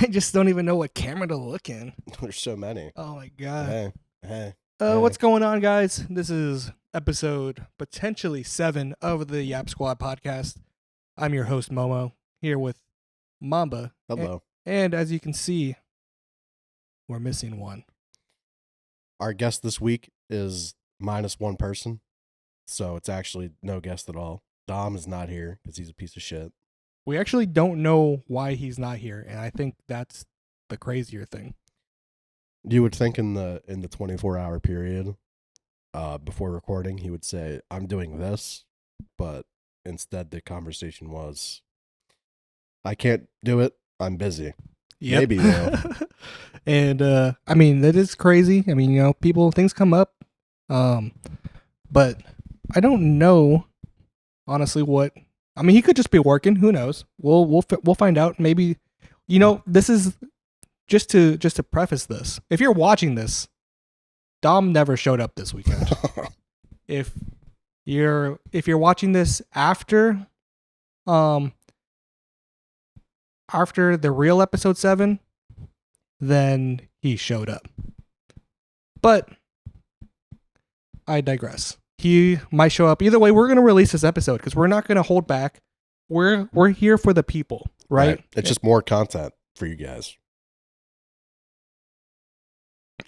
I just don't even know what camera to look in. There's so many. Oh my god. Hey. What's going on, guys? This is episode potentially 7 of the Yap Squad podcast. I'm your host Momo, here with Mamba. Hello. And as you can see, we're missing one. Our guest this week is minus one person, so it's actually no guest at all. Dom is not here because he's a piece of shit. We actually don't know why he's not here, and I think that's the crazier thing. You would think in the 24-hour period before recording, he would say, "I'm doing this," but instead the conversation was, "I can't do it. I'm busy." Yep. Maybe though. And I mean, that is crazy. I mean, you know, things come up. But I don't know honestly what. I mean, he could just be working. Who knows? We'll find out. Maybe, you know, this is just to preface this. If you're watching this, Dom never showed up this weekend. If you're watching this after the real episode 7, then he showed up. But I digress. He might show up. Either way, we're going to release this episode because we're not going to hold back. We're here for the people, right? It's just more content for you guys.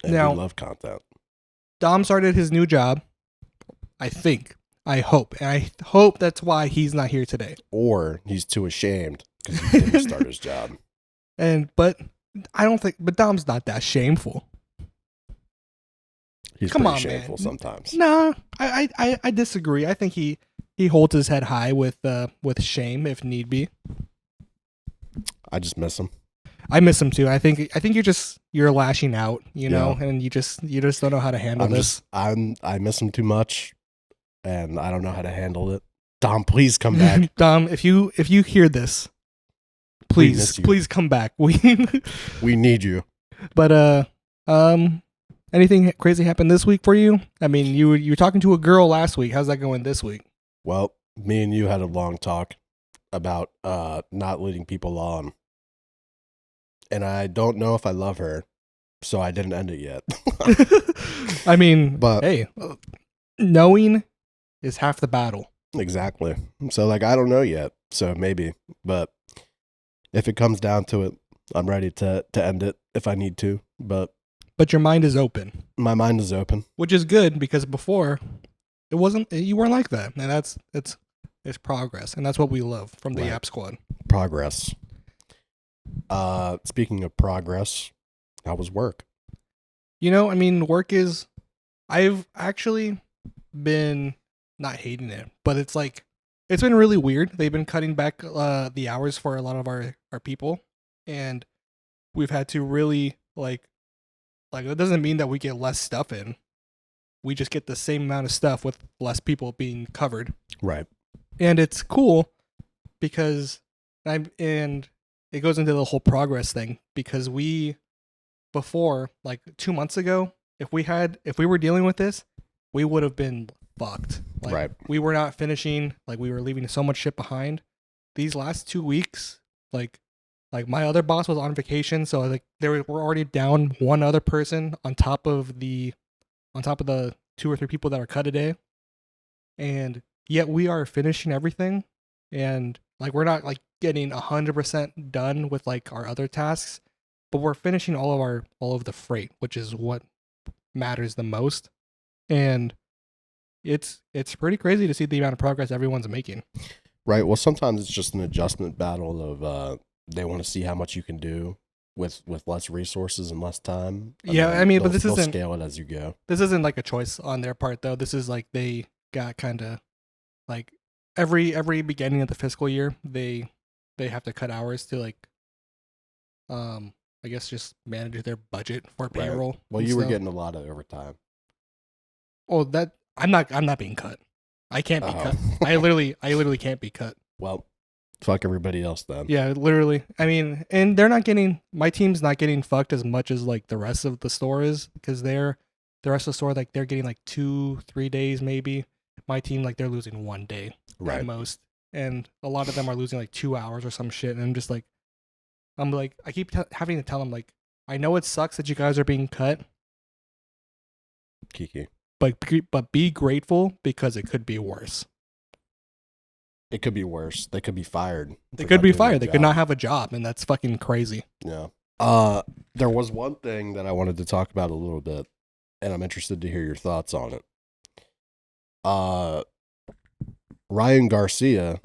And now, we love content. Dom started his new job, I think. I hope. And I hope that's why he's not here today. Or he's too ashamed because he didn't start his job. But I don't think, but Dom's not that shameful. He's Come pretty on, shameful man. sometimes. No, I disagree. I think he holds his head high with shame if need be. I just miss him. I miss him too. I think you're lashing out, you know, and you just don't know how to handle this. I miss him too much, and I don't know how to handle it. Dom, please come back. Dom, if you hear this, please come back. We need you. But anything crazy happened this week for you? I mean, you were talking to a girl last week. How's that going this week? Well, me and you had a long talk about not leading people on. And I don't know if I love her, so I didn't end it yet. I mean, but hey, knowing is half the battle. Exactly. So, I don't know yet. So maybe. But if it comes down to it, I'm ready to end it if I need to. But your mind is open. My mind is open. Which is good because before, you weren't like that. And it's progress. And that's what we love from the Yap Squad. Progress. Speaking of progress, how was work? You know, I mean, I've actually been not hating it, but it's been really weird. They've been cutting back the hours for a lot of our people, and we've had to really it doesn't mean that we get less stuff in. We just get the same amount of stuff with less people being covered. Right. And it's cool because it goes into the whole progress thing because before 2 months ago, if we were dealing with this, we would have been fucked. Right. We were not finishing. We were leaving so much shit behind. These last 2 weeks, my other boss was on vacation, so we're already down one other person on top of the 2 or 3 people that are cut a day, and yet we are finishing everything, and we're not getting 100% done with our other tasks, but we're finishing all of the freight, which is what matters the most. And it's pretty crazy to see the amount of progress everyone's making. Right. Well, sometimes it's just an adjustment battle of they want to see how much you can do with less resources and less time. I mean, but they'll scale it as you go. This isn't a choice on their part though. This is they got kind of every beginning of the fiscal year, they have to cut hours to I guess just manage their budget for payroll. Right. Well, you were getting a lot of overtime. Oh, that I'm not being cut. I can't be cut. I literally can't be cut. Well, fuck everybody else then. Yeah, literally. I mean, and my team's not getting fucked as much as the rest of the store is, because the rest of the store they're getting 2-3 days maybe. My team they're losing 1 day at most, and a lot of them are losing 2 hours or some shit. And I'm just I'm like, I keep having to tell him like, I know it sucks that you guys are being cut, Kiki. but be grateful because it could be worse. It could be worse. They could be fired. They could be fired. They could not have a job, and that's fucking crazy. Yeah. There was one thing that I wanted to talk about a little bit, and I'm interested to hear your thoughts on it. Ryan Garcia.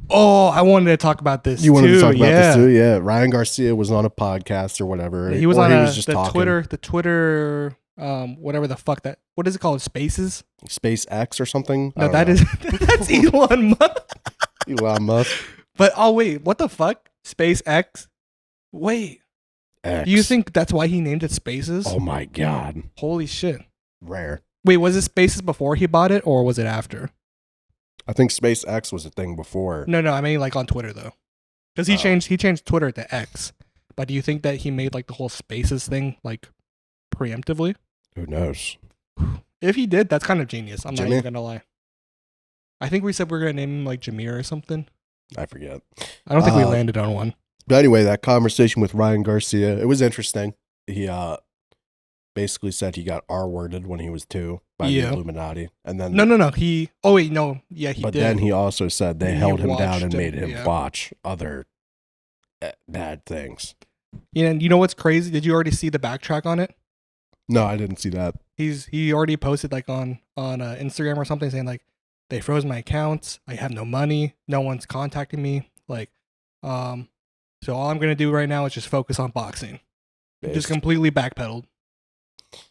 Oh, I wanted to talk about this. You wanted to talk about this too? Yeah. Yeah. Ryan Garcia was on a podcast or whatever. He was or on he was just the talking. Twitter, whatever the fuck that. What is it called? Spaces? SpaceX or something? No, that's Elon Musk. Elon Musk. But wait, what the fuck? SpaceX? Wait, X. do you think that's why he named it Spaces? Oh my god. Holy shit. Rare. Wait, was it Spaces before he bought it, or was it after? I think SpaceX was a thing before. No, I mean like on Twitter though, because he changed Twitter to X. But do you think that he made like the whole Spaces thing like preemptively? Who knows? If he did, that's kind of genius. I'm not Jimmy? even gonna lie. I think we said we are gonna name him like Jameer or something. I forget. I don't think we landed on one. But anyway, that conversation with Ryan Garcia, it was interesting. He basically said he got R-worded when he was 2 by the Illuminati. And then No. He did. But then he also said they held him down and made him yeah. watch other bad things. You know what's crazy? Did you already see the backtrack on it? No, I didn't see that. He already posted like on Instagram or something saying like they froze my accounts. I have no money. No one's contacting me. Like, so all I'm gonna do right now is just focus on boxing. Just completely backpedaled.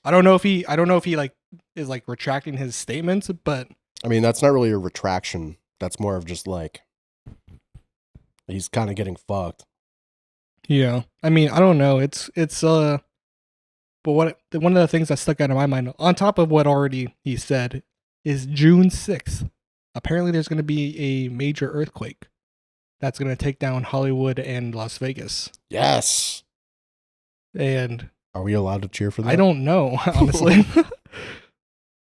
I don't know if he like is like retracting his statements, but I mean that's not really a retraction. That's more of just like he's kind of getting fucked. Yeah, I mean I don't know. It's but one of the things that stuck out in my mind, on top of what already he said, is June 6th. Apparently, there's going to be a major earthquake that's going to take down Hollywood and Las Vegas. Yes. And are we allowed to cheer for that? I don't know, honestly.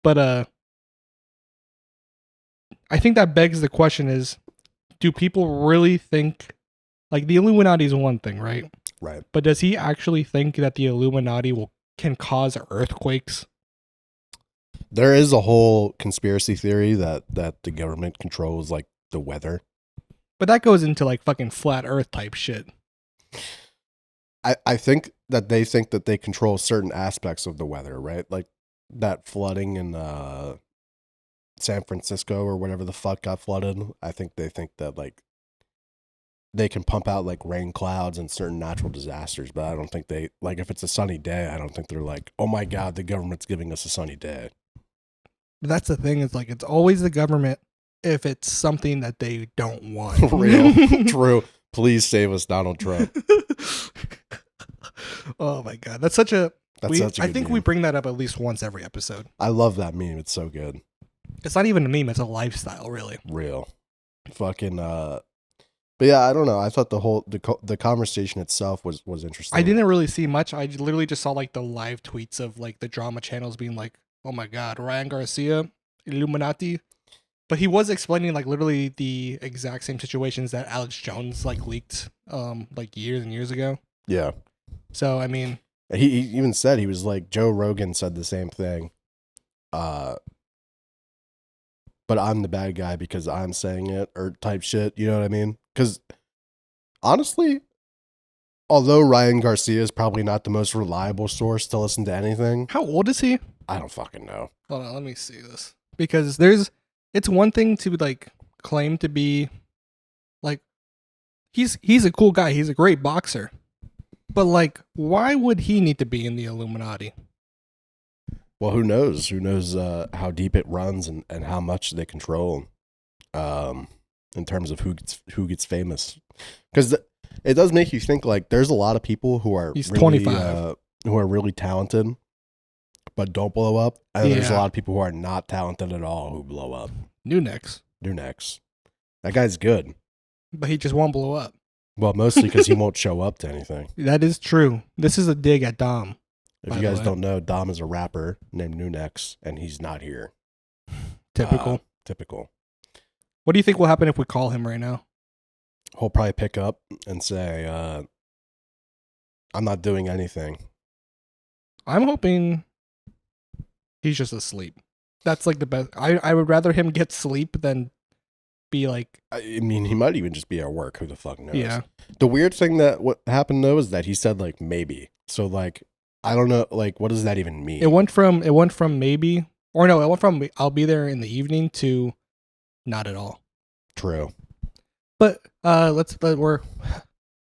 But I think that begs the question is, do people really think, like the Illuminati is one thing, right? Right. But does he actually think that the Illuminati can cause earthquakes? There is a whole conspiracy theory that the government controls like the weather. But that goes into like fucking flat earth type shit. I think that they think that they control certain aspects of the weather, right? Like that flooding in San Francisco or whatever the fuck got flooded. I think they think that like they can pump out like rain clouds and certain natural disasters, but I don't think they like if it's a sunny day, I don't think they're like, oh my god, the government's giving us a sunny day. But that's the thing, it's like it's always the government if it's something that they don't want. Real. True. Please save us, Donald Trump. Oh my god. That's such a I think meme. we bring that up at least once every episode. I love that meme. It's so good. It's not even a meme, it's a lifestyle, really. Real. Fucking but yeah, I don't know. I thought the conversation itself was interesting. I didn't really see much. I literally just saw like the live tweets of like the drama channels being like, "Oh my god, Ryan Garcia, Illuminati." But he was explaining like literally the exact same situations that Alex Jones like leaked like years and years ago. Yeah. So, I mean, he even said, he was like, Joe Rogan said the same thing. But I'm the bad guy because I'm saying it, or type shit. You know what I mean? Because honestly, although Ryan Garcia is probably not the most reliable source to listen to anything. how old is he? I don't fucking know. Hold on, let me see this. Because it's one thing to like claim to be like he's a cool guy, he's a great boxer. But like, why would he need to be in the Illuminati? Well, who knows? Who knows how deep it runs and how much they control in terms of who gets famous. Because it does make you think like there's a lot of people who are He's really, 25. Who are really talented but don't blow up. And there's a Yeah. lot of people who are not talented at all who blow up. New necks. That guy's good. But he just won't blow up. Well, mostly because he won't show up to anything. That is true. This is a dig at Dom. If By you the guys way. don't know, Dom is a rapper named Nunex, and he's not here. Typical. Typical. What do you think will happen if we call him right now? He'll probably pick up and say, I'm not doing anything. I'm hoping he's just asleep. That's like the best. I would rather him get sleep than be like. I mean, he might even just be at work. Who the fuck knows? Yeah. The weird thing that what happened though is that he said like maybe. So like I don't know. Like what does that even mean? It went from maybe, or no, it went from I'll be there in the evening to not at all. True. But we're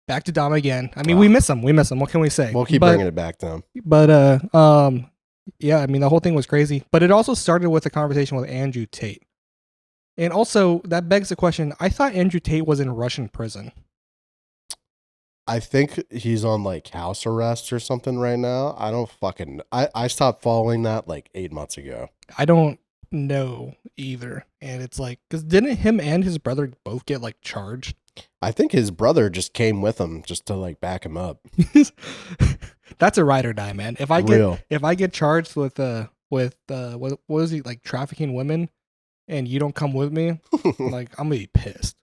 back to Dom again. I mean, we miss him. What can we say? We'll keep bringing it back to him. But yeah, I mean, the whole thing was crazy. But it also started with a conversation with Andrew Tate. And also, that begs the question, I thought Andrew Tate was in Russian prison. I think he's on like house arrest or something right now. I don't fucking... I stopped following that like 8 months ago. I don't know either. And it's like, because didn't him and his brother both get like charged? I think his brother just came with him just to like back him up. That's a ride or die, man. If I get charged with what was he, like trafficking women, and you don't come with me, like I'm gonna be pissed.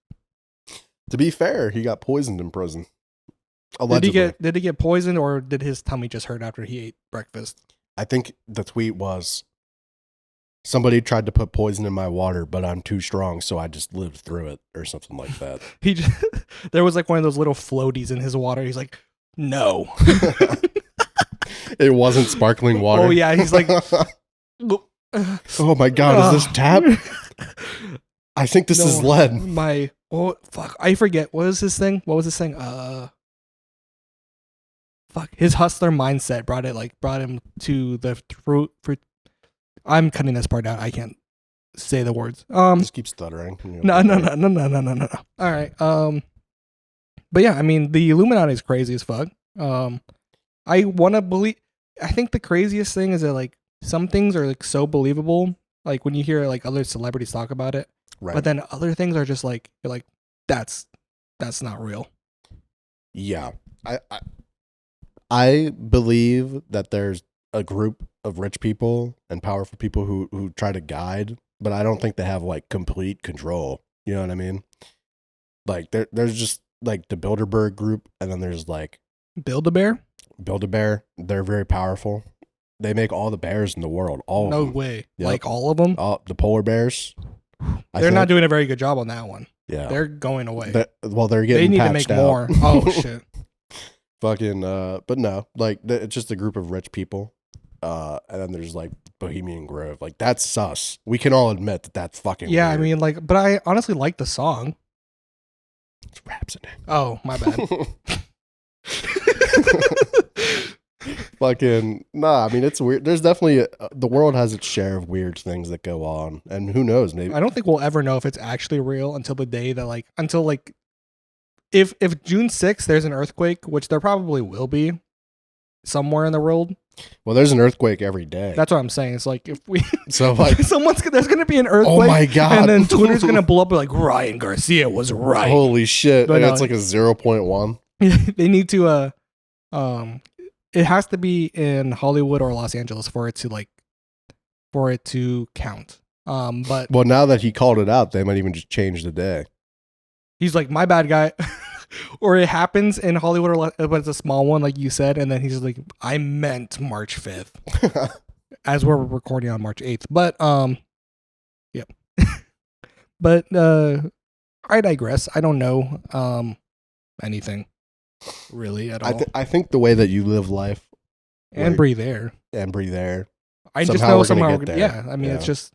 To be fair, he got poisoned in prison. Allegedly. Did he get poisoned, or did his tummy just hurt after he ate breakfast? I think the tweet was, somebody tried to put poison in my water, but I'm too strong, so I just lived through it, or something like that. There was like one of those little floaties in his water. He's like, no. It wasn't sparkling water. Oh yeah, he's like, oh my god, is this tap? I think this is lead. Fuck, I forget. What was his thing? Fuck, his hustler mindset brought him to the fruit. I'm cutting this part out. I can't say the words. Just keep stuttering. No. All right. But yeah, I mean, the Illuminati is crazy as fuck. I want to believe. I think the craziest thing is that like some things are like so believable, like when you hear like other celebrities talk about it. Right. But then other things are just like you're like that's not real. Yeah, I believe that there's a group of rich people and powerful people who try to guide, but I don't think they have like complete control. You know what I mean? Like there's just like the Bilderberg group, and then there's like Build-A-Bear. They're very powerful. They make all the bears in the world. All no of them. way. Yep. Like all of them. The polar bears. They're not doing a very good job on that one. Yeah, they're going away. They're getting. They need to make out. more. Oh shit. Fucking. But no, like it's just a group of rich people. And then there's like Bohemian Grove. Like that's sus. We can all admit that that's fucking. Yeah, weird. I mean, like, but I honestly like the song. It's Rhapsody. Oh, my bad. Fucking nah. I mean, it's weird. There's definitely the world has its share of weird things that go on, and who knows? Maybe I don't think we'll ever know if it's actually real until the day that if June 6th there's an earthquake, which there probably will be somewhere in the world. Well, there's an earthquake every day. That's what I'm saying. It's like if we so like there's gonna be an earthquake. Oh my god! And then Twitter's gonna blow up like Ryan Garcia was right. Holy shit! But and it's like a 0.1. They need to it has to be in Hollywood or Los Angeles for it to count. But well, now that he called it out, they might even just change the day. He's like, my bad, guy. Or it happens in Hollywood, but it's a small one, like you said, and then he's just like, I meant March 5th, as we're recording on March 8th. But yep. But I digress. I don't know anything really at all. I think the way that you live life and breathe air. I just know somehow. Yeah, I mean, it's just.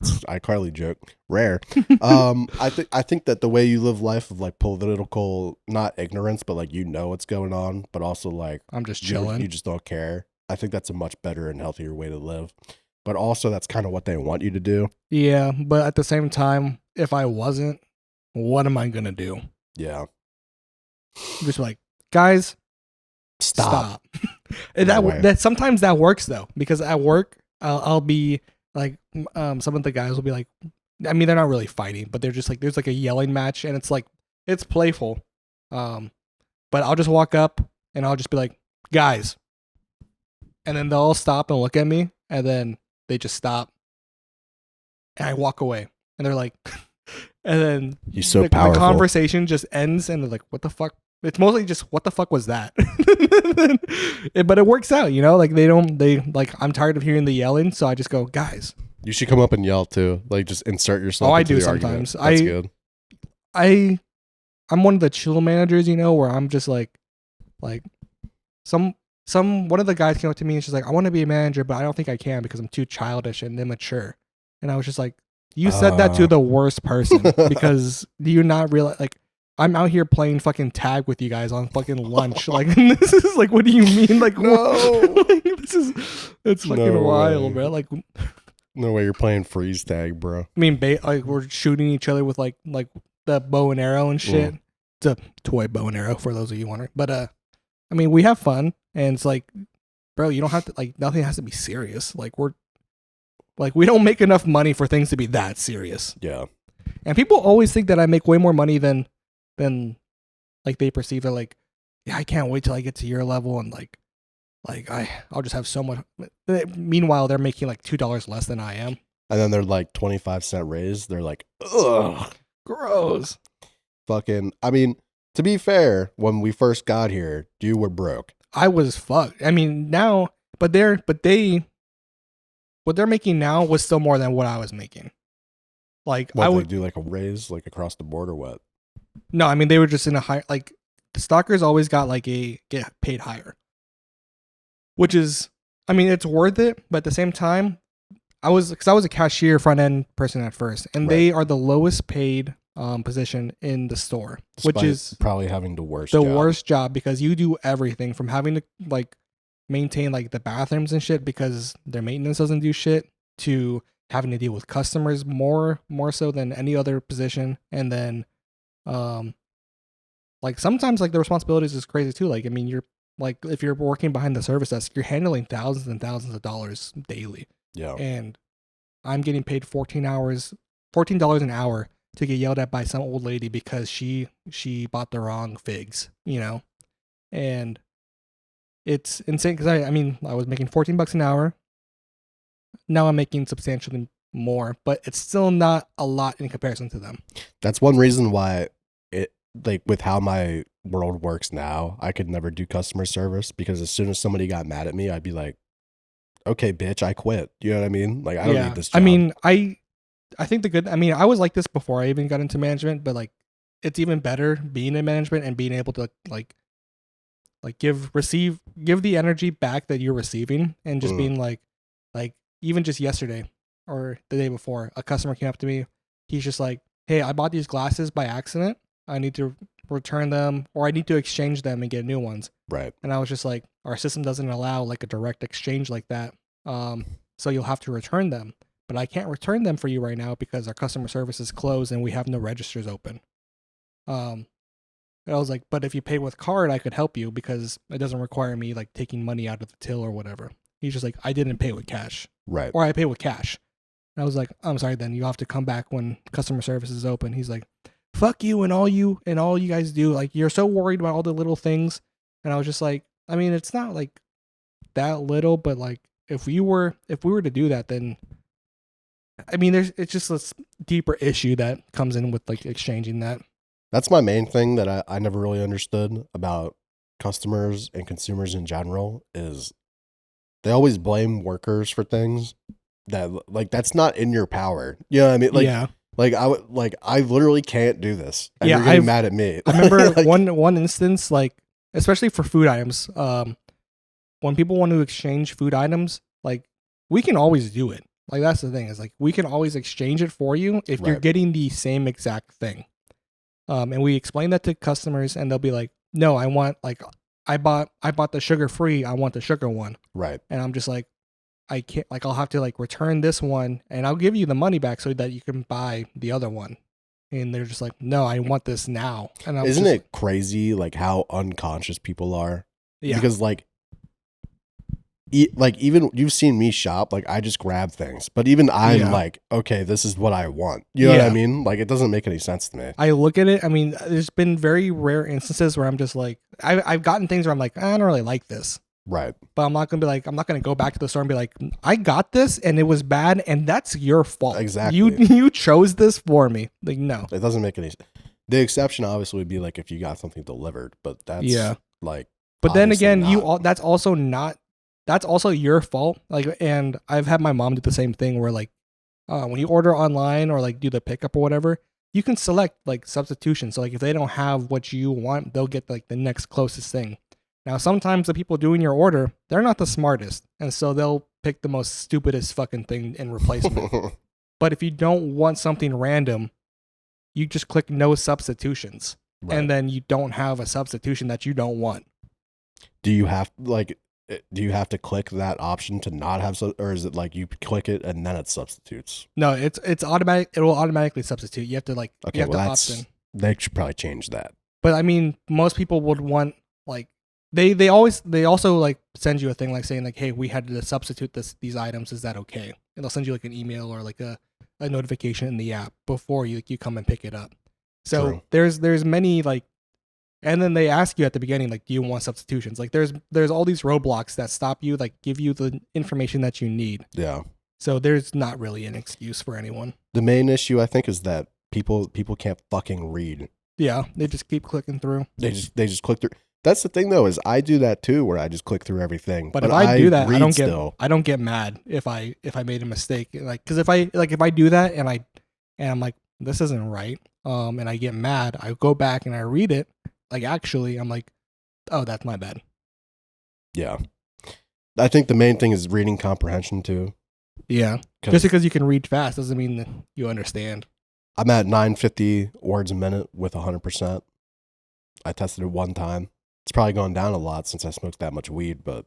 iCarly joke, rare. I think that the way you live life of like political, not ignorance, but like what's going on, but also like I'm just chilling. You just don't care. I think that's a much better and healthier way to live. But also, that's kind of what they want you to do. Yeah, but at the same time, if I wasn't, what am I gonna do? Yeah. Just like, guys, stop. And that sometimes that works though, because at work I'll be like, some of the guys will be like, I mean, they're not really fighting, but they're just like, there's like a yelling match, and it's like, it's playful. But I'll just walk up and I'll just be like, guys, and then they'll all stop and look at me, and then they just stop, and I walk away, and they're like, and then he's so powerful. The conversation just ends, and they're like, what the fuck it's mostly just what the fuck was that? But it works out, you know. Like they like I'm tired of hearing the yelling, so I just go, guys. You should come up and yell too. Like just insert yourself. Oh, I into do the argument. sometimes. That's good. I'm one of the chill managers, you know, where I'm just like one of the guys came up to me and she's like, I want to be a manager, but I don't think I can because I'm too childish and immature. And I was just like, you said that to the worst person because do you not realize, like, I'm out here playing fucking tag with you guys on fucking lunch. Like, this is like, what do you mean? Like, No. like, it's fucking No wild, way. bro. Like, No way you're playing freeze tag, bro. I mean, like we're shooting each other with like the bow and arrow and shit. It's a toy bow and arrow for those of you wondering. But I mean, we have fun, and it's like, bro, you don't have to like nothing has to be serious. Like we don't make enough money for things to be that serious. Yeah. And people always think that I make way more money than like they perceive it. Like, yeah, I can't wait till I get to your level and like I'll just have so much. Meanwhile, they're making like $2 less than I am. And then they're like 25-cent raise. They're like, ugh, Gross. fucking. I mean, to be fair, when we first got here, you were broke. I was fucked. I mean, now, what they're making now was still more than what I was making. Like What, I they would do like a raise, like across the board, or what? no. I mean, they were just in a high. Like the stalkers always got like get paid higher, which is, I mean, it's worth it. But at the same time, I was a cashier front end person at first, and they are the lowest paid position in the store, Despite which is probably having the worst. worst job because you do everything from having to like maintain like the bathrooms and shit because their maintenance doesn't do shit to having to deal with customers more so than any other position. And then like sometimes like the responsibilities is crazy too. Like, I mean, you're like, if you're working behind the service desk, you're handling thousands and thousands of dollars daily. Yeah. And I'm getting paid $14 an hour to get yelled at by some old lady because she bought the wrong figs, you know? And it's insane because I mean, I was making $14 an hour. Now I'm making substantially more, but it's still not a lot in comparison to them. That's one reason why it, like, with how my world works now, I could never do customer service because as soon as somebody got mad at me, I'd be like, okay, bitch, I quit. You know what I mean? Like, I don't need this job. I mean, I think I was like this before I even got into management, but like it's even better being in management and being able to like give the energy back that you're receiving and just being like even just yesterday or the day before, a customer came up to me. He's just like, hey, I bought these glasses by accident. I need to return them or I need to exchange them and get new ones. Right. And I was just like, our system doesn't allow like a direct exchange like that. So you'll have to return them. But I can't return them for you right now because our customer service is closed and we have no registers open. And I was like, but if you pay with card, I could help you because it doesn't require me like taking money out of the till or whatever. He's just like, I didn't pay with cash. Right. Or I pay with cash. And I was like, I'm sorry, then you have to come back when customer service is open. He's like, fuck you and all you guys do. Like, you're so worried about all the little things. And I was just like, I mean, it's not like that little, but like if we were to do that, then I mean, it's just this deeper issue that comes in with like exchanging that. That's my main thing that I never really understood about customers and consumers in general is they always blame workers for things that like that's not in your power. You know what I mean? Like, yeah. Like I literally can't do this. And you're getting mad at me. I remember like, one instance, like especially for food items, when people want to exchange food items, like we can always do it. Like that's the thing is like we can always exchange it for you if you're getting the same exact thing. And we explain that to customers, and they'll be like, "No, I want like I bought the sugar free. I want the sugar one." Right. And I'm just like, I can't. Like I'll have to like return this one, and I'll give you the money back so that you can buy the other one. And they're just like, "No, I want this now." And isn't it crazy like how unconscious people are? Yeah. Because like even you've seen me shop, like I just grab things, but even I'm like, okay, this is what I want. You know what I mean? Like it doesn't make any sense to me. I look at it. I mean, there's been very rare instances where I'm just like, I've gotten things where I'm like, I don't really like this. Right. But I'm not going to be like, I'm not going to go back to the store and be like, I got this and it was bad and that's your fault. Exactly. You chose this for me. Like, no. It doesn't make any sense. The exception obviously would be like if you got something delivered, but that's like. But then obviously again, that's also your fault. Like, and I've had my mom do the same thing where like when you order online or like do the pickup or whatever, you can select like substitution. So like if they don't have what you want, they'll get like the next closest thing. Now sometimes the people doing your order, they're not the smartest, and so they'll pick the most stupidest fucking thing in replacement. But if you don't want something random, you just click no substitutions, and then you don't have a substitution that you don't want. Do you have to click that option to not have or is it like you click it and then it substitutes? No, it's automatic. It will automatically substitute. You have to like you have to opt in. They should probably change that. But I mean, most people would want like they also like send you a thing like saying like, hey, we had to substitute these items. Is that okay? And they'll send you like an email or like a notification in the app before you come and pick it up. So True. there's many like, and then they ask you at the beginning like, do you want substitutions? Like there's all these roadblocks that stop you, like give you the information that you need. Yeah. So there's not really an excuse for anyone. The main issue I think is that people can't fucking read. Yeah, they just keep clicking through. They just click through. That's the thing though, is I do that too, where I just click through everything. But if I do that, I don't get mad if I made a mistake. Like, because if I do that and I'm like, this isn't right, and I get mad, I go back and I read it. Like, actually, I'm like, oh, that's my bad. Yeah, I think the main thing is reading comprehension too. Yeah, just because you can read fast doesn't mean that you understand. I'm at 950 words a minute with 100%. I tested it one time. It's probably gone down a lot since I smoked that much weed, but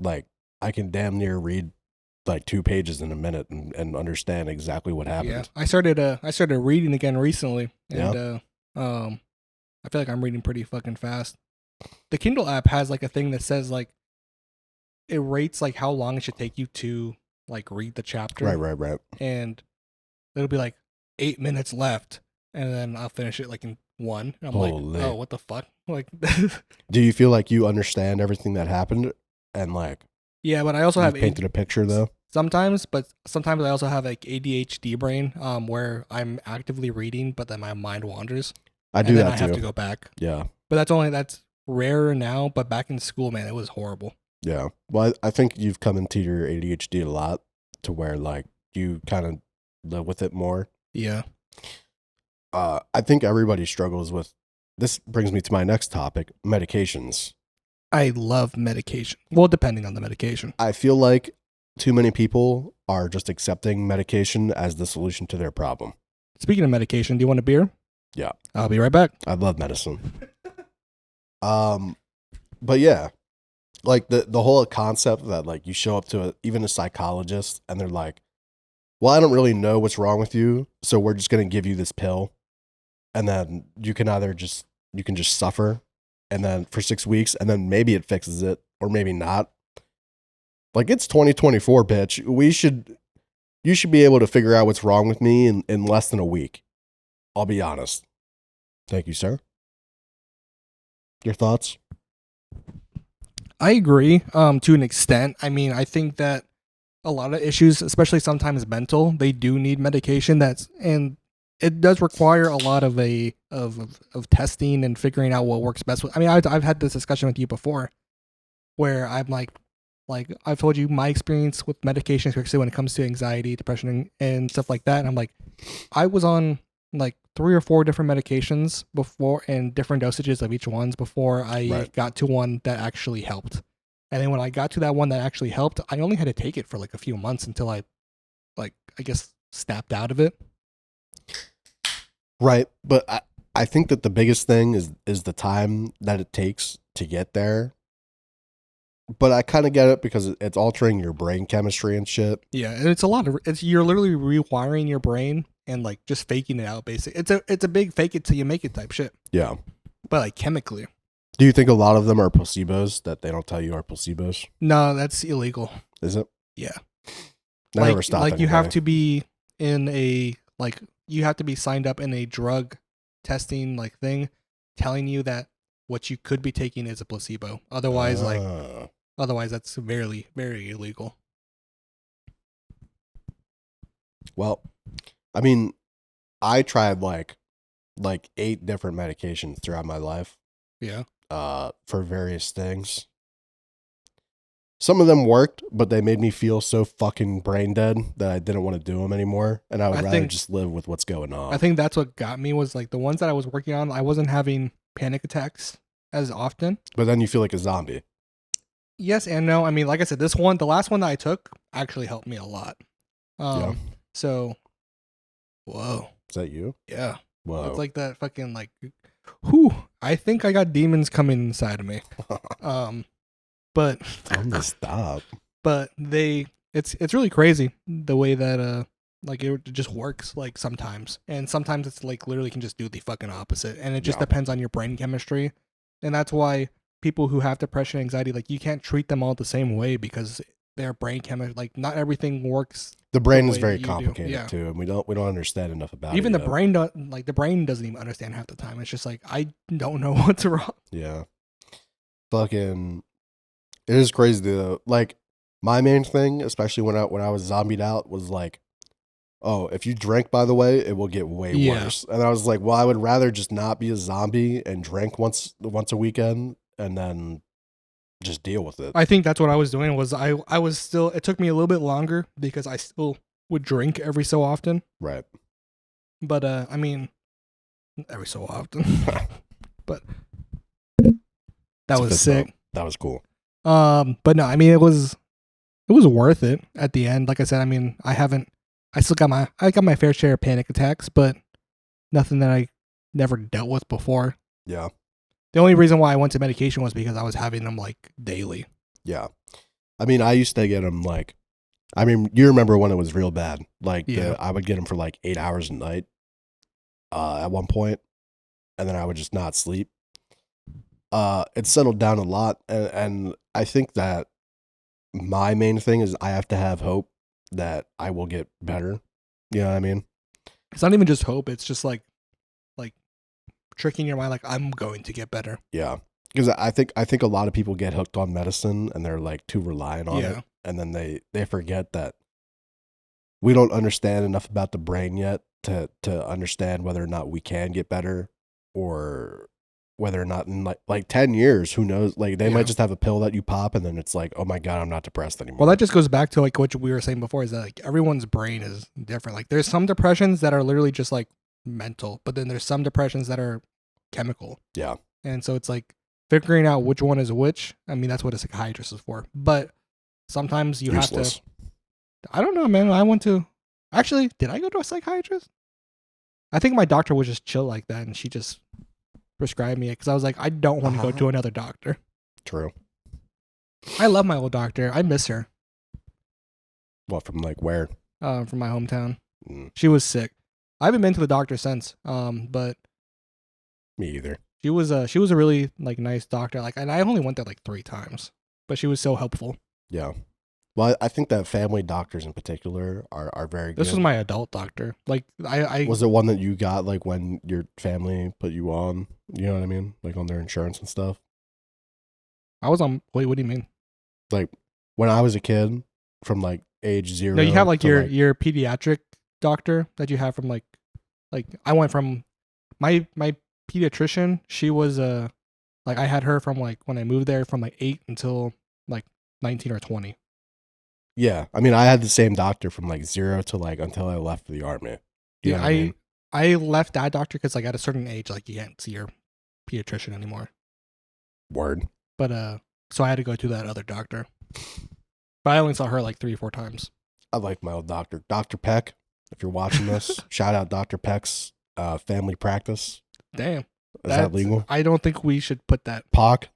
like I can damn near read like 2 pages in a minute and understand exactly what happened. Yeah, I started reading again recently, and I feel like I'm reading pretty fucking fast. The Kindle app has like a thing that says like it rates like how long it should take you to like read the chapter. Right. And it'll be like 8 minutes left, and then I'll finish it like in 1. And I'm like, oh, what the fuck? Like, do you feel like you understand everything that happened and like? Yeah, but I also have painted a picture though. Sometimes I also have like ADHD brain, where I'm actively reading, but then my mind wanders. I do that too. I have to go back. Yeah, but that's rarer now. But back in school, man, it was horrible. Yeah, well, I think you've come into your ADHD a lot to where like you kind of live with it more. Yeah. I think everybody struggles with. This brings me to my next topic: medications. I love medication. Well, depending on the medication. I feel like too many people are just accepting medication as the solution to their problem. Speaking of medication, do you want a beer? Yeah. I'll be right back. I love medicine. But yeah, like the whole concept that like you show up to even a psychologist and they're like, well, I don't really know what's wrong with you, so we're just going to give you this pill. And then you can just suffer, and then for 6 weeks, and then maybe it fixes it, or maybe not. Like, it's 2024, bitch. You should be able to figure out what's wrong with me in less than a week. I'll be honest. Thank you, sir. Your thoughts? I agree, to an extent. I mean, I think that a lot of issues, especially sometimes mental, they do need medication. And it does require a lot of testing and figuring out what works best. I mean, I've had this discussion with you before, where I'm like I've told you my experience with medication, especially when it comes to anxiety, depression, and stuff like that. And I'm like, I was on like 3 or 4 different medications before, and different dosages of each ones before I got to one that actually helped. And then when I got to that one that actually helped, I only had to take it for like a few months until I guess snapped out of it. Right, but I think that the biggest thing is the time that it takes to get there. But I kind of get it because it's altering your brain chemistry and shit. Yeah, and you're literally rewiring your brain and like just faking it out. Basically, it's a big fake it till you make it type shit. Yeah, but like chemically. Do you think a lot of them are placebos that they don't tell you are placebos? No, that's illegal. Is it? Yeah. Never stop. Like you have to be you have to be signed up in a drug testing like thing, telling you that what you could be taking is a placebo. Otherwise, that's very, very illegal. Well, I mean, I tried like like 8 different medications throughout my life. Yeah. For various things. Some of them worked, but they made me feel so fucking brain dead that I didn't want to do them anymore, and I would rather just live with what's going on. I think that's what got me was like the ones that I was working on, I wasn't having panic attacks as often. But then you feel like a zombie. Yes and no. I mean, like I said, the last one that I took actually helped me a lot. Yeah. So, whoa. Is that you? Yeah. Whoa. It's like that fucking like, whew. I think I got demons coming inside of me. But I'm gonna stop. But it's really crazy the way that like it just works like sometimes, and sometimes it's like literally can just do the fucking opposite, and it just depends on your brain chemistry, and that's why people who have depression, anxiety, like you can't treat them all the same way because their brain chemistry, like not everything works. The brain is very complicated too, and we don't understand enough about it. Even the brain the brain doesn't even understand half the time. It's just like I don't know what's wrong. Yeah, fucking. It is crazy though. Like my main thing, especially when I was zombied out, was like, oh, if you drink, by the way, it will get way worse. And I was like, well, I would rather just not be a zombie and drink once a weekend and then just deal with it. I think that's what I was doing. Was I was still. It took me a little bit longer because I still would drink every so often. Right. But I mean, every so often. But that was sick. That was cool. But no, I mean it was worth it at the end. Like I said, I mean I got my fair share of panic attacks, but nothing that I never dealt with before. Yeah. The only reason why I went to medication was because I was having them like daily. Yeah. I mean, I used to get them like, I mean, you remember when it was real bad? Like I would get them for like 8 hours a night, at one point, and then I would just not sleep. It settled down a lot, and I think that my main thing is I have to have hope that I will get better. You know what I mean? It's not even just hope; it's just like tricking your mind, like I'm going to get better. Yeah, because I think a lot of people get hooked on medicine and they're like too reliant on it, and then they forget that we don't understand enough about the brain yet to understand whether or not we can get better, or whether or not in like 10 years, who knows? Like they might just have a pill that you pop and then it's like, oh my God, I'm not depressed anymore. Well, that just goes back to like what we were saying before, is that like everyone's brain is different. Like there's some depressions that are literally just like mental, but then there's some depressions that are chemical. Yeah. And so it's like figuring out which one is which. I mean, that's what a psychiatrist is for. But sometimes you have to. I don't know, man. Did I go to a psychiatrist? I think my doctor was just chill like that, and she just prescribed me it because I was like, I don't want to go to another doctor. True. I love my old doctor. I miss her. What, from like where? From my hometown. She was sick. I haven't been to the doctor since. But me either. She was a really like nice doctor. Like, and I only went there like 3 times, but she was so helpful. Yeah. Well, I think that family doctors in particular are very good. This was my adult doctor. Like I was it one that you got like when your family put you on? You know what I mean? Like on their insurance and stuff. I was on. Wait, what do you mean? Like when I was a kid, from like age 0. No, you have like your pediatric doctor that you have from like I went from my pediatrician. She was like I had her from like when I moved there from like 8 until like 19 or 20. Yeah, I mean, I had the same doctor from like 0 to like until I left for the army. I left that doctor because like at a certain age, like you can't see your pediatrician anymore. Word. But so I had to go to that other doctor. But I only saw her like 3 or 4 times. I like my old doctor, Dr. Peck. If you're watching this, shout out Dr. Peck's family practice. Damn, is that legal? I don't think we should put that. POC.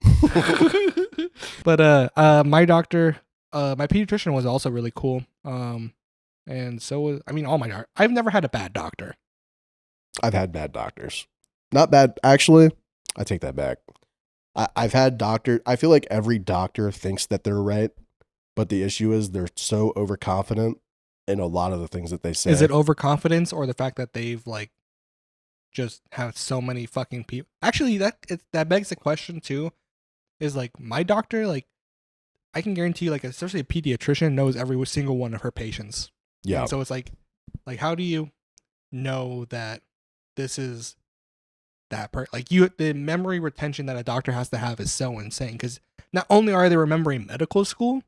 But my doctor. My pediatrician was also really cool. And so was, I mean, all my doctors. I've never had a bad doctor. I've had bad doctors. Not bad, actually. I take that back. I've had doctors. I feel like every doctor thinks that they're right, but the issue is they're so overconfident in a lot of the things that they say. Is it overconfidence or the fact that they've like just have so many fucking people? Actually, that begs the question too. Is like my doctor like. I can guarantee you, like, especially a pediatrician knows every single one of her patients. Yeah. And so it's like, how do you know that this is that part. Like the memory retention that a doctor has to have is so insane because not only are they remembering medical school,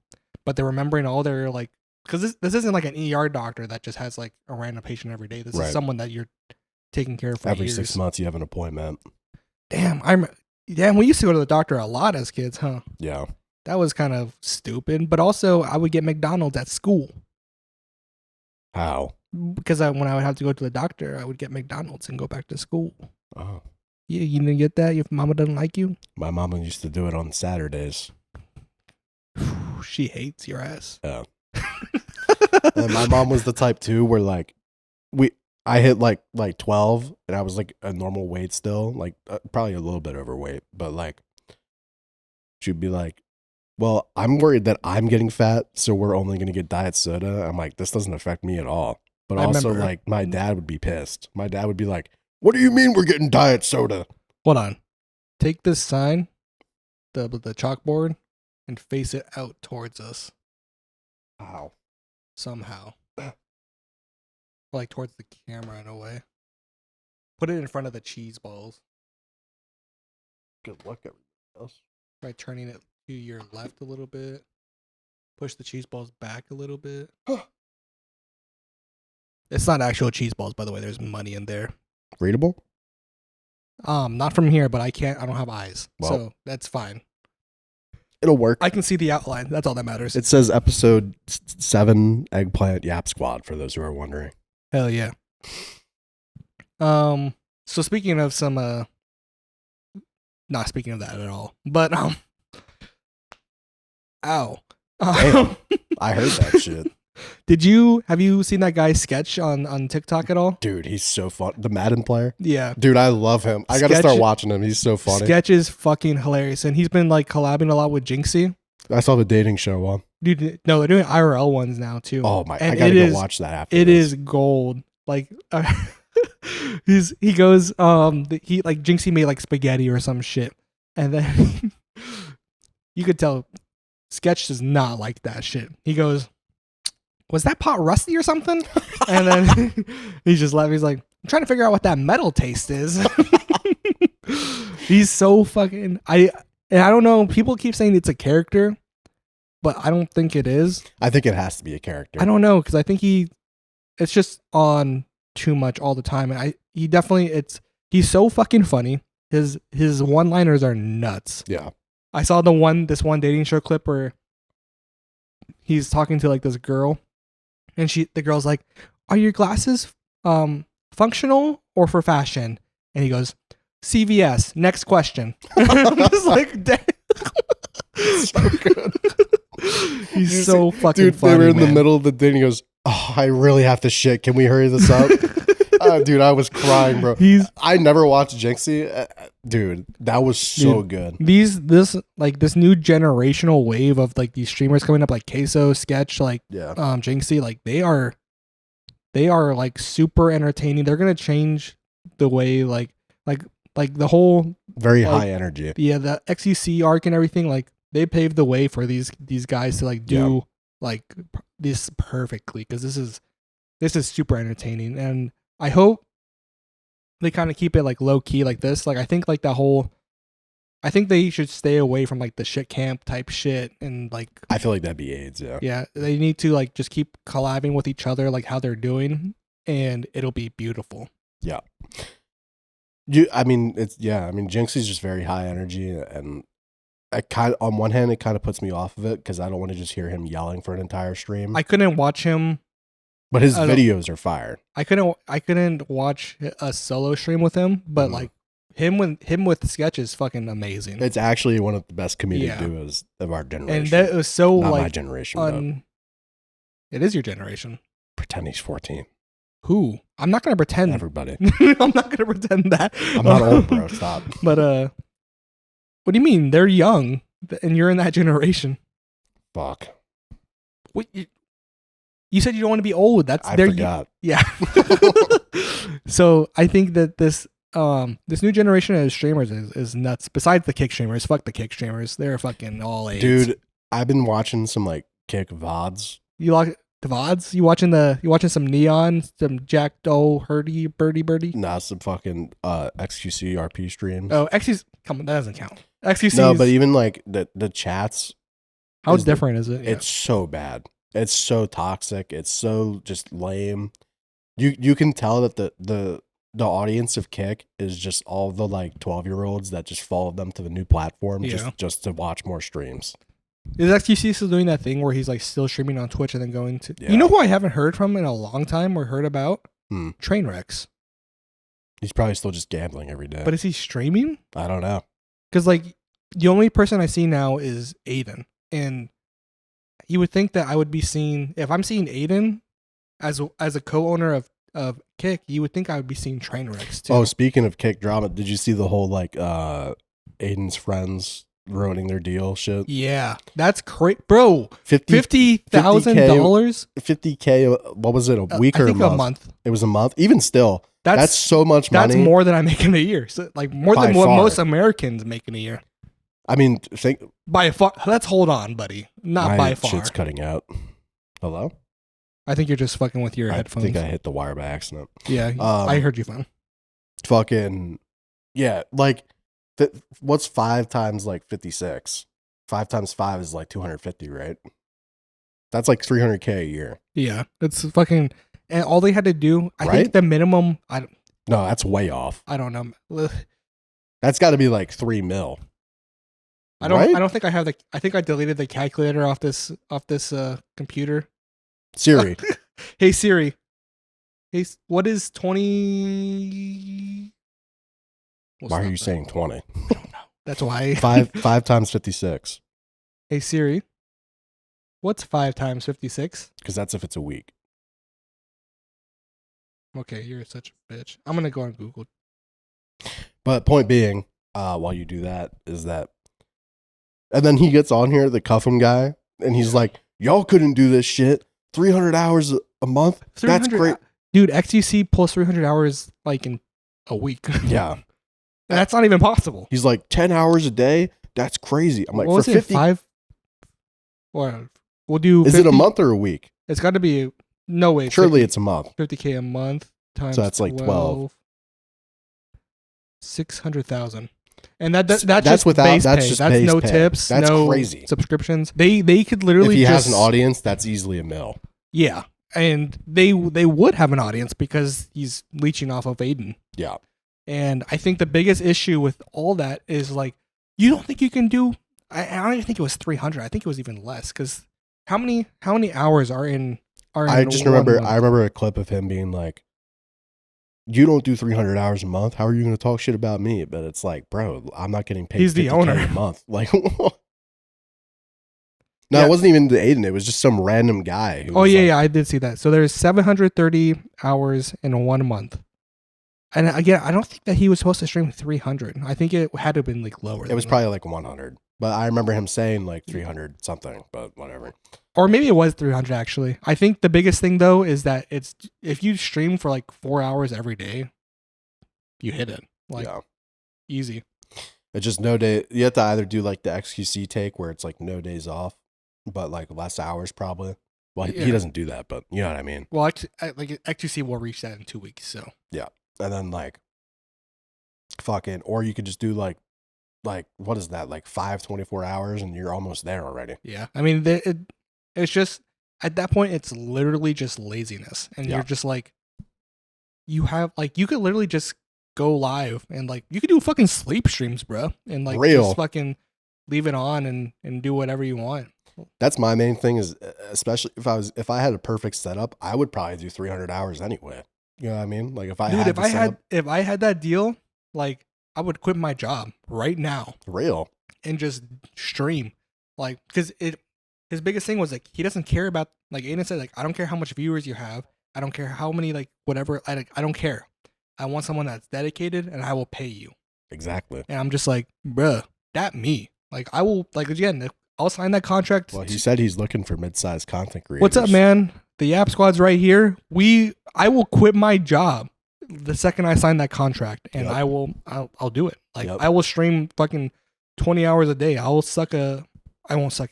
but they're remembering all their like because this isn't like an ER doctor that just has like a random patient every day. This is someone that you're taking care of for every years. 6 months. You have an appointment. Damn, we used to go to the doctor a lot as kids, huh? Yeah, that was kind of stupid. But also, I would get McDonald's at school. How? Because when I would have to go to the doctor, I would get McDonald's and go back to school. Oh. Yeah, you didn't get that? Your mama doesn't like you? My mama used to do it on Saturdays. She hates your ass. Yeah. And my mom was the type too where like I hit like 12 and I was like a normal weight still, like probably a little bit overweight, but like she'd be like, well, I'm worried that I'm getting fat, so we're only going to get diet soda. I'm like, this doesn't affect me at all. But also, like, my dad would be pissed. My dad would be like, what do you mean we're getting diet soda? Hold on. Take this sign, the chalkboard, and face it out towards us. How? Somehow. Like towards the camera in a way. Put it in front of the cheese balls. Good luck, everybody else. By turning it to your left a little bit. Push the cheese balls back a little bit. It's not actual cheese balls, by the way. There's money in there. Readable? Not from here, but I don't have eyes. Well, so that's fine. It'll work. I can see the outline. That's all that matters. It says episode 7 Eggplant Yap Squad, for those who are wondering. Hell yeah. So speaking of some not speaking of that at all. But ow. Damn, I heard that shit. Have you seen that guy Sketch on TikTok at all? Dude, he's so fun. The Madden player? Yeah. Dude, I love him. I gotta start watching him. He's so funny. Sketch is fucking hilarious. And he's been like collabing a lot with Jinxie. I saw the dating show one. Dude, no, they're doing IRL ones now too. Oh my, and I gotta go watch that after It this. is gold. Like he goes, he like Jinxie made like spaghetti or some shit. And then you could tell Sketch does not like that shit. He goes, was that pot rusty or something? And then he's just laughing. He's like, I'm trying to figure out what that metal taste is. He's so fucking. I don't know. People keep saying it's a character, but I don't think it is. I think it has to be a character. I don't know because I think it's just on too much all the time, and he's so fucking funny. His one-liners are nuts. Yeah. I saw this one dating show clip where he's talking to like this girl. And the girl's like, are your glasses functional or for fashion? And he goes, CVS. Next question. I'm just like, damn. So good. He's so fucking dude, funny. They were in the middle of the thing. He goes, oh, I really have to shit. Can we hurry this up? Dude, I was crying, bro. I never watched Jinxie. Dude, that was so good. This new generational wave of like these streamers coming up, like Queso, Sketch, like Jinxie, like they are like super entertaining. They're gonna change the way like the whole very high energy. Yeah, the XUC arc and everything. Like they paved the way for these guys to like do like this perfectly because this is super entertaining and. I hope they kind of keep it like low key like this. Like I think like I think they should stay away from like the shit camp type shit and like I feel like that'd be AIDS, yeah. Yeah, they need to like just keep collabing with each other like how they're doing and it'll be beautiful. Yeah. Jinxie's just very high energy and on one hand it kind of puts me off of it because I don't want to just hear him yelling for an entire stream. I couldn't watch him. But his videos are fire. I couldn't watch a solo stream with him, but like him with Sketch is fucking amazing. It's actually one of the best comedic duos of our generation. And that was so not like my generation. It is your generation. Pretend he's 14. Who? I'm not gonna pretend. Everybody. I'm not gonna pretend that. I'm not old, bro. Stop. But what do you mean? They're young, and you're in that generation. Fuck. What? You said you don't want to be old. I forgot. Yeah. So I think that this new generation of streamers is nuts. Besides the kick streamers, fuck the kick streamers. They're fucking all AIDS. Dude, I've been watching some like kick VODs. You like VODs? You watching some Neon, some Jack Doe, Hurdy, Birdie? Nah, some fucking XQC RP streams. Oh, XQC, come on, that doesn't count. XQC. No, but even like the chats. How different is it? It's so bad. It's so toxic. It's so just lame. You can tell that the audience of Kick is just all the like 12-year-olds that just followed them to the new platform just to watch more streams. Is XQC still doing that thing where he's like still streaming on Twitch and then going to... Yeah. You know who I haven't heard from in a long time or heard about? Trainwrecks. He's probably still just gambling every day. But is he streaming? I don't know. Because like the only person I see now is Aiden. And you would think that I would be seeing... If I'm seeing Aiden as a co-owner of Kick, you would think I would be seeing Trainwrecks too. Oh, speaking of Kick drama, did you see the whole like Aiden's friends ruining their deal shit? Yeah, that's crazy, bro. $50,000. $50K. What was it? A week or a month? A month. It was a month. Even still, that's so much money. That's more than I make in a year. So, like more than what most Americans make in a year. I mean, think by far. Let's hold on, buddy. Not by far. Shit's cutting out. Hello. I think you're just fucking with your headphones. I think I hit the wire by accident. Yeah, I heard you fine. Fucking yeah, like. What's 5 times like 56? 5 times 5 is like 250, right? That's like $300K a year. Yeah, it's fucking, and all they had to do, I think the minimum. No, that's way off. I don't know. That's got to be like $3 million. I don't think I have the. I think I deleted the calculator off this computer. Siri. Hey Siri. Hey, what is 20? Why are you saying 20? I don't know. That's why. 5 times 56. Hey Siri, what's 5 times 56? Because that's if it's a week. Okay, you're such a bitch. I'm gonna go on Google. But point being, while you do that, is that, and then he gets on here, the Cuffham guy, and he's like, "Y'all couldn't do this shit. 300 hours a month. That's great, dude. XUC plus 300 hours like in a week. Yeah." That's not even possible. He's like 10 hours a day. That's crazy. I'm like, what for was 50, 5. Or we'll do. Is 50, it a month or a week? It's got to be. No way. Surely it's a month. 50K a month times. So that's like 12. 600,000. And that's just without base that's pay. Just that's base no pay. tips. That's no crazy. Subscriptions. They could literally. If he has an audience, that's easily $1 million. Yeah, and they would have an audience because he's leeching off of Aiden. Yeah. And I think the biggest issue with all that is like, you don't think you can do? I don't even think it was 300. I think it was even less because how many hours are in? I remember a clip of him being like, "You don't do 300 hours a month. How are you going to talk shit about me?" But it's like, bro, I'm not getting paid. He's the owner a month. Like, no, It wasn't even the Aiden. It was just some random guy. Yeah, I did see that. So there's 730 hours in 1 month. And again, I don't think that he was supposed to stream 300. I think it had to have been like lower. It was probably like 100. But I remember him saying like 300 something, but whatever. Or maybe it was 300 actually. I think the biggest thing though is that it's if you stream for like 4 hours every day, you hit it. Like easy. It's just no day. You have to either do like the XQC take where it's like no days off, but like less hours probably. Well, he doesn't do that, but you know what I mean. Well, like XQC will reach that in 2 weeks, so. Yeah. And then like fucking, or you could just do like what is that, like 24 hours and you're almost there already. Yeah. I mean, it's just, at that point, it's literally just laziness. And you're just like, you could literally just go live and like, you could do fucking sleep streams, bro. And like, just fucking leave it on and do whatever you want. That's my main thing is, especially if I had a perfect setup, I would probably do 300 hours anyway. You know what I mean? Like if I had that deal, like I would quit my job right now. And just stream. Like, because his biggest thing was like, he doesn't care about, like Aiden said, like, I don't care how much viewers you have. I don't care how many, like, whatever. I don't care. I want someone that's dedicated and I will pay you. Exactly. And I'm just like, bruh, that me. Like, I will, like, again, I'll sign that contract. Well, he said he's looking for mid-sized content creators. What's up, man? The Yap Squad's right here. I will quit my job the second I sign that contract, and I'll do it. Like I will stream fucking 20 hours a day. I won't suck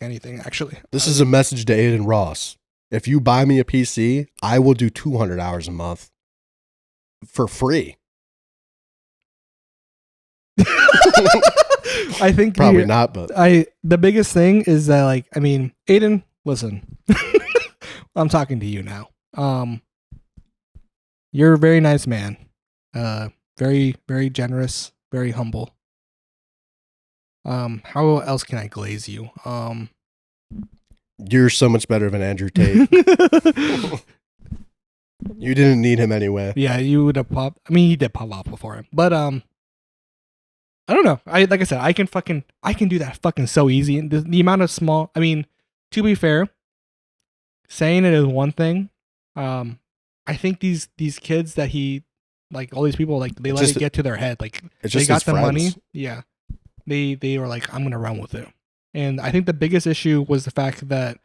anything actually. This is a message to Aiden Ross. If you buy me a PC, I will do 200 hours a month for free. I think Probably not, but the biggest thing is that, like, I mean, Aiden, listen, I'm talking to you now. You're a very nice man. Very, very generous, very humble. How else can I glaze you? you're so much better than Andrew Tate. You didn't need him anyway. Yeah, you would have popped. I mean, he did pop off before him, but I don't know. Like I said, I can do that fucking so easy. And the amount of small. I mean, to be fair, saying it is one thing. I think these kids that he, like, all these people, like, they let it get to their head. Like, they got the money. Yeah, they were like, I'm gonna run with it. And I think the biggest issue was the fact that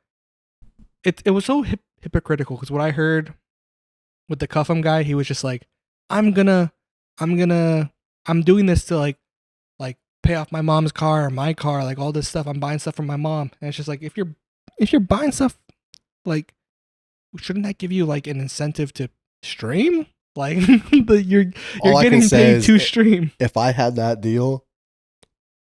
it was so hypocritical, because what I heard with the Cuffham guy, he was just like, I'm doing this to like pay off my mom's car or my car, like all this stuff. I'm buying stuff from my mom. And it's just like, if you're buying stuff, like, shouldn't that give you like an incentive to stream? Like, you're getting paid to stream. If I had that deal,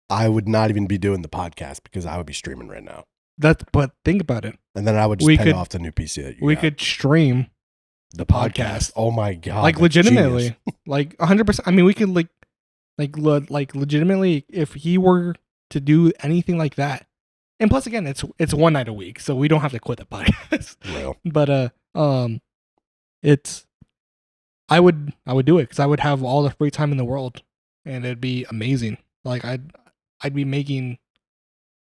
I would not even be doing the podcast, because I would be streaming right now. But think about it. And then I would just pay off the new PC that you got. Could stream the podcast. Oh my god! Like, legitimately, like 100%. I mean, we could like legitimately, if he were to do anything like that. And plus, again, it's one night a week, so we don't have to quit the podcast. Real. But I would do it, because I would have all the free time in the world, and it'd be amazing. Like, I'd be making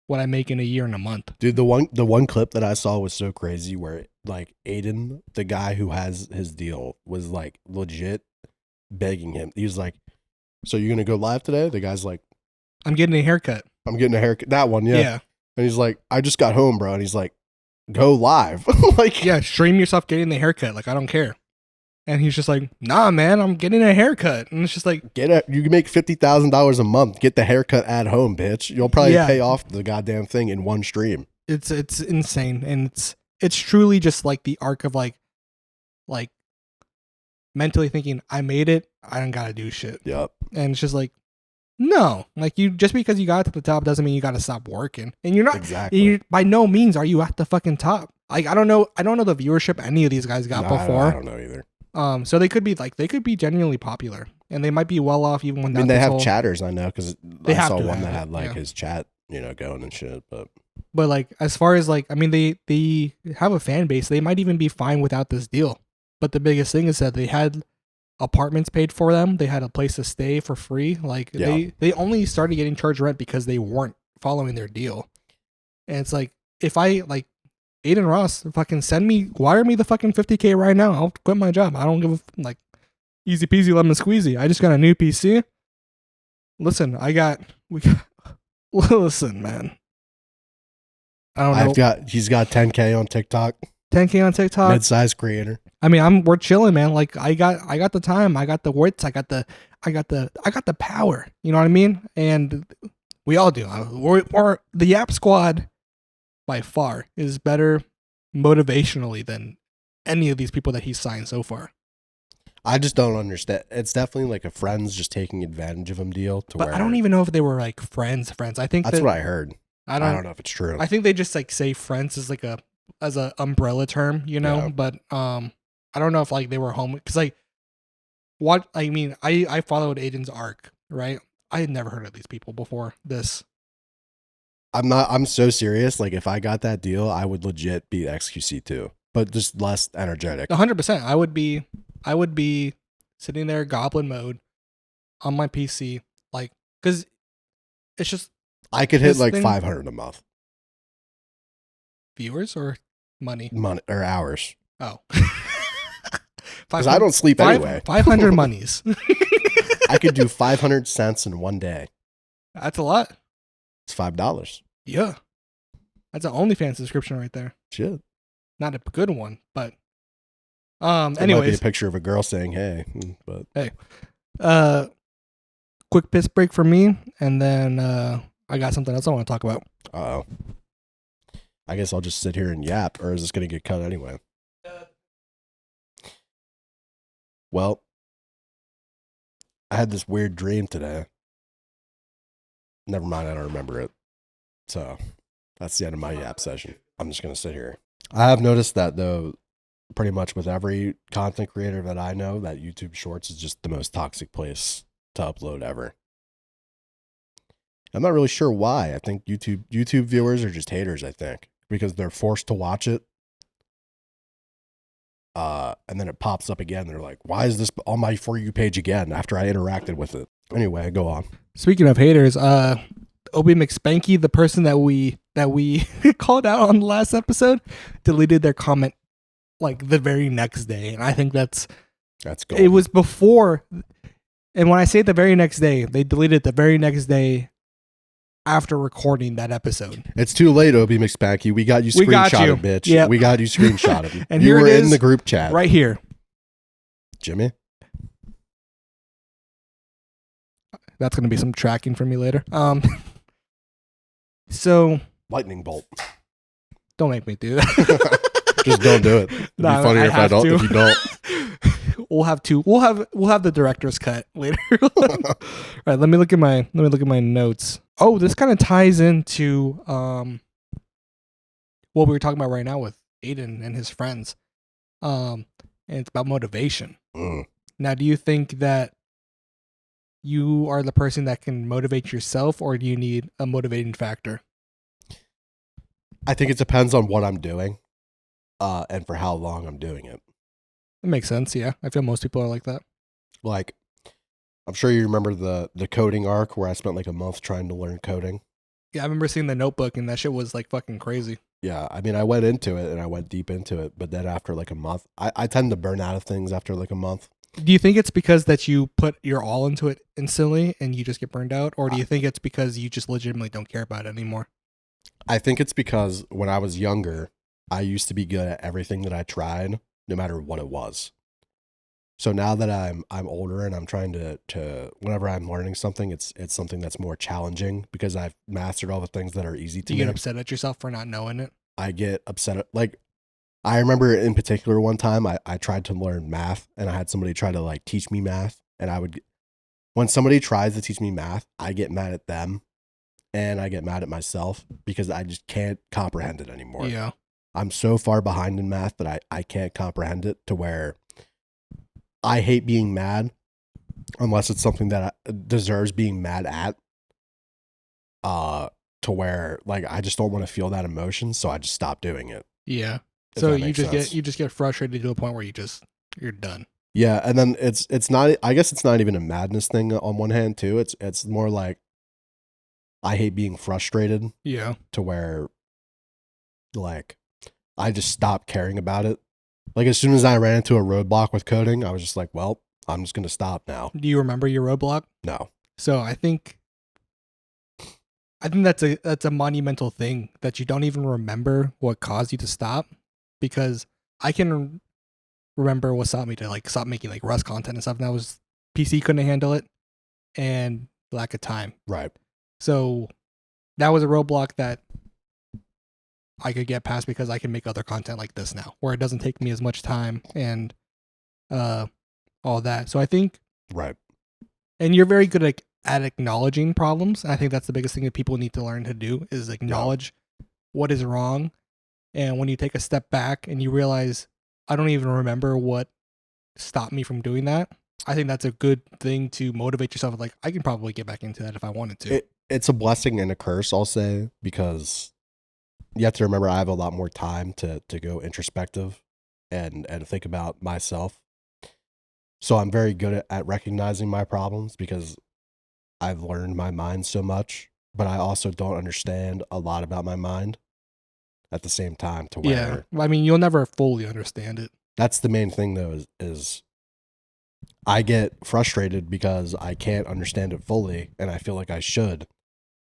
what I make in a year and a month. Dude, the one clip that I saw was so crazy, where like Aiden, the guy who has his deal, was like legit begging him. He was like, "So you're gonna go live today?" The guy's like, "I'm getting a haircut." I'm getting a haircut. That one, yeah. Yeah. And he's like, "I just got home, bro." And he's like, "Go live." Like, yeah, stream yourself getting the haircut. Like, I don't care. And he's just like, "Nah, man, I'm getting a haircut." And it's just like, you can make $50,000 a month. Get the haircut at home, bitch. You'll probably pay off the goddamn thing in one stream. It's insane, and it's truly just like the arc of like mentally thinking, I made it, I don't gotta do shit. Yep. And it's just like, no, like, you just because you got to the top doesn't mean you gotta stop working. And you're not exactly. By no means are you at the fucking top. Like, I don't know the viewership any of these guys got before. I don't know either. So they could be genuinely popular, and they might be well off even when. I mean, they have chatters, I know, because I saw one that had like his chat, going and shit. But like, as far as like, I mean, they have a fan base. They might even be fine without this deal. But the biggest thing is that they had apartments paid for them. They had a place to stay for free. Like, they only started getting charged rent because they weren't following their deal. And it's like, if I like. Aiden Ross, fucking wire me the fucking $50K right now. I'll quit my job. I don't give a, like, easy peasy lemon squeezy. I just got a new PC. Listen, listen, man. I don't know. He's got 10K on TikTok. 10K on TikTok. Mid-size creator. I mean, we're chilling, man. Like, I got the time. I got the wits. I got the power. You know what I mean? And we all do. We're the Yap Squad. By far is better motivationally than any of these people that he's signed so far. I just don't understand. It's definitely like a friends just taking advantage of him deal. But I don't even know if they were like friends. I think that's what I heard. I don't know if it's true. I think they just like say friends as like as a umbrella term, Yeah. But I don't know if like they were home, because like what I mean, I followed Aiden's arc, right? I had never heard of these people before this. I'm so serious. Like, if I got that deal, I would legit be XQC too, but just less energetic. 100%. I would be sitting there goblin mode on my PC, like, because it's just. I could hit like 500 a month. Viewers or money? Money or hours. Oh. Because I don't sleep anyway. 500 monies. I could do 500 cents in one day. That's a lot. It's $5. Yeah. That's an OnlyFans subscription right there. Shit. Not a good one, but anyways. It might be a picture of a girl saying hey, but hey. Quick piss break for me, and then I got something else I want to talk about. Uh-oh. I guess I'll just sit here and yap, or is this going to get cut anyway? Well, I had this weird dream today. Never mind, I don't remember it. So that's the end of my yap session. I'm just going to sit here. I have noticed that, though, pretty much with every content creator that I know, that YouTube Shorts is just the most toxic place to upload ever. I'm not really sure why. I think YouTube viewers are just haters, I think, because they're forced to watch it. And then it pops up again. They're like, why is this on my For You page again after I interacted with it? Anyway, go on. Speaking of haters, Obi McSpanky, the person that we called out on the last episode, deleted their comment like the very next day. And I think that's cool. It was before. And when I say the very next day, they deleted the very next day after recording that episode. It's too late, Obi McSpanky. We got you screenshotted, bitch. Yep. We got you screenshotted. And you here were it is, in the group chat. right here. Jimmy? That's going to be some tracking for me later. So Lightning bolt. don't make me do that. Just don't do it. It'd be funnier if I don't. to. If you don't. We'll have the director's cut later. All right, let me look at my notes. Oh, this kind of ties into what we were talking about right now with Aiden and his friends. And it's about motivation. Now, do you think that you are the person that can motivate yourself, or do you need a motivating factor? I think it depends on what I'm doing, and for how long I'm doing it. It makes sense, yeah. I feel most people are like that. Like, I'm sure you remember the coding arc where I spent like a month trying to learn coding. Yeah, I remember seeing the notebook and that shit was like fucking crazy. Yeah, I mean, I went into it and I went deep into it, but then after like a month, I tend to burn out of things after like a month. Do you think it's because that you put your all into it instantly and you just get burned out? Or do you think it's because you just legitimately don't care about it anymore? I think it's because when I was younger, I used to be good at everything that I tried, no matter what it was. So now that I'm older and I'm trying to whenever I'm learning something, it's something that's more challenging because I've mastered all the things that are easy to me. You get upset at yourself for not knowing it? I get upset. Like, I remember in particular one time I tried to learn math and I had somebody try to like teach me math, and when somebody tries to teach me math, I get mad at them and I get mad at myself because I just can't comprehend it anymore. Yeah. I'm so far behind in math that I can't comprehend it, to where I hate being mad unless it's something that deserves being mad at. To where like I just don't want to feel that emotion, so I just stop doing it. Yeah. So you just get frustrated to a point where you're done. Yeah, and then it's not, I guess it's not even a madness thing on one hand too. It's more like I hate being frustrated. Yeah. To where like I just stopped caring about it. Like as soon as I ran into a roadblock with coding, I was just like, well, I'm just gonna stop now. Do you remember your roadblock? No. So I think that's a monumental thing, that you don't even remember what caused you to stop, because I can remember what stopped me to like stop making like Rust content and stuff. And that was PC couldn't handle it and lack of time. Right. So that was a roadblock that I could get past because I can make other content like this now, where it doesn't take me as much time and all that. So I think, right. And you're very good at acknowledging problems. I think that's the biggest thing that people need to learn to do, is acknowledge what is wrong. And when you take a step back and you realize, I don't even remember what stopped me from doing that, I think that's a good thing to motivate yourself. Like, I can probably get back into that if I wanted to. It's a blessing and a curse, I'll say, because you have to remember I have a lot more time to go introspective and think about myself. So I'm very good at recognizing my problems because I've learned my mind so much, but I also don't understand a lot about my mind at the same time, to where... Yeah, I mean, you'll never fully understand it. That's the main thing, though, is I get frustrated because I can't understand it fully, and I feel like I should,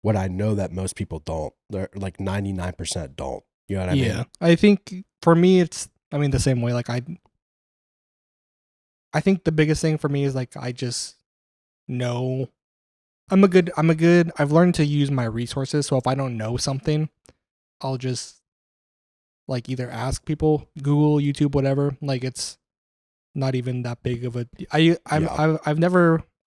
when I know that most people don't. They're like 99% don't. You know what I mean? Yeah, I think for me, it's, I mean, the same way. Like, I think the biggest thing for me is like, I just know I've learned to use my resources. So if I don't know something, I'll just like either ask people, Google, YouTube, whatever. Like it's not even that big of a. I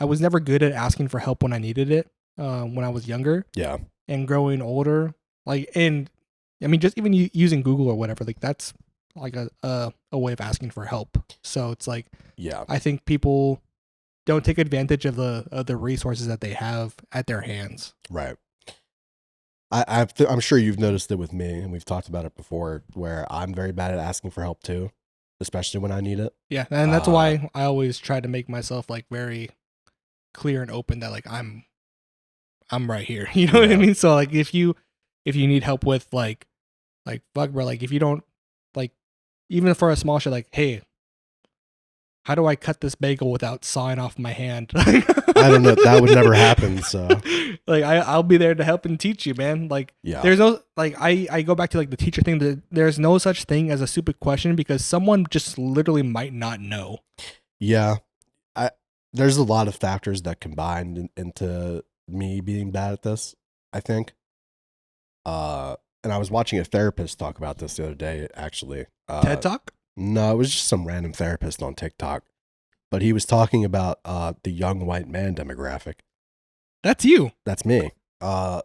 was never good at asking for help when I needed it. When I was younger. Yeah. And growing older, like, and I mean, just even using Google or whatever, like that's like a way of asking for help. So it's like, yeah, I think people don't take advantage of the resources that they have at their hands. Right. I'm sure you've noticed it with me, and we've talked about it before, where I'm very bad at asking for help too, especially when I need it. Yeah, and that's why I always try to make myself like very clear and open that like I'm right here. You know what I mean? So like if you need help with like fuck bro, like if you don't like even for a small shit, like, hey, how do I cut this bagel without sawing off my hand? I don't know. That would never happen. So like I'll be there to help and teach you, man. Like there's no like I go back to like the teacher thing, that there's no such thing as a stupid question because someone just literally might not know. Yeah. There's a lot of factors that combined into me being bad at this, I think. And I was watching a therapist talk about this the other day, actually. TED Talk? No, it was just some random therapist on TikTok. But he was talking about the young white man demographic. That's you. That's me. And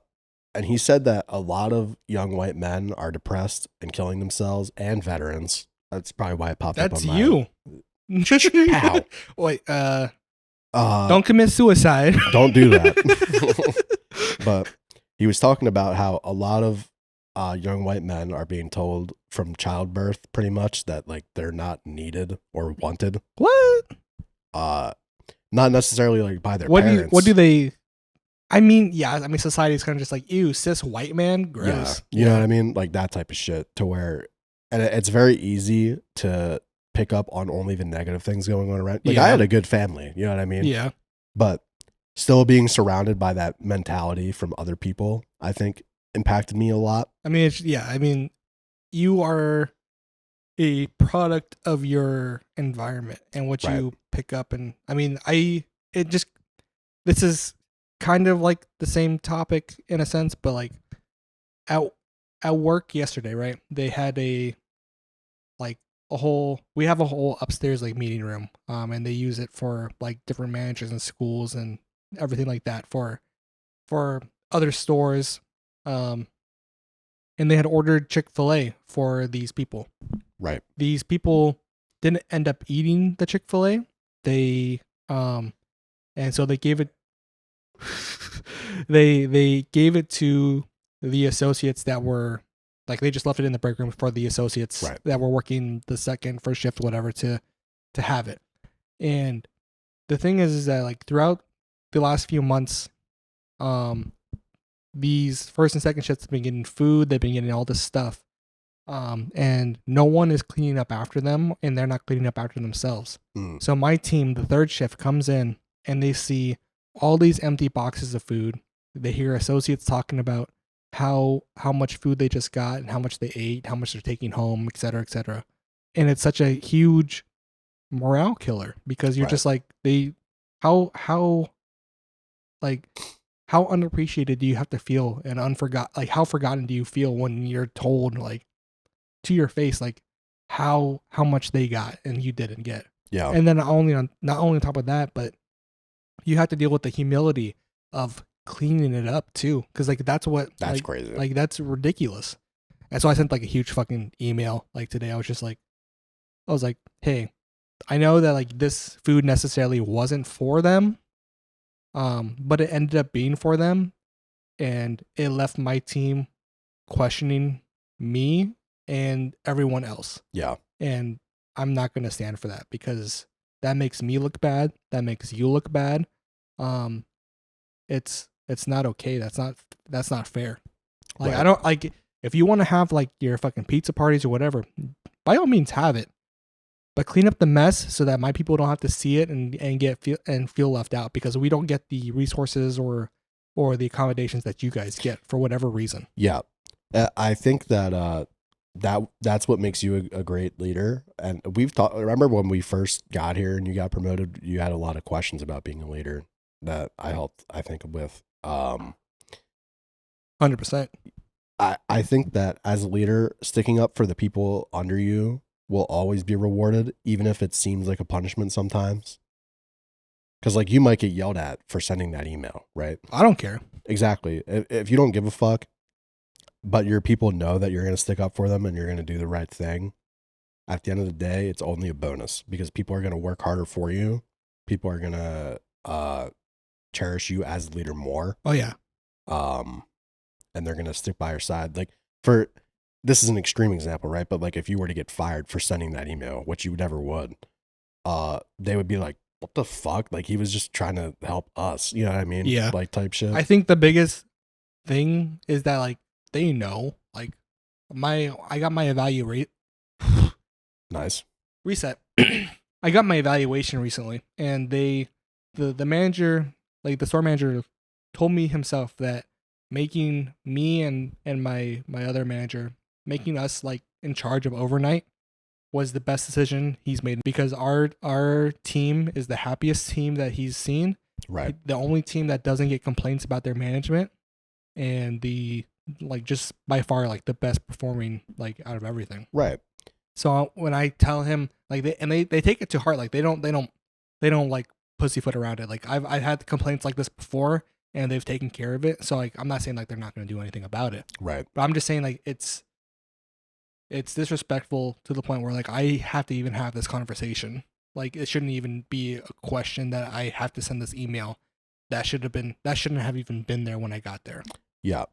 he said that a lot of young white men are depressed and killing themselves, and veterans. That's probably why it popped up on my... That's you. How? Wait, don't commit suicide. Don't do that. But he was talking about how a lot of young white men are being told from childbirth pretty much that like they're not needed or wanted. What? Not necessarily like by their parents. What do they... I mean, yeah, I mean, society is kind of just like, ew, cis white man, gross. Yeah, you know what I mean? Like that type of shit to where, and it's very easy to pick up on only the negative things going on around. Like I had a good family, you know what I mean? Yeah. But still being surrounded by that mentality from other people, I think impacted me a lot. I mean, I mean, you are a product of your environment and what you pick up. And I mean, this is kind of like the same topic in a sense, but like at work yesterday, right? They had we have a whole upstairs like meeting room, and they use it for like different managers and schools and everything like that for other stores, and they had ordered Chick-fil-A for these people. Right. These people didn't end up eating the Chick-fil-A. They and so they gave it they gave it to the associates that were like, they just left it in the break room for the associates that were working the first shift, whatever, to have it. And the thing is that like throughout the last few months, these first and second shifts have been getting food, they've been getting all this stuff, and no one is cleaning up after them, and they're not cleaning up after themselves. So my team, the third shift, comes in and they see all these empty boxes of food. They hear associates talking about how much food they just got and how much they ate, how much they're taking home, et cetera, et cetera. And it's such a huge morale killer because you're just like, how unappreciated do you have to feel and how forgotten do you feel when you're told like to your face like how much they got and you didn't get. Yeah. And then not only on top of that, but you have to deal with the humility of cleaning it up too, because like that's crazy. Like that's ridiculous. And so I sent like a huge fucking email like today. I was like, hey, I know that like this food necessarily wasn't for them, but it ended up being for them, and it left my team questioning me and everyone else. Yeah. And I'm not gonna stand for that because that makes me look bad. That makes you look bad. It's not okay. That's not fair. Like I don't like, if you want to have like your fucking pizza parties or whatever, by all means have it. But clean up the mess so that my people don't have to see it and feel left out because we don't get the resources or the accommodations that you guys get for whatever reason. Yeah. I think that that's what makes you a great leader. And we've talked, remember when we first got here and you got promoted, you had a lot of questions about being a leader that I helped, I think, with. 100%. I think that as a leader, sticking up for the people under you will always be rewarded, even if it seems like a punishment sometimes. Because like you might get yelled at for sending that email, right? I don't care. Exactly. If you don't give a fuck, but your people know that you're going to stick up for them and you're going to do the right thing, at the end of the day, it's only a bonus because people are going to work harder for you. People are going to cherish you as a leader more. Oh yeah. And they're going to stick by your side. Like for this is an extreme example, right? But like if you were to get fired for sending that email, which you never would, they would be like, what the fuck? Like he was just trying to help us. You know what I mean? Yeah. Like type shit. I think the biggest thing is that like they know like I got my evaluate Nice. reset. I got my evaluation recently, and the manager, like the store manager, told me himself that making me and my other manager, making us like in charge of overnight was the best decision he's made because our team is the happiest team that he's seen. Right. The only team that doesn't get complaints about their management, and the like just by far like the best performing like out of everything. Right. So when I tell him like they take it to heart, like they don't like pussyfoot around it. Like I've had complaints like this before and they've taken care of it. So like I'm not saying like they're not going to do anything about it. Right. But I'm just saying like it's disrespectful to the point where like I have to even have this conversation. Like it shouldn't even be a question that I have to send this email. That shouldn't have even been there when I got there. Yeah.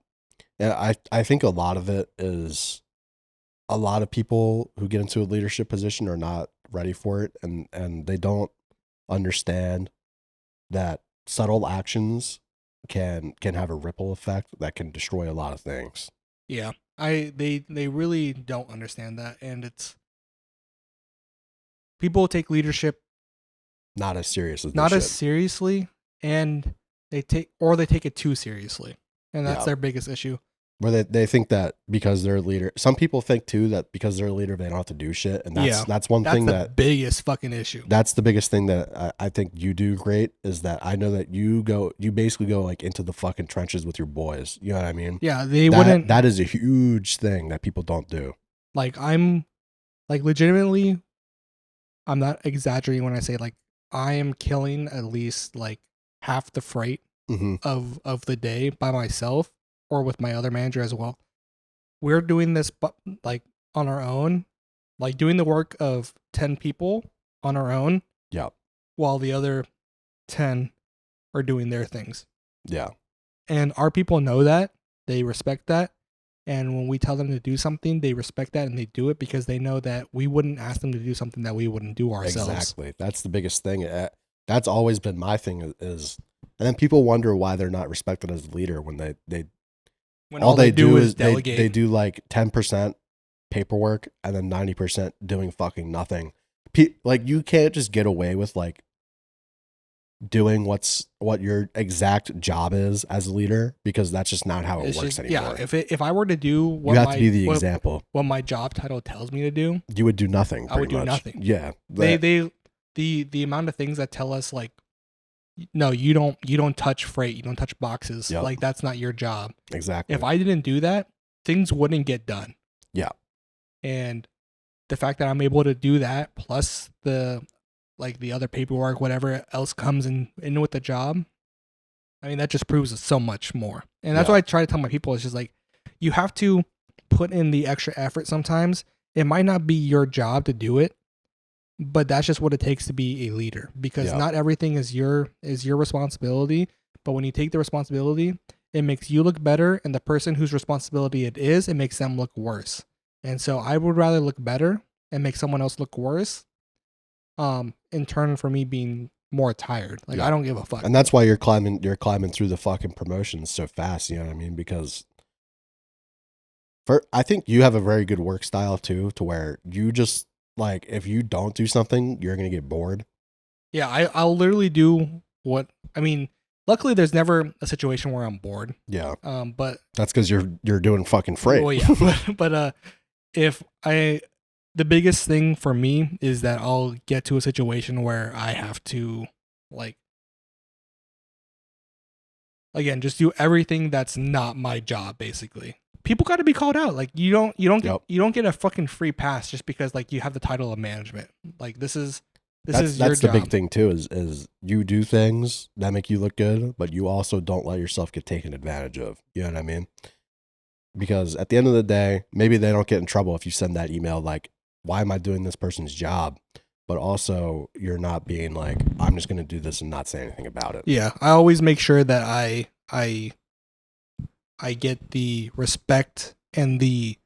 And I think a lot of it is a lot of people who get into a leadership position are not ready for it and they don't understand that subtle actions can have a ripple effect that can destroy a lot of things. Yeah. They really don't understand that, and it's people take leadership Not as serious as not they as should. seriously, and they take it too seriously, and that's Yeah. their biggest issue. Where they think that because they're a leader, some people think too that because they're a leader they don't have to do shit, and that's one That's thing the that biggest fucking issue. that's the biggest thing that I think you do great is that I know that you basically go like into the fucking trenches with your boys. You know what I mean? Yeah, they wouldn't That is a huge thing that people don't do. like I'm like legitimately I'm not exaggerating when I say like I am killing at least like half the freight Mm-hmm. of the day by myself or with my other manager as well. We're doing this like on our own, like doing the work of 10 people on our own. Yeah. While the other 10 are doing their things. Yeah. And our people know that, they respect that, and when we tell them to do something, they respect that and they do it because they know that we wouldn't ask them to do something that we wouldn't do ourselves. Exactly. That's the biggest thing. That's always been my thing is, and then people wonder why they're not respected as a leader when When all they do is delegate. they do like 10% paperwork and then 90% doing fucking nothing. Like you can't just get away with like doing what your exact job is as a leader because that's just not how it works anymore. Yeah, if I were to do what you have to be the example. What my job title tells me to do, you would do nothing. I would do much. nothing. Yeah. The amount of things that tell us like no, you don't touch freight, you don't touch boxes. Yep. Like that's not your job. Exactly. If I didn't do that, things wouldn't get done. Yeah. And the fact that I'm able to do that plus the other paperwork, whatever else comes in with the job, I mean that just proves so much more. And that's what I try to tell my people is just like you have to put in the extra effort sometimes. It might not be your job to do it, but that's just what it takes to be a leader because not everything is your responsibility, but when you take the responsibility, it makes you look better and the person whose responsibility it is, it makes them look worse. And so I would rather look better and make someone else look worse in turn for me being more tired. Like I don't give a fuck. And that's why you're climbing through the fucking promotions so fast, you know what I mean? Because I think you have a very good work style too, to where you just like if you don't do something, you're gonna get bored. Yeah, I'll literally do what I mean. Luckily, there's never a situation where I'm bored. Yeah. But that's because you're doing fucking freight. Well, yeah. but if the biggest thing for me is that I'll get to a situation where I have to like again just do everything that's not my job basically. people got to be called out. Like you don't Yep. you don't get a fucking free pass just because like you have the title of management. Like this is your That's the job. big thing too. Is you do things that make you look good, but you also don't let yourself get taken advantage of. You know what I mean? Because at the end of the day, maybe they don't get in trouble if you send that email like, "Why am I doing this person's job?" But also, you're not being like, "I'm just going to do this and not say anything about it." Yeah, I always make sure that I get the respect and the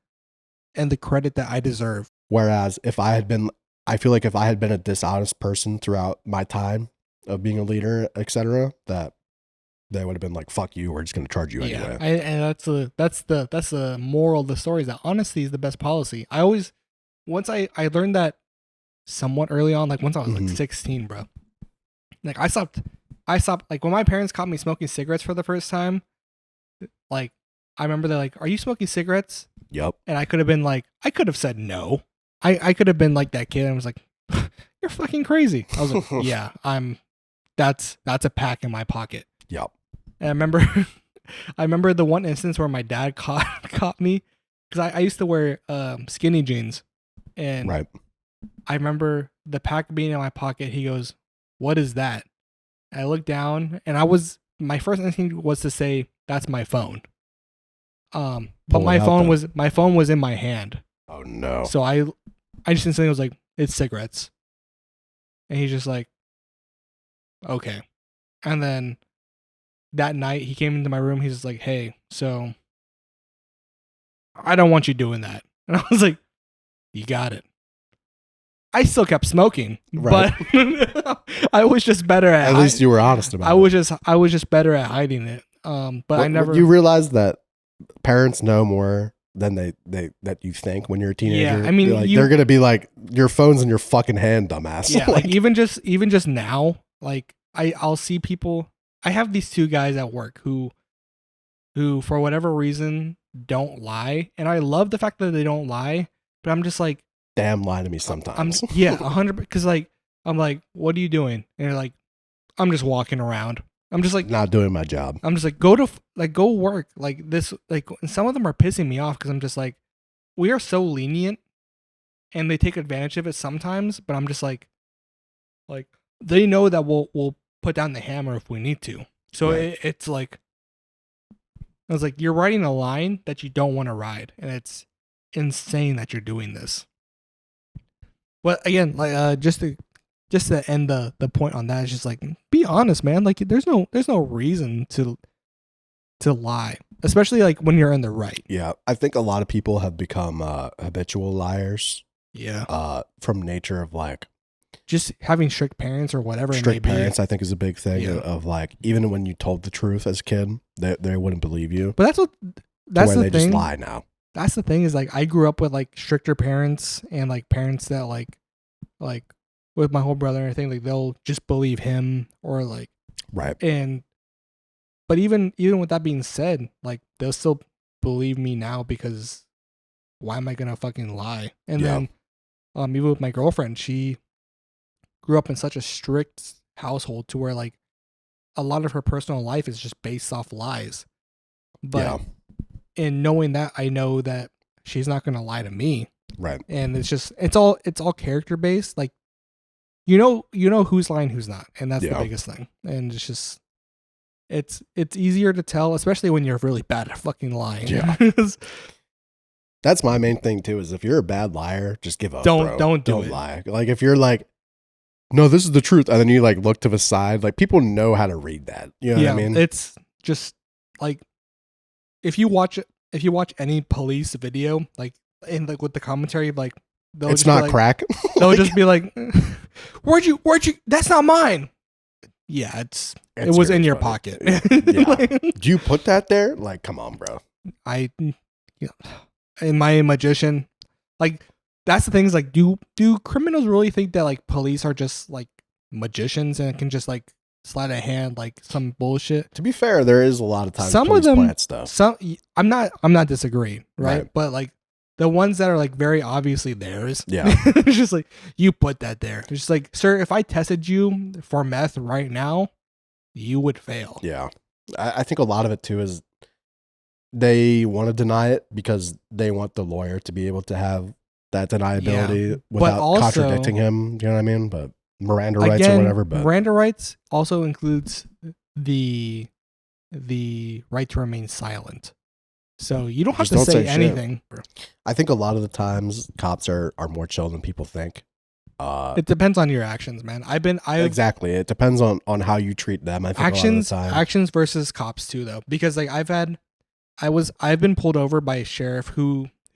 credit that I deserve. Whereas I feel like if I had been a dishonest person throughout my time of being a leader, etc., that they would have been like, "Fuck you, we're just going to charge you anyway." And that's the moral of the story is that honesty is the best policy. Once I learned that somewhat early on, like once I was like 16, bro. Like I stopped like when my parents caught me smoking cigarettes for the first time, like I remember they're like, "Are you smoking cigarettes?" Yep. And I could have said no. I could have been like that kid and was like, "You're fucking crazy." I was like, "Yeah, that's a pack in my pocket." Yep. And I remember the one instance where my dad caught me because I used to wear skinny jeans, and Right. I remember the pack being in my pocket. He goes, "What is that?" And I looked down, and my first instinct was to say, "That's my phone." But Pull it my out, phone though. was in my hand, Oh no. so I just instantly was like, "It's cigarettes," and he's just like, "Okay," and then that night he came into my room. He's just like, "Hey, so I don't want you doing that," and I was like, "You got it." I still kept smoking, Right. but I was just better At least you were honest about it. I was just better at hiding it. But I never. You realize that parents know more than they that you think when you're a teenager. Yeah, I mean, they're gonna be like, "Your phone's in your fucking hand, dumbass." Yeah, like even just now, like I'll see people. I have these two guys at work who for whatever reason don't lie, and I love the fact that they don't lie. But I'm just like, damn, lie to me sometimes. Yeah, 100. Because like I'm like, what are you doing? And they're like, I'm just walking around. I'm just like, not doing my job. I'm just like, go work. Like this, like some of them are pissing me off because I'm just like, we are so lenient, and they take advantage of it sometimes. But I'm just like they know that we'll put down the hammer if we need to. So Right. it's like, I was like, you're riding a line that you don't want to ride, and it's insane that you're doing this. But again, like just to end the point on that, is just like, be honest, man. Like there's no reason to lie, especially like when you're in the right. Yeah, I think a lot of people have become habitual liars. Yeah. From nature of like Just having strict parents or whatever. strict it may parents, I think is a big thing. Yeah. Of like, even when you told the truth as a kid, they wouldn't believe you. But that's where the they thing. just lie now. That's the thing is like I grew up with like stricter parents and like parents that like with my whole brother and everything, like they'll just believe him or like Right. But even with that being said, like they'll still believe me now because why am I gonna fucking lie? And Yeah. then even with my girlfriend, she grew up in such a strict household to where like a lot of her personal life is just based off lies. But Yeah. in knowing that, I know that she's not gonna lie to me. Right. And it's all character based. Like you know who's lying, who's not, and that's the Yeah. biggest thing. And it's just it's easier to tell, especially when you're really bad at fucking lying. Yeah. That's my main thing too. Is if you're a bad liar, just give up. Don't do it. lie. Like if you're like, no, this is the truth, and then you like look to the side, like people know how to read that. You know what I mean? It's just like if you watch any police video, like in like with the commentary, like It's not crack. They'll just be like, where'd you? That's not mine. Yeah, it was in your pocket. Yeah. Do you put that there? Like, come on, bro. Am I a magician? Like, that's the thing is like, do criminals really think that like police are just like magicians and can just like sleight of hand like some bullshit? To be fair, there is a lot of times some police of them plant stuff. I'm not disagreeing, right? Right. But like the ones that are like very obviously theirs, Yeah. it's just like you put that there. It's just like, sir, if I tested you for meth right now, you would fail. Yeah. I think a lot of it too is they want to deny it because they want the lawyer to be able to have that deniability without also, contradicting him. You know what I mean? But Miranda rights again, or whatever. But Miranda rights also includes the right to remain silent. So you don't have to say anything. I think a lot of the times cops are more chill than people think. It depends on your actions, man. Exactly. It depends on how you treat them. I think actions versus cops too, though, because like I've been pulled over by a sheriff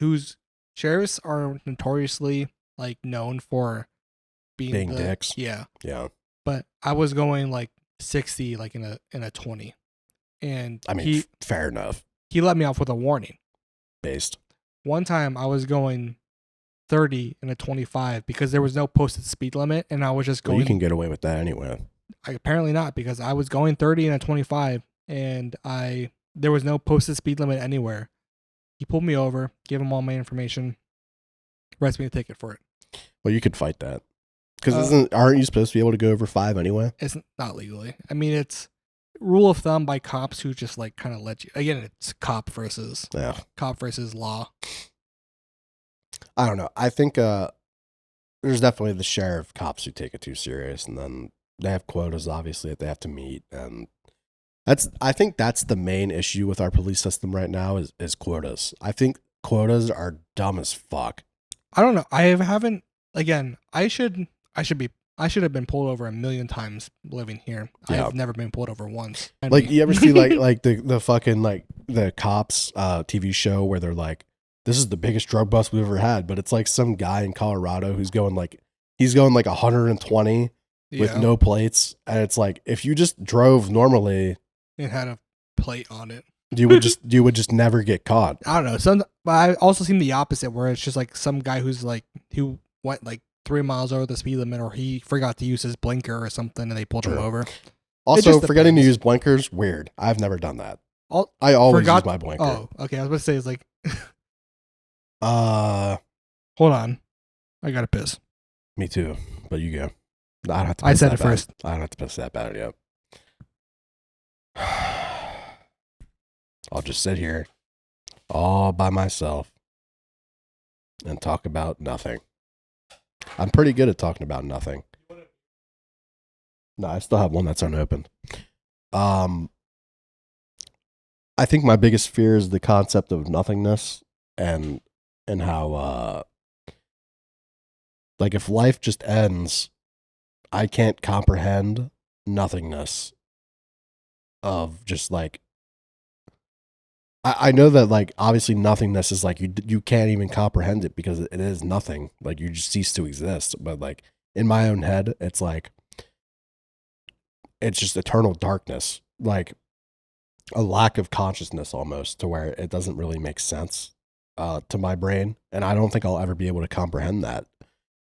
whose sheriffs are notoriously like known for being dicks. Yeah. Yeah. But I was going like 60, like in a 20, and I mean, fair enough. He let me off with a warning. Based. One time I was going 30 in a 25 because there was no posted speed limit, and I was just going. Well, you can get away with that anyway. Apparently not, because I was going 30 in a 25, and there was no posted speed limit anywhere. He pulled me over, gave him all my information, writes me a ticket for it. Well, you could fight that because aren't you supposed to be able to go over 5 anyway? It's not legally. I mean, it's rule of thumb by cops who just like kind of let you. Again, it's cop versus law. I don't know. I think there's definitely the share of cops who take it too serious, and then they have quotas, obviously, that they have to meet, and I think that's the main issue with our police system right now is quotas. I think quotas are dumb as fuck. I don't know. I haven't. Again, I should have been pulled over a million times living here. Yeah. I've never been pulled over once. Like, you ever see like the fucking like the cops TV show where they're like, this is the biggest drug bust we've ever had, but it's like some guy in Colorado who's going like 120 with no plates, and it's like if you just drove normally and had a plate on it, you would just never get caught. I don't know. But I also seen the opposite where it's just like some guy who went like 3 miles over the speed limit, or he forgot to use his blinker or something, and they pulled him over. Also, forgetting to use blinkers, weird. I've never done that. I always use my blinker. Oh, okay. I was about to say, it's like, hold on, I gotta piss. Me too, but you go. I don't have to. I said it first. I don't have to piss that bad yet. I'll just sit here all by myself and talk about nothing. I'm pretty good at talking about nothing. No, I still have one that's unopened. I think my biggest fear is the concept of nothingness and how like if life just ends, I can't comprehend nothingness of just like I know that like obviously nothingness is like you can't even comprehend it because it is nothing. Like you just cease to exist. But like in my own head, it's like it's just eternal darkness, like a lack of consciousness almost, to where it doesn't really make sense to my brain, and I don't think I'll ever be able to comprehend that.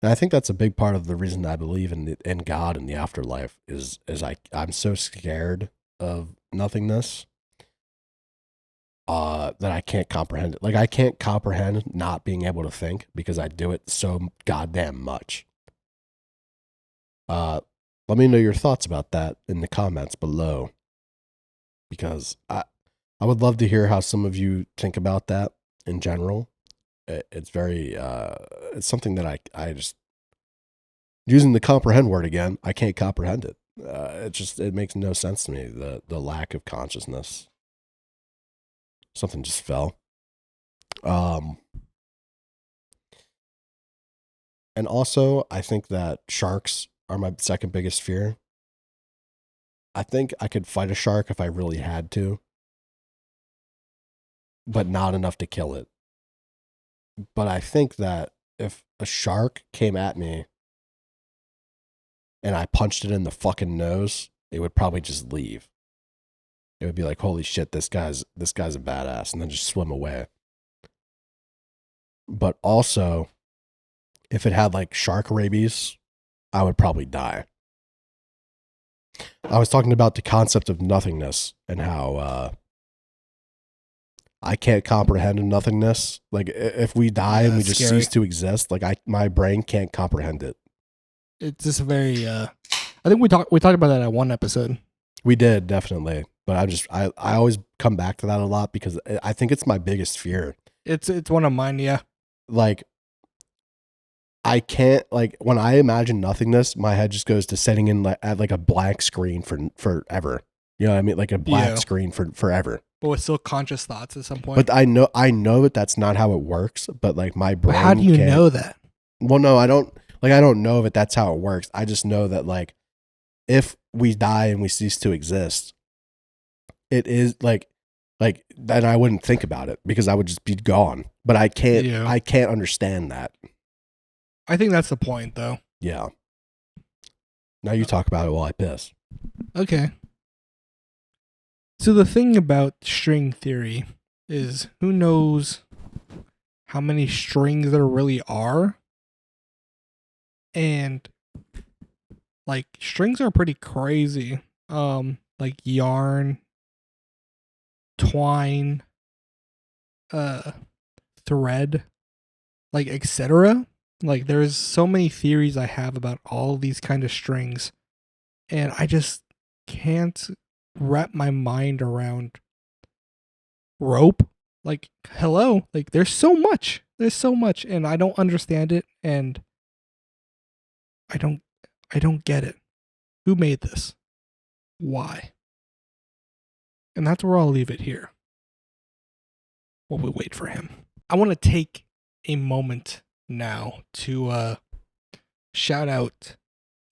And I think that's a big part of the reason I believe in God and the afterlife is I'm so scared of nothingness that I can't comprehend it. Like I can't comprehend not being able to think because I do it so goddamn much. Let me know your thoughts about that in the comments below, because I would love to hear how some of you think about that in general. It's very it's something that I just, using the comprehend word again, I can't comprehend it. It makes no sense to me, the lack of consciousness. Something just fell. And also, I think that sharks are my second biggest fear. I think I could fight a shark if I really had to, but not enough to kill it. But I think that if a shark came at me and I punched it in the fucking nose, it would probably just leave. It would be like, holy shit, this guy's a badass, and then just swim away. But also, if it had like shark rabies, I would probably die. I was talking about the concept of nothingness and how I can't comprehend nothingness. Like if we die and we just cease to exist, like my brain can't comprehend it. It's just very. I think we talked about that at one episode. We did, definitely. But I always come back to that a lot because I think it's my biggest fear. It's one of mine, yeah. Like, I can't, like, when I imagine nothingness, my head just goes to setting in at like a blank screen for forever. You know what I mean? Like a black Yeah. screen for forever. But with still conscious thoughts at some point. But I know that that's not how it works. But like my brain. But how do you know that? Well, no, I don't. Like, I don't know that that's how it works. I just know that, like, if we die and we cease to exist, it is like then I wouldn't think about it because I would just be gone. But I can't. Yeah. I can't understand that. I think that's the point, though. Yeah. Now you talk about it while I piss. Okay. So the thing about string theory is who knows how many strings there really are. And like strings are pretty crazy. Like yarn, twine, thread, like etc. Like there's so many theories I have about all these kind of strings, and I just can't wrap my mind around rope. Like hello, like there's so much, and I don't understand it, and I don't get it. Who made this? Why? And that's where I'll leave it here while we wait for him. I want to take a moment now to shout out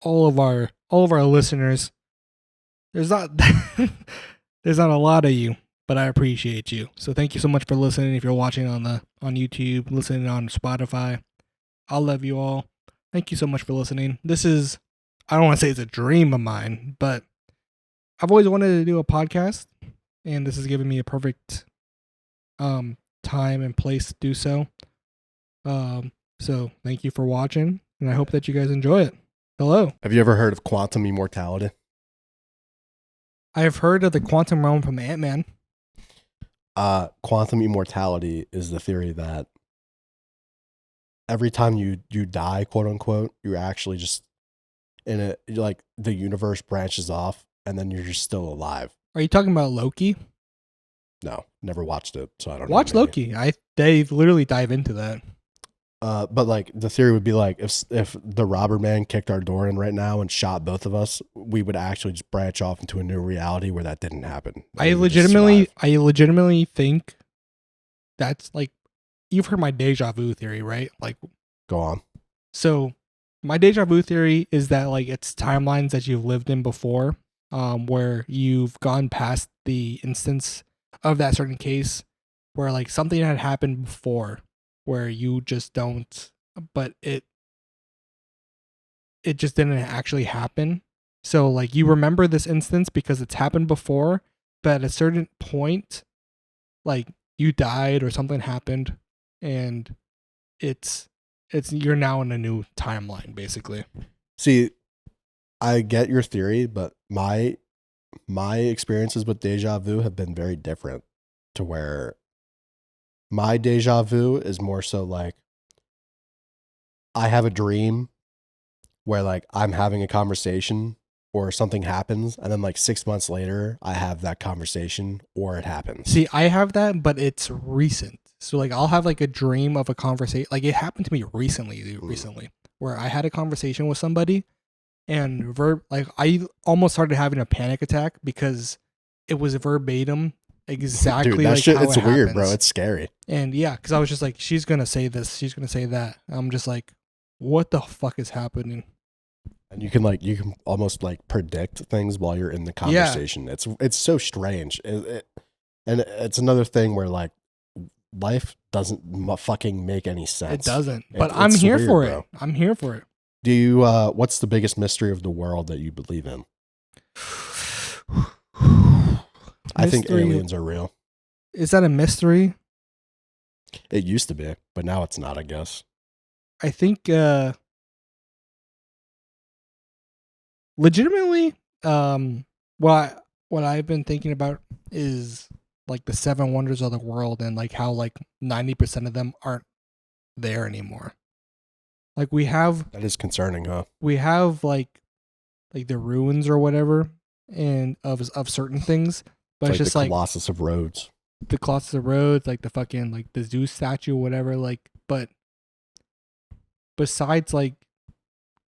all of our listeners. There's not there's not a lot of you, but I appreciate you. So thank you so much for listening. If you're watching on YouTube, listening on Spotify, I love you all. Thank you so much for listening. This is, I don't want to say it's a dream of mine, but I've always wanted to do a podcast, and this has given me a perfect time and place to do so. So thank you for watching, and I hope that you guys enjoy it. Hello. Have you ever heard of quantum immortality? I have heard of the quantum realm from Ant-Man. Quantum immortality is the theory that every time you die, quote unquote, you're actually just in a, like, the universe branches off and then you're just still alive. Are you talking about Loki? No, never watched it, so I don't know. Watch Loki. They literally dive into that. But like the theory would be like if the robber man kicked our door in right now and shot both of us, we would actually just branch off into a new reality where that didn't happen. I legitimately think that's like, you've heard my deja vu theory, right? Like, go on. So my deja vu theory is that like it's timelines that you've lived in before, where you've gone past the instance of that certain case where like something had happened before where you just don't, but it just didn't actually happen. So like you remember this instance because it's happened before, but at a certain point, like you died or something happened, and it's you're now in a new timeline basically. See, I get your theory, but my experiences with deja vu have been very different, to where my deja vu is more so like I have a dream where like I'm having a conversation or something happens, and then like 6 months later I have that conversation or it happens. See, I have that, but it's recent. So like I'll have like a dream of a conversation. Like it happened to me recently, where I had a conversation with somebody, and like I almost started having a panic attack because it was verbatim exactly. Dude, that like shit, how it's it weird, happens. bro. It's scary. And yeah, because I was just like, she's gonna say this, she's gonna say that. I'm just like, what the fuck is happening? And you can almost like predict things while you're in the conversation. Yeah. It's so strange. And it's another thing where like life doesn't fucking make any sense. It doesn't. But I'm here weird, for it. Bro. I'm here for it. Do you what's the biggest mystery of the world that you believe in? I think aliens are real. Is that a mystery? It used to be, but now it's not, I guess. I think legitimately what I've been thinking about is like the 7 wonders of the world, and like how like 90% of them aren't there anymore. Like we have, that is concerning, huh? We have like the ruins or whatever, and of certain things, But it's like just the like Colossus of Rhodes. the Colossus of Rhodes, like the fucking like the Zeus statue, whatever. Like, but besides like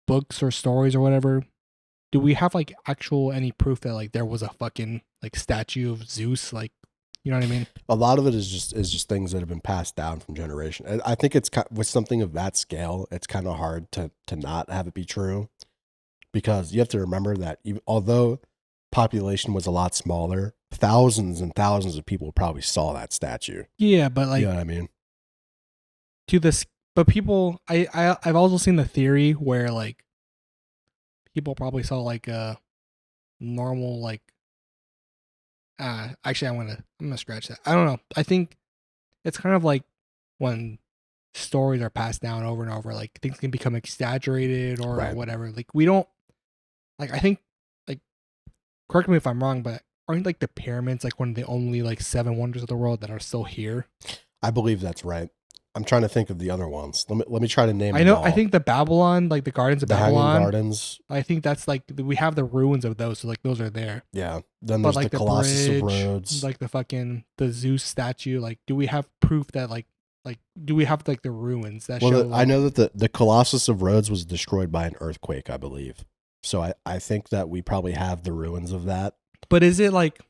books or stories or whatever, do we have like actual any proof that like there was a fucking like statue of Zeus? Like, you know what I mean? A lot of it is just things that have been passed down from generation. And I think it's with something of that scale, it's kind of hard to not have it be true, because you have to remember that although population was a lot smaller, thousands and thousands of people probably saw that statue. Yeah, but like You know what I mean? to this, but people, I've also seen the theory where like people probably saw like a normal like. Actually, I'm gonna scratch that. I don't know. I think it's kind of like when stories are passed down over and over, like things can become exaggerated or Right. whatever. Like we don't like. I think like correct me if I'm wrong, but aren't like the pyramids like one of the only like 7 wonders of the world that are still here? I believe that's right. I'm trying to think of the other ones. Let me try to name I them know. all. I think the Babylon, like the Gardens of the Hanging Babylon. Gardens. I think that's like we have the ruins of those, so like those are there. Yeah. Then But there's like the the Colossus bridge, of Rhodes. like the fucking the Zeus statue, like do we have proof that like do we have like the ruins that show? Well, Like, I know that the Colossus of Rhodes was destroyed by an earthquake, I believe. So I think that we probably have the ruins of that. but is it like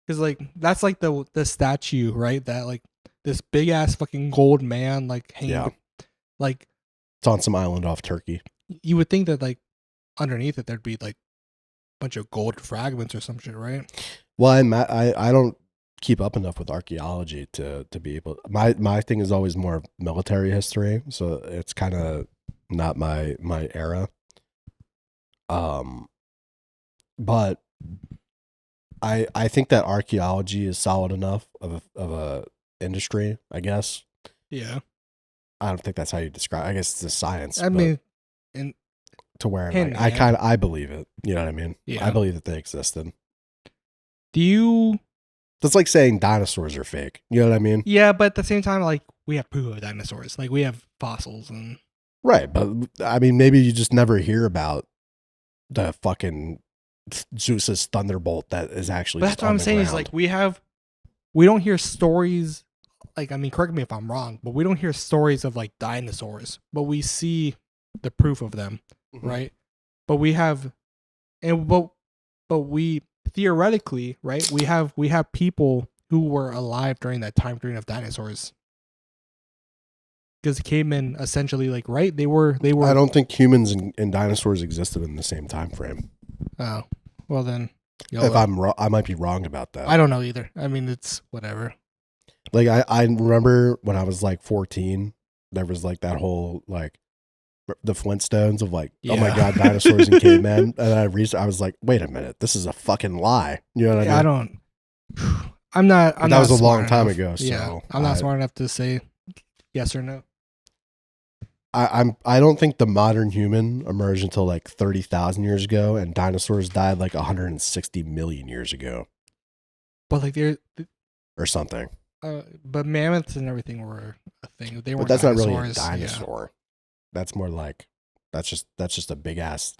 because like that's like the statue, right? That like this big ass fucking gold man like hanging. Yeah. Like It's on some island off Turkey. you would think that like underneath it there'd be like a bunch of gold fragments or some shit, right? Well, I don't keep up enough with archaeology to be able. My thing is always more military history, so it's kind of not my era. But I think that archaeology is solid enough of a industry, I guess. Yeah. I don't think that's how you describe. I guess it's a science. I mean, and to where hand like, in hand. I believe it. You know what I mean? Yeah. I believe that they existed. do you? That's like saying dinosaurs are fake. You know what I mean? Yeah, but at the same time, like we have proof of dinosaurs. Like we have fossils and. Right, but I mean, maybe you just never hear about the fucking Zeus's thunderbolt that is actually. But just that's what I'm saying is like we don't hear stories. Like I mean, correct me if I'm wrong, but we don't hear stories of like dinosaurs, but we see the proof of them, Mhm. right? But we have, and but we theoretically, right? We have people who were alive during that time period of dinosaurs. Because cavemen essentially like right they were I don't think humans and dinosaurs existed in the same time frame. oh well then If I'm wrong, I might be wrong about that. I don't know either. I mean it's whatever. Like I remember when I was like 14, there was like that whole like the Flintstones of like, oh my Yeah. god, dinosaurs and cavemen, and I was like, wait a minute, this is a fucking lie. You know what Yeah, I I mean? don't. I'm not. That not was a smart long time enough. ago, so yeah, I'm not I- smart enough to say yes or no. I don't think the modern human emerged until like 30,000 years ago, and dinosaurs died like 160 million years ago But like they're, or something. but mammoths and everything were a thing. They weren't. But that's not dinosaurs. really a dinosaur. That's more like that's just a big ass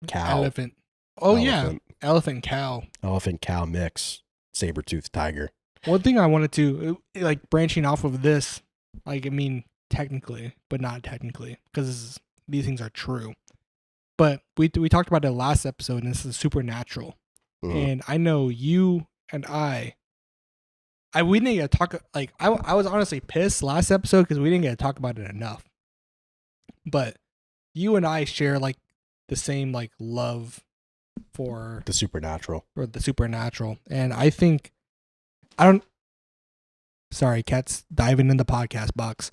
cow. Elephant. Oh Elephant. yeah, elephant cow. Elephant cow mix, saber-toothed tiger. One thing I wanted to like branching off of this, like I mean technically, but not technically, because these things are true. But we talked about it last episode, and this is supernatural. Mhm. And I know you and we didn't get to talk. Like I was honestly pissed last episode because we didn't get to talk about it enough. But you and I share like the same like love for The supernatural. the supernatural, and I think I don't. Sorry, cat's diving in the podcast box.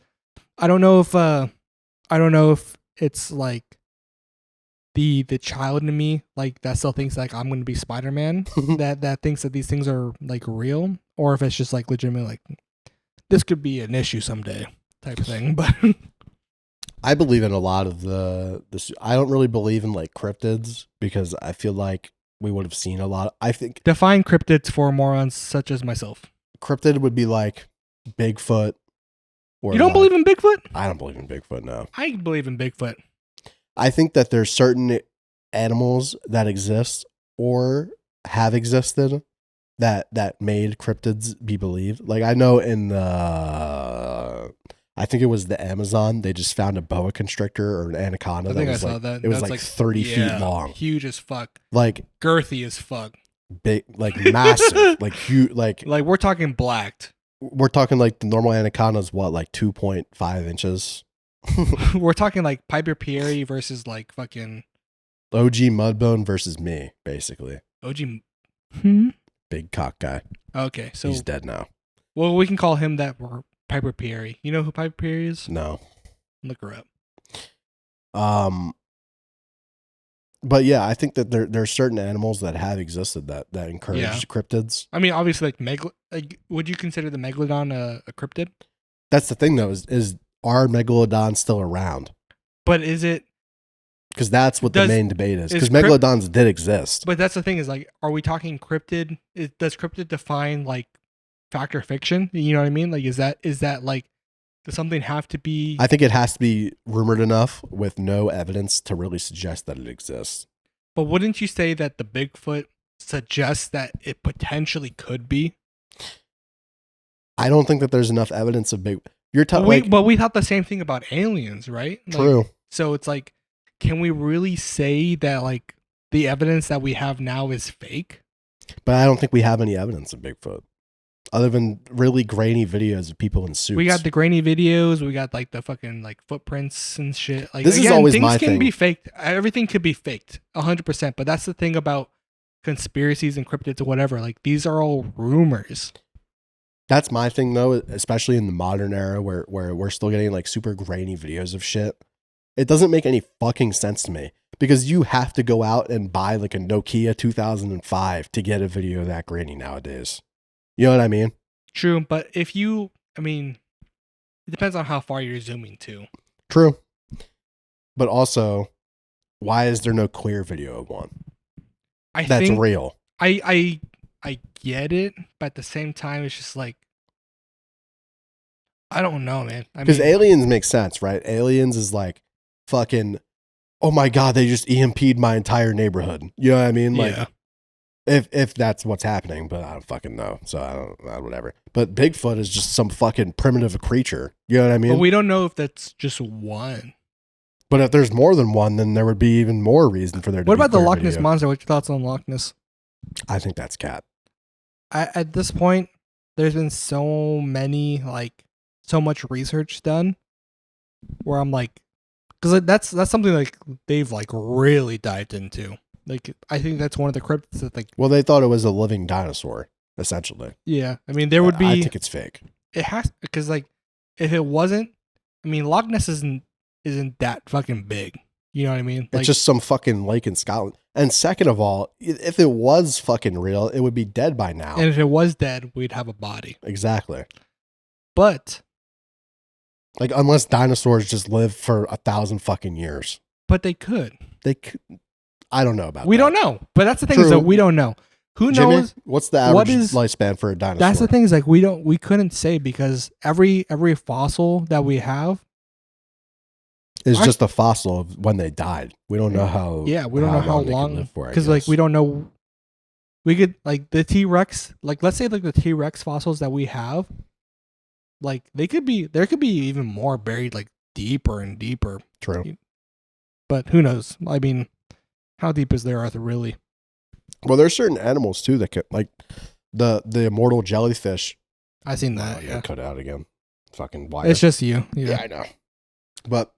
I don't know if it's like the child in me like that still thinks like I'm gonna be Spider-Man that thinks that these things are like real, or if it's just like legitimate like this could be an issue someday type of thing. But I believe in a lot of the I don't really believe in like cryptids because I feel like we would have seen a lot. I think define cryptids for morons such as myself. cryptid would be like Bigfoot. Or You don't like- believe in Bigfoot? I don't believe in Bigfoot, no. I believe in Bigfoot. I think that there's certain animals that exist or have existed that made cryptids be believed. Like I know in the I think it was the Amazon, they just found a boa constrictor or an anaconda I think I was saw like that. it was That's like 30 feet long. huge as fuck, Like girthy as fuck, big, like massive, like huge, like we're talking blacked. we're talking like the normal anaconda is what, like 2.5 inches. We're talking like Piper Perry versus like fucking OG Mudbone versus me, basically. OG. Big cock guy. Okay, so he's dead now. Well, we can call him that or Piper Perry. You know who Piper Perry is? No. Look her up. But yeah, I think that there are certain animals that have existed that encourage cryptids. I mean, obviously, like would you consider the megalodon a cryptid? That's the thing, though. Is are megalodons still around? But is it? Because that's what the main debate is. Because megalodons did exist. But that's the thing is, like, are we talking cryptid? Does cryptid define like fact or fiction? You know what I mean? Like, is that like, does something have to be? I think it has to be rumored enough with no evidence to really suggest that it exists. But wouldn't you say that the Bigfoot suggests that it potentially could be? I don't think that there's enough evidence of big. But we thought the same thing about aliens, right? True. Like, so it's like, can we really say that like the evidence that we have now is fake? But I don't think we have any evidence of Bigfoot, other than really grainy videos of people in suits. We got the grainy videos. We got like the fucking like footprints and shit. Like, this is always things my can thing. be faked. Everything could be faked, 100%. But that's the thing about conspiracies and cryptids or whatever. Like, these are all rumors. That's my thing, though, especially in the modern era where we're still getting like super grainy videos of shit. It doesn't make any fucking sense to me, because you have to go out and buy like a Nokia 2005 to get a video that grainy nowadays. You know what I mean? True, but it depends on how far you're zooming to. True. But also, why is there no clear video of one? That's real. I get it, but at the same time, it's just like, I don't know, man. Because aliens make sense, right? Aliens is like fucking, oh my God, they just EMP'd my entire neighborhood. You know what I mean? Like, if that's what's happening, but I don't fucking know. So I don't, whatever. But Bigfoot is just some fucking primitive creature. You know what I mean? But we don't know if that's just one. But if there's more than one, then there would be even more reason for there to be. What about the Loch Ness Monster? What's your thoughts on Loch Ness? I think that's cat. At this point, there's been so much research done where I'm like, because that's something like they've like really dived into. Like, I think that's one of the cryptids that like. Well, they thought it was a living dinosaur, essentially. Yeah, I mean, there would be. I think it's fake. It has, because like, if it wasn't, I mean, Loch Ness isn't that fucking big. You know what I mean? Like, it's just some fucking lake in Scotland. And second of all, if it was fucking real, it would be dead by now. And if it was dead, we'd have a body. Exactly. But like, unless dinosaurs just live for 1,000 fucking years. But they could. I don't know about that. We don't know. But that's the thing, is that we don't know. Who Jimmy, knows? What's the average lifespan for a dinosaur? That's the thing, is like we couldn't say, because every fossil that we have is just a fossil of when they died. We don't know how. Yeah, we don't know how long. Because like we don't know. We could like the T-Rex. Like, let's say like the T-Rex fossils that we have. Like, there could be even more buried like deeper and deeper. True. But who knows? I mean, how deep is the Earth really? Well, there's certain animals too that could, like the immortal jellyfish. I seen that. Yeah. Cut out again. Fucking wire. It's just you. Yeah, I know. But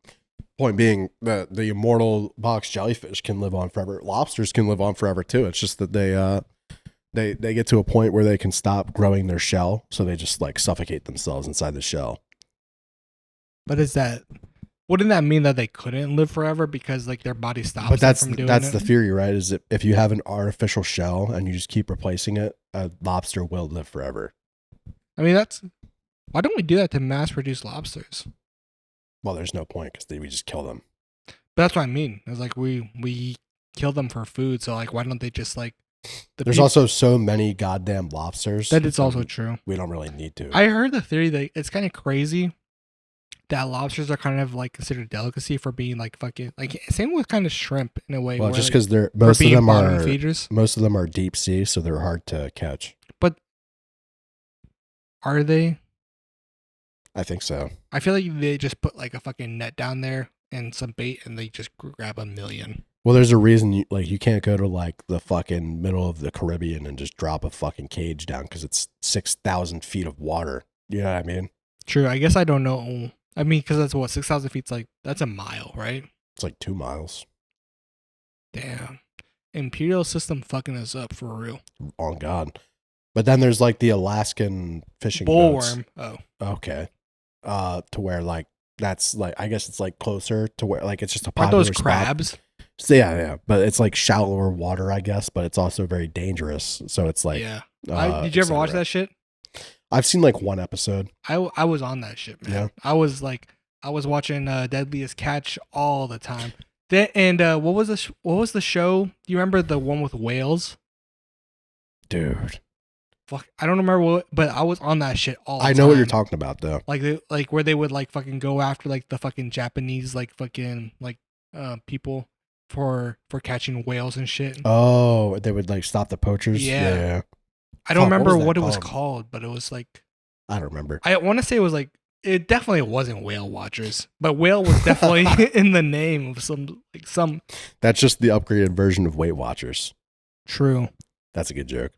point being, the immortal box jellyfish can live on forever. Lobsters can live on forever too. It's just that they get to a point where they can stop growing their shell, so they just like suffocate themselves inside the shell. But wouldn't that mean that they couldn't live forever because like their body stops? But that's from doing that's it? the theory, right? Is that if you have an artificial shell and you just keep replacing it, a lobster will live forever. I mean, why don't we do that to mass produce lobsters? Well, there's no point, because we just kill them. But that's what I mean. It's like we kill them for food, so like why don't they just like? There's also so many goddamn lobsters. That it's also true. We don't really need to. I heard the theory that it's kind of crazy that lobsters are kind of like considered a delicacy for being like fucking like same with kind of shrimp in a way. Well, just because most of them feeders. are deep sea, so they're hard to catch. Are they? I think so. I feel like they just put like a fucking net down there and some bait, and they just grab a million. Well, there's a reason you can't go to like the fucking middle of the Caribbean and just drop a fucking cage down because it's 6,000 feet of water. You know what I mean? True. I guess I don't know. I mean, because that's what 6,000 feet's like. That's a mile, right? It's like 2 miles. Damn. Imperial system fucking us up for real. Oh God. But then there's like the Alaskan fishing boats. Bullworm. Oh. Okay. To where like that's like I guess it's like closer to where like it's just a Aren't popular those spot. crabs? So, yeah, but it's like shallower water, I guess, but it's also very dangerous. So it's like, yeah. Did you ever watch that shit? I've seen like one episode. I was on that shit, man. Yeah. I was watching Deadliest Catch all the time. And what was the show? Do you remember the one with whales? Dude. Fuck, I don't remember what, but I was on that shit all the time. I know what you're talking about though. Like where they would like fucking go after like the fucking Japanese like fucking like people for catching whales and shit. Oh, they would like stop the poachers. Yeah. I don't remember what it was called? called, but it was like I don't remember. I want to say it was like it definitely wasn't Whale Watchers, but whale was definitely in the name of some. That's just the upgraded version of Weight Watchers. True. That's a good joke.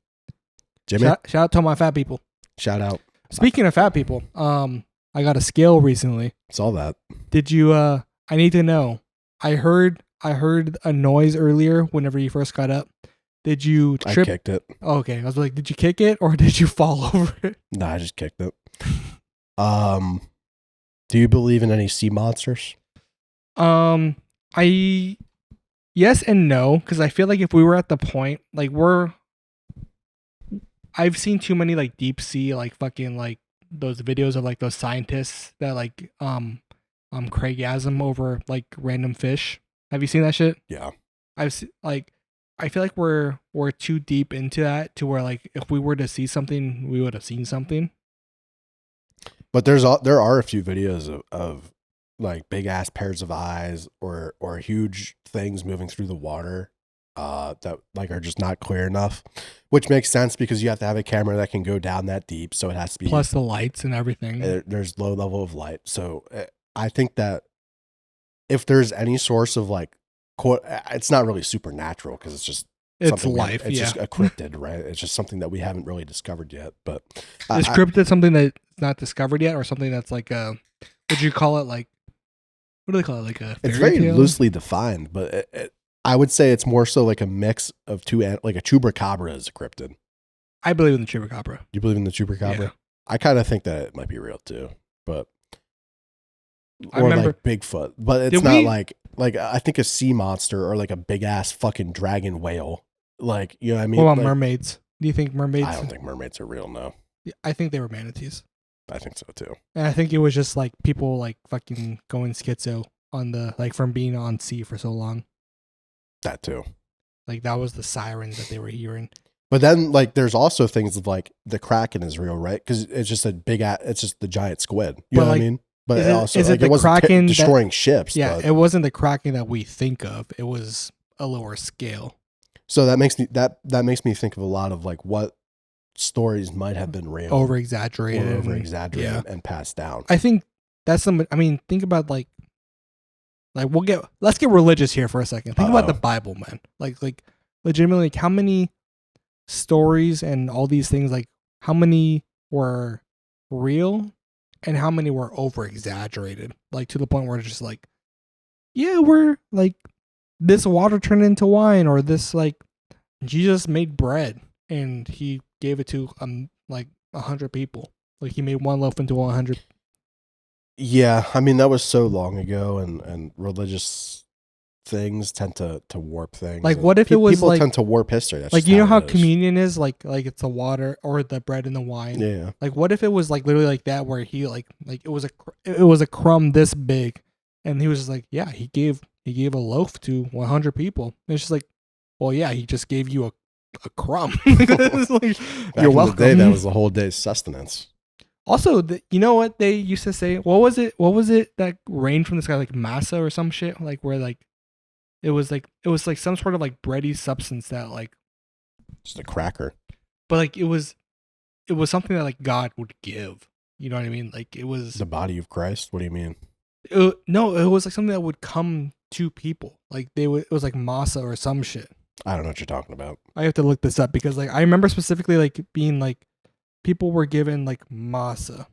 Jimmy, shout out to all my fat people. Shout out. Speaking of fat people, I got a scale recently. Saw that. Did you? I need to know. I heard a noise earlier whenever you first got up. Did you trip? I kicked it. Oh, okay, I was like, did you kick it or did you fall over it? No, I just kicked it. Do you believe in any sea monsters? I yes and no, because I feel like if we were at the point like I've seen too many like deep sea like fucking like those videos of like those scientists that like Craigasm over like random fish. Have you seen that shit? Yeah. I feel like we're too deep into that to where like if we were to see something, we would have seen something. But there are a few videos of like big ass pairs of eyes or huge things moving through the water that like are just not clear enough, which makes sense because you have to have a camera that can go down that deep, so it has to be plus the lights and everything. There's low level of light, so I think that if there's any source of like, it's not really supernatural because it's just life. It's just a cryptid, right? It's just something that we haven't really discovered yet. But is cryptid something that's not discovered yet, or something that's like would you call it like? What do they call it? Like a? It's very loosely defined, but I would say it's more so like a mix of two, like a chupacabra is a cryptid. I believe in the chupacabra. You believe in the chupacabra? Yeah. I kind of think that it might be real too, but I remember like Bigfoot, but it's not like I think a sea monster or like a big ass fucking dragon whale. Like, you know what I mean? What about like, mermaids? Do you think mermaids? I don't think mermaids are real. No. I think they were manatees. I think so too. And I think it was just like people like fucking going schizo on the like from being on sea for so long. That too. Like that was the sirens that they were hearing. But then like there's also things of like the Kraken is real, right? Because it's just it's just the giant squid. You know what I mean? But is it the Kraken destroying ships? Yeah, but, it wasn't the Kraken that we think of. It was a lower scale. So that makes me think of a lot of like what stories might have been real, over exaggerated, and passed down. I think that's some. I mean, think about like let's get religious here for a second. Think about the Bible, man. Like legitimately, like how many stories and all these things, like how many were real and how many were over exaggerated, like to the point where it's just like, yeah, we're like this water turned into wine, or this like Jesus made bread and he gave it to like 100 people. Like he made one loaf into 100. Yeah, I mean that was so long ago, and religious things tend to warp things. Like what if it was people like tend to warp history? That's like you know how communion is like it's the water or the bread and the wine. Yeah. Like what if it was like literally like that, where he like it was a crumb this big, and he was just like, yeah, he gave a loaf to 100 people. And it's just like, well, yeah, he just gave you a crumb. It's like, you're welcome. The day, that was the whole day's sustenance. Also, you know what they used to say? What was it that rained from the sky, like masa or some shit? Like where like it was like some sort of like bready substance that like just a cracker. But like it was it was something that like God would give. You know what I mean? Like it was The body of Christ. What do you mean? no, it was like something that would come to people. Like they would, it was like masa or some shit. I don't know what you're talking about. I have to look this up because like I remember specifically like being like people were given like masa.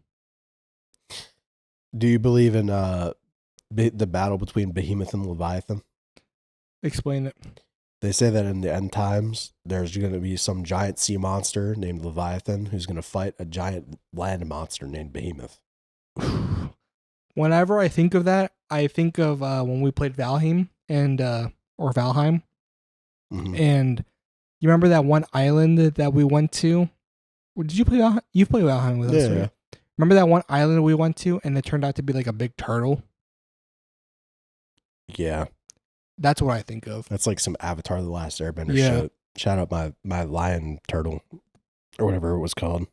Do you believe in the battle between Behemoth and Leviathan? Explain it. They say that in the end times, there's going to be some giant sea monster named Leviathan who's going to fight a giant land monster named Behemoth. Whenever I think of that, I think of when we played Valheim and or Valheim, and you remember that one island that we went to? Did you play Valheim? You played Valheim with us, right? Yeah. Remember that one island we went to, and it turned out to be like a big turtle? Yeah. That's what I think of. That's like some Avatar: The Last Airbender Yeah. shit. Shout out my lion turtle or whatever it was called.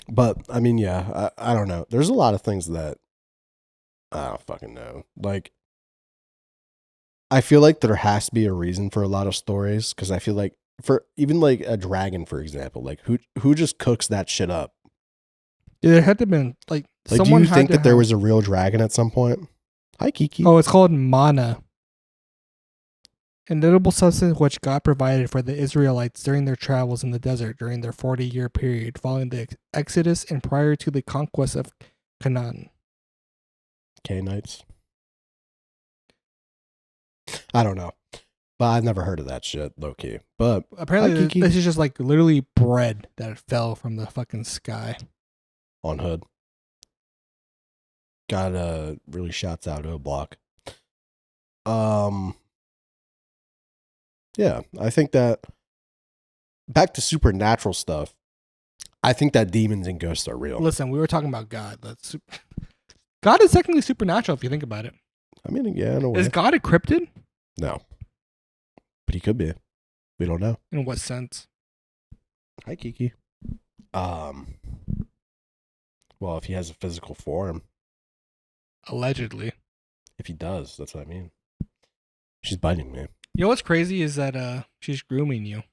But I mean, yeah, I don't know. There's a lot of things that I don't fucking know. Like, I feel like there has to be a reason for a lot of stories because I feel like for even like a dragon, for example, like who just cooks that shit up? Yeah, there had to have been like Like, do someone you had think to that there have- was a real dragon at some point? Hi, Kiki. Oh, it's called mana. An edible substance which God provided for the Israelites during their travels in the desert during their 40-year period following the Exodus and prior to the conquest of Canaan. Canaanites. I don't know, but I've never heard of that shit, low key. But Apparently, Hi, Kiki. this is just like literally bread that fell from the fucking sky. on Hood, got really shouts out O Block. Yeah, I think that back to supernatural stuff. I think that demons and ghosts are real. Listen, we were talking about God. God is technically supernatural if you think about it. I mean, yeah, in a way. Is God a cryptid? No, but he could be. We don't know. In what sense? Hi, Kiki. Well, if he has a physical form, Allegedly. if he does, that's what I mean. She's biting me. You know what's crazy is that she's grooming you.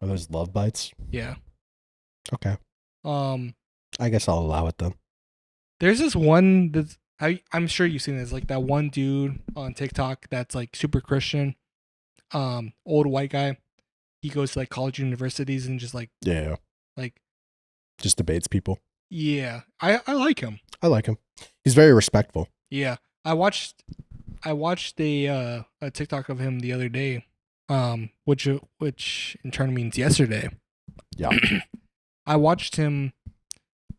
Are those love bites? Yeah. Okay. I guess I'll allow it then. There's this one that's I'm sure you've seen this, like that one dude on TikTok that's like super Christian, old white guy. He goes to like college universities and just like Yeah. like Just debates people. yeah. I like him. I like him. He's very respectful. Yeah. I watched a TikTok of him the other day, which in turn means yesterday. Yeah. I watched him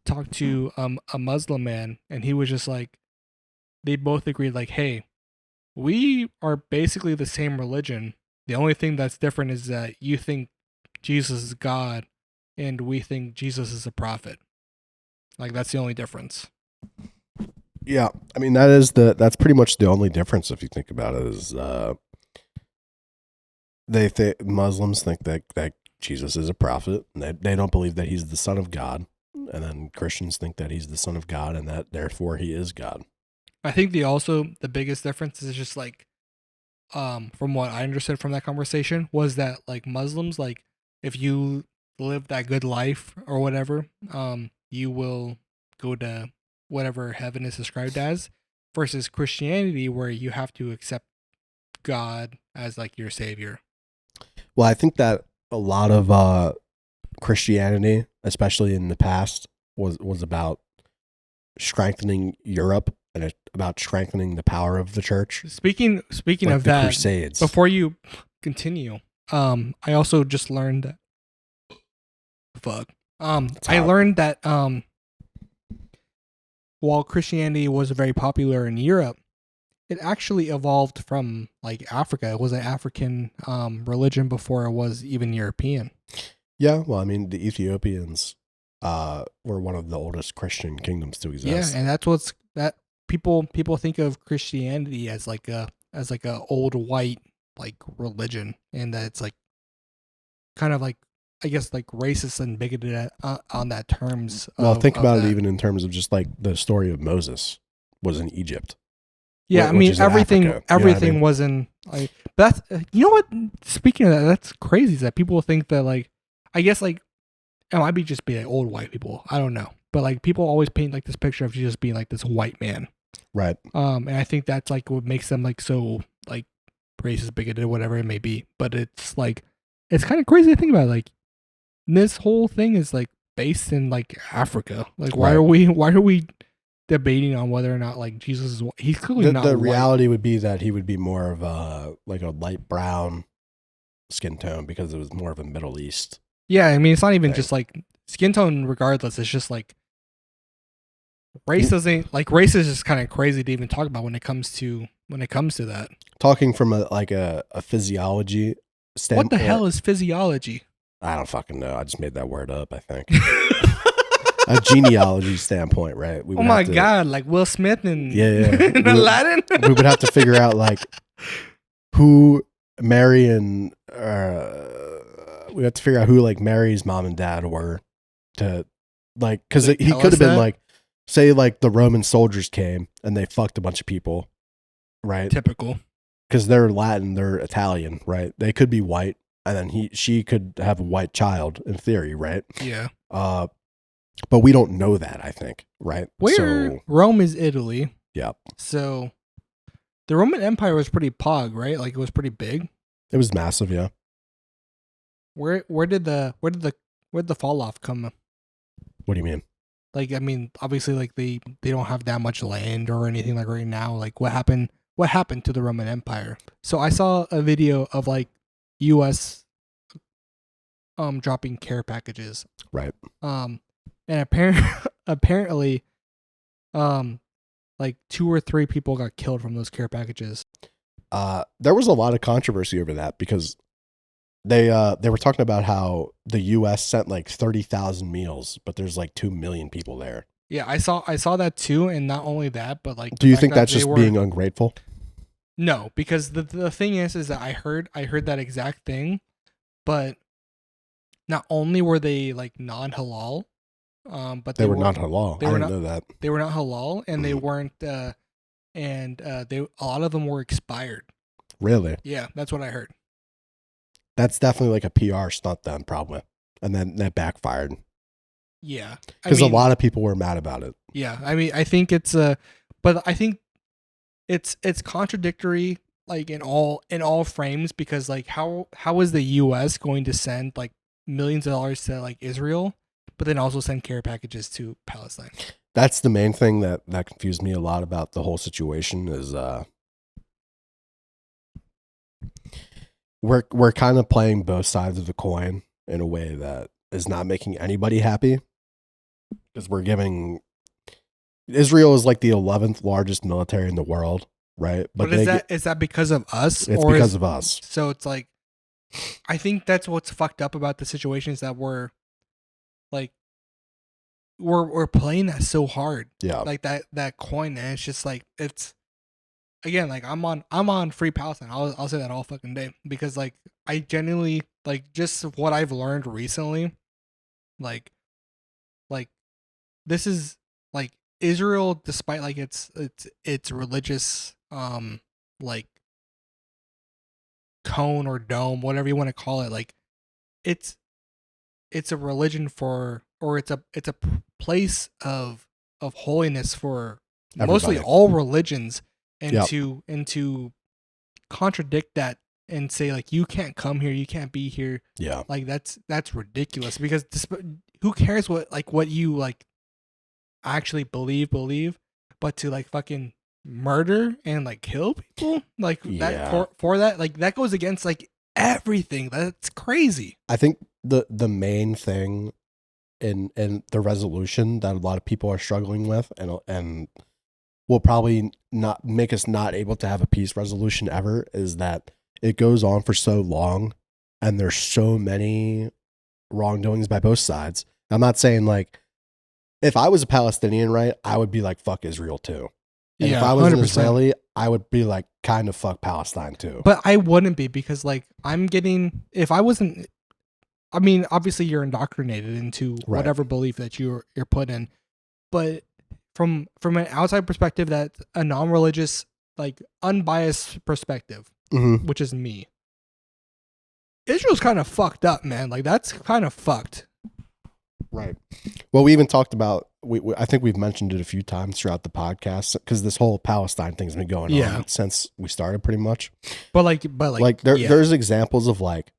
talk to a Muslim man, and he was just like, they both agreed like, hey, we are basically the same religion. The only thing that's different is that you think Jesus is God, and we think Jesus is a prophet. Like that's the only difference. Yeah. I mean, that's pretty much the only difference if you think about it is Muslims think that Jesus is a prophet, and they don't believe that he's the son of God. And then Christians think that he's the son of God and that therefore he is God. I think the biggest difference is just like, from what I understood from that conversation was that like Muslims, like if you live that good life or whatever, you will go to whatever heaven is described as, versus Christianity where you have to accept God as like your savior. Well, I think that a lot of Christianity, especially in the past, was about strengthening Europe and about strengthening the power of the church. Speaking Like of the that, Crusades. before you continue, I also just learned that I learned that while Christianity was very popular in Europe, it actually evolved from like Africa. It was an African religion before it was even European. Yeah, well, I mean, the Ethiopians were one of the oldest Christian kingdoms to exist. Yeah, and that's that people think of Christianity as like a old white like religion, and that it's like kind of like, I guess, like racist and bigoted on that terms. Well, think about that. it even in terms of just like the story of Moses was in Egypt. Yeah, I which mean is in everything. Africa, you know what I Everything mean? was in like. But that's you know what? Speaking of that, that's crazy. Is that people think that like, I guess like it might be just be like old white people. I don't know, but like people always paint like this picture of Jesus being like this white man. Right. And I think that's like what makes them like so like racist, bigoted, whatever it may be. But it's like it's kind of crazy to think about. Like this whole thing is like based in like Africa. Like why are we debating on whether or not like Jesus is he's clearly not the white. reality would be that he would be more of a like a light brown skin tone because it was more of a Middle East. Yeah, I mean it's not even thing. just like skin tone regardless. It's just like race doesn't like race is just kind of crazy to even talk about when it comes to that. Talking from a physiology standpoint. What the hell is physiology? I don't fucking know. I just made that word up, I think. A genealogy standpoint, right? Oh my god, like Will Smith and in Aladdin. We would have to figure out like who Mary and we have to figure out who like Mary's mom and dad were to like because he could have been like say like the Roman soldiers came and they fucked a bunch of people, right? Typical. Because they're Latin, they're Italian, right? They could be white, and then she could have a white child in theory, right? Yeah. But we don't know that, I think, right? Rome is Italy. Yeah. So the Roman Empire was pretty pog, right? Like it was pretty big. It was massive, yeah. Where did the fall off come? What do you mean? Like I mean, obviously like they don't have that much land or anything like right now. Like what happened to the Roman Empire? So I saw a video of like US dropping care packages. Right. And apparently like 2 or 3 people got killed from those care packages. There was a lot of controversy over that because they were talking about how the US sent like 30,000 meals, but there's like 2 million people there. Yeah, I saw that too, and not only that, but like do you think that's just being ungrateful? No, because the thing is that I heard that exact thing, but not only were they like non-halal, but they were not halal. I didn't know that. They were not halal, and they weren't a lot of them were expired. Really? Yeah, that's what I heard. That's definitely like a PR stunt then, probably, and then that backfired. Yeah, because a lot of people were mad about it. Yeah, I mean, I think it's but I think it's contradictory like in all frames because like how is the U.S. going to send like millions of dollars to like Israel, but then also send care packages to Palestine? That's the main thing that confused me a lot about the whole situation is we're kind of playing both sides of the coin in a way that is not making anybody happy because we're giving Israel is like the 11th largest military in the world, right? But is that because of us? It's because of us. So it's like, I think that's what's fucked up about the situation is that we're playing that so hard. Yeah. Like that coin, and it's just like it's again like I'm on Free Palestine. I'll say that all fucking day because like I genuinely like just what I've learned recently, like this is like Israel, despite like its religious like cone or dome, whatever you want to call it, like it's a religion for, or it's a place of holiness for everybody. Mostly all religions, and to contradict that and say like you can't come here, you can't be here, like that's ridiculous because who cares what you like actually believe, but to like fucking murder and like kill people like that for that, like that goes against like everything. That's crazy. I think the main thing in the resolution that a lot of people are struggling with and will probably not make us not able to have a peace resolution ever is that it goes on for so long and there's so many wrongdoings by both sides. I'm not saying like if I was a Palestinian, right, I would be like fuck Israel too. And if I was 100%. An Israeli, I would be like kind of fuck Palestine too. But I wouldn't be because like if I wasn't, I mean, obviously you're indoctrinated into whatever belief that you're put in, but from an outside perspective, that a non-religious, like unbiased perspective, which is me, Israel's kind of fucked up, man. Like that's kind of fucked. Right. Well, we even talked about, I think we've mentioned it a few times throughout the podcast, because this whole Palestine thing's been going on since we started, pretty much. But there's examples of like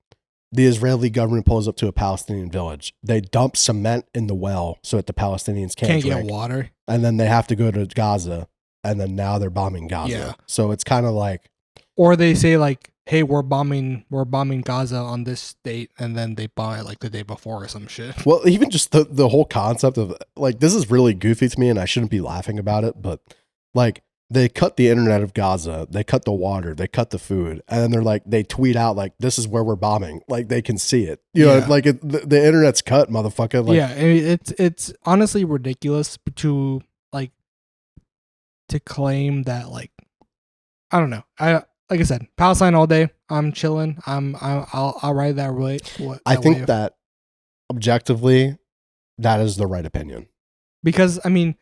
the Israeli government pulls up to a Palestinian village. They dump cement in the well so that the Palestinians can't get water. And then they have to go to Gaza, and then now they're bombing Gaza. Yeah. So it's kind of like, or they say like, hey, we're bombing Gaza on this date, and then they bomb it like the day before or some shit. Well, even just the whole concept of like, this is really goofy to me, and I shouldn't be laughing about it, but like, they cut the internet of Gaza, they cut the water, they cut the food, and then they're like, they tweet out like, this is where we're bombing, like they can see it, you know, like the internet's cut, motherfucker. Like, yeah, it's honestly ridiculous to like to claim that, like, I don't know. Like I said, Palestine all day. I'm chilling. I'll ride that way. I think that objectively, that is the right opinion. Because I mean,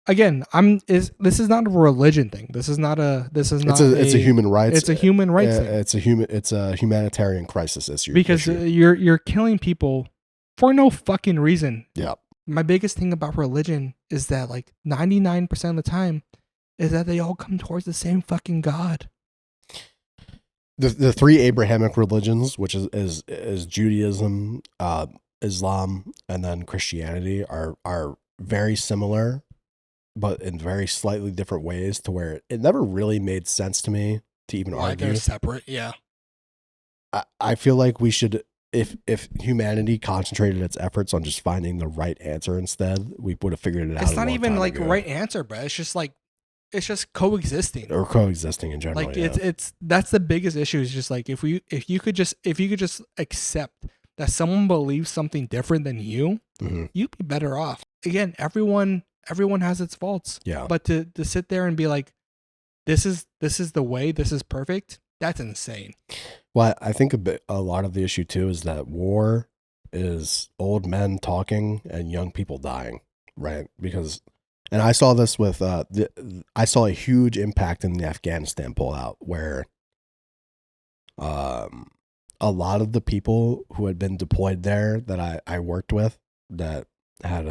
again, this is not a religion thing. This is not. It's a human rights. It's a human rights thing. It's a humanitarian crisis issue. Because you're killing people for no fucking reason. Yeah. My biggest thing about religion is that like 99% of the time is that they all come towards the same fucking God. The three Abrahamic religions, which is Judaism, Islam, and then Christianity, are very similar, but in very slightly different ways, to where it never really made sense to me to even argue. They're separate, yeah. I feel like we should, if humanity concentrated its efforts on just finding the right answer instead, we would have figured it out. It's not even like right answer, bro. It's just like, it's just coexisting, or coexisting in general. Like it's that's the biggest issue. Is just like if you could just accept that someone believes something different than you, you'd be better off. Again, everyone has its faults. Yeah. But to sit there and be like, this is the way, this is perfect, that's insane. Well, I think a lot of the issue too is that war is old men talking and young people dying, right? Because, and I saw this with I saw a huge impact in the Afghanistan pullout, where a lot of the people who had been deployed there that I worked with, that had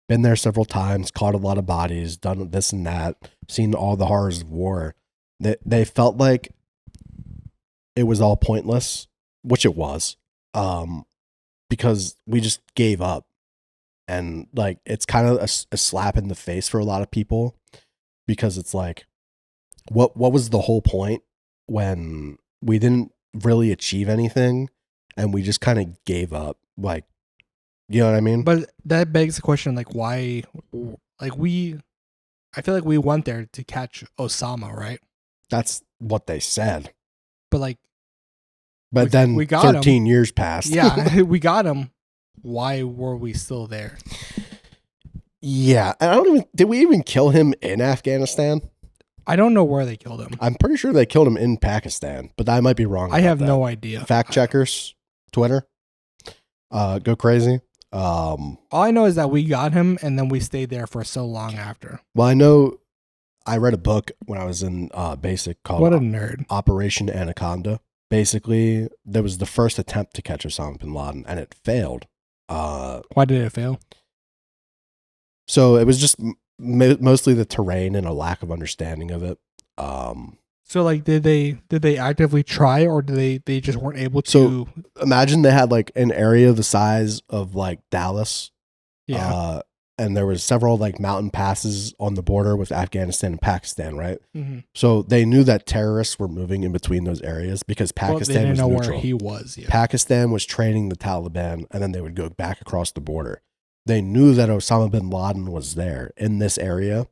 been there several times, caught a lot of bodies, done this and that, seen all the horrors of war, they felt like it was all pointless, which it was, because we just gave up. And like, it's kind of a slap in the face for a lot of people, because it's like, what was the whole point when we didn't really achieve anything and we just kind of gave up? Like, you know what I mean? But that begs the question, like, why? Like, I feel like we went there to catch Osama, right? That's what they said. But like, then we got 13 him. years passed. Yeah, we got him. Why were we still there? Yeah, and did we even kill him in Afghanistan? I don't know where they killed him. I'm pretty sure they killed him in Pakistan, but I might be wrong. I have no idea. Fact checkers, Twitter, go crazy. All I know is that we got him, and then we stayed there for so long after. Well, I know I read a book when I was in basic called What a nerd. Operation Anaconda. Basically, there was the first attempt to catch Osama bin Laden, and it failed. Why did it fail? So it was just mostly the terrain and a lack of understanding of it. So like, did they actively try, or did they just weren't able to? So imagine they had like an area the size of like Dallas. Yeah. And there was several like mountain passes on the border with Afghanistan and Pakistan, right? Mm-hmm. So they knew that terrorists were moving in between those areas, because Pakistan was neutral. Where he was. Yeah. Pakistan was training the Taliban, and then they would go back across the border. They knew that Osama bin Laden was there in this area,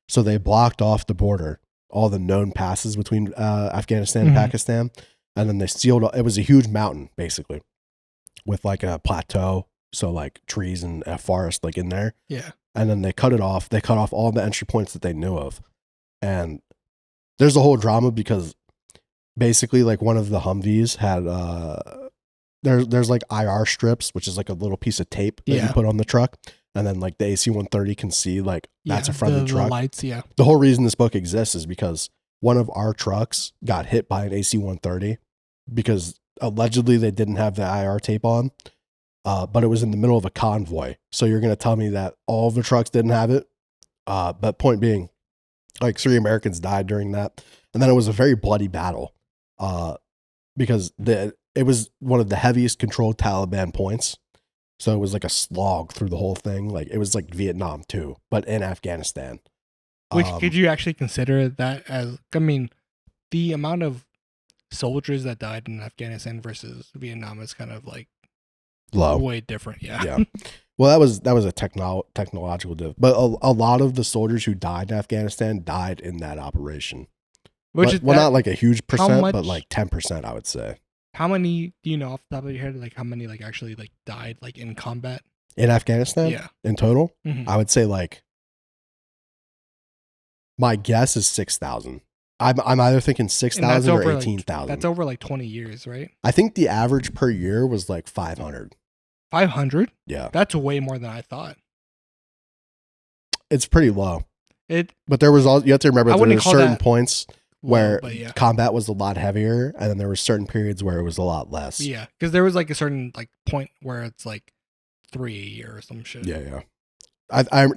so they blocked off the border, all the known passes between Afghanistan and Pakistan, and then they sealed. It was a huge mountain, basically, with like a plateau. So like trees and a forest like in there. Yeah. And then they cut it off. They cut off all the entry points that they knew of. And there's a whole drama, because basically like one of the Humvees had there's like IR strips, which is like a little piece of tape that you put on the truck. And then like the AC-130 can see like that's a friendly truck. The lights, yeah. The whole reason this book exists is because one of our trucks got hit by an AC-130, because allegedly they didn't have the IR tape on. but it was in the middle of a convoy. So you're going to tell me that all of the trucks didn't have it? But point being, like 3 Americans died during that. And then it was a very bloody battle because it was one of the heaviest controlled Taliban points. So it was like a slog through the whole thing. Like it was like Vietnam too, but in Afghanistan. Which could you actually consider that as, I mean, the amount of soldiers that died in Afghanistan versus Vietnam is kind of like low, way different. Yeah. Yeah. Well, that was a technological diff, but a lot of the soldiers who died in Afghanistan died in that operation. Which but, is well, not like a huge percent, much, but like 10%, I would say. How many do you know off the top of your head? Like how many like actually like died like in combat in Afghanistan? Yeah, in total, mm-hmm. I would say like my guess is 6,000. I'm either thinking 6,000 or 18,000. That's over like 20 years, right? I think the average per year was like 500. 500? Yeah. That's way more than I thought. It's pretty low. But there was all, you have to remember there were certain points where yeah. combat was a lot heavier, and then there were certain periods where it was a lot less. Yeah, because there was like a certain like point where it's like 3 a year or some shit. Yeah.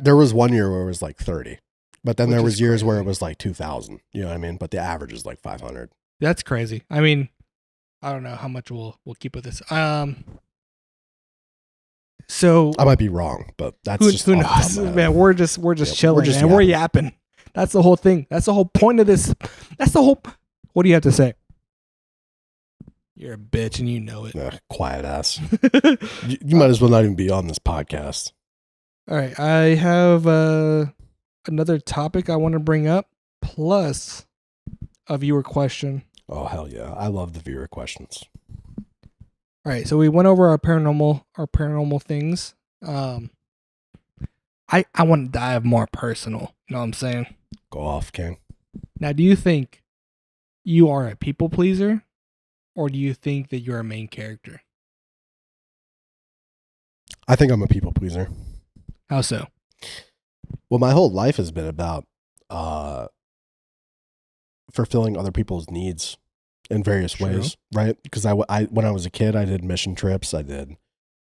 There was one year where it was like 30. But then there was years where it was like 2,000. You know what I mean? But the average is like 500. That's crazy. I mean, I don't know how much we'll keep with this. So I might be wrong, but that's who knows? Man, we're just chilling, and we're yapping. That's the whole thing. That's the whole point of this. That's the whole. What do you have to say? You're a bitch, and you know it. Quiet ass. You might as well not even be on this podcast. All right, I have another topic I want to bring up, plus a viewer question. Oh hell yeah! I love the viewer questions. All right, so we went over our paranormal things. I want to dive more personal. You know what I'm saying? Go off, King. Now, do you think you are a people pleaser, or do you think that you're a main character? I think I'm a people pleaser. How so? Well, my whole life has been about fulfilling other people's needs in various ways, right? Because I when I was a kid, I did mission trips. I did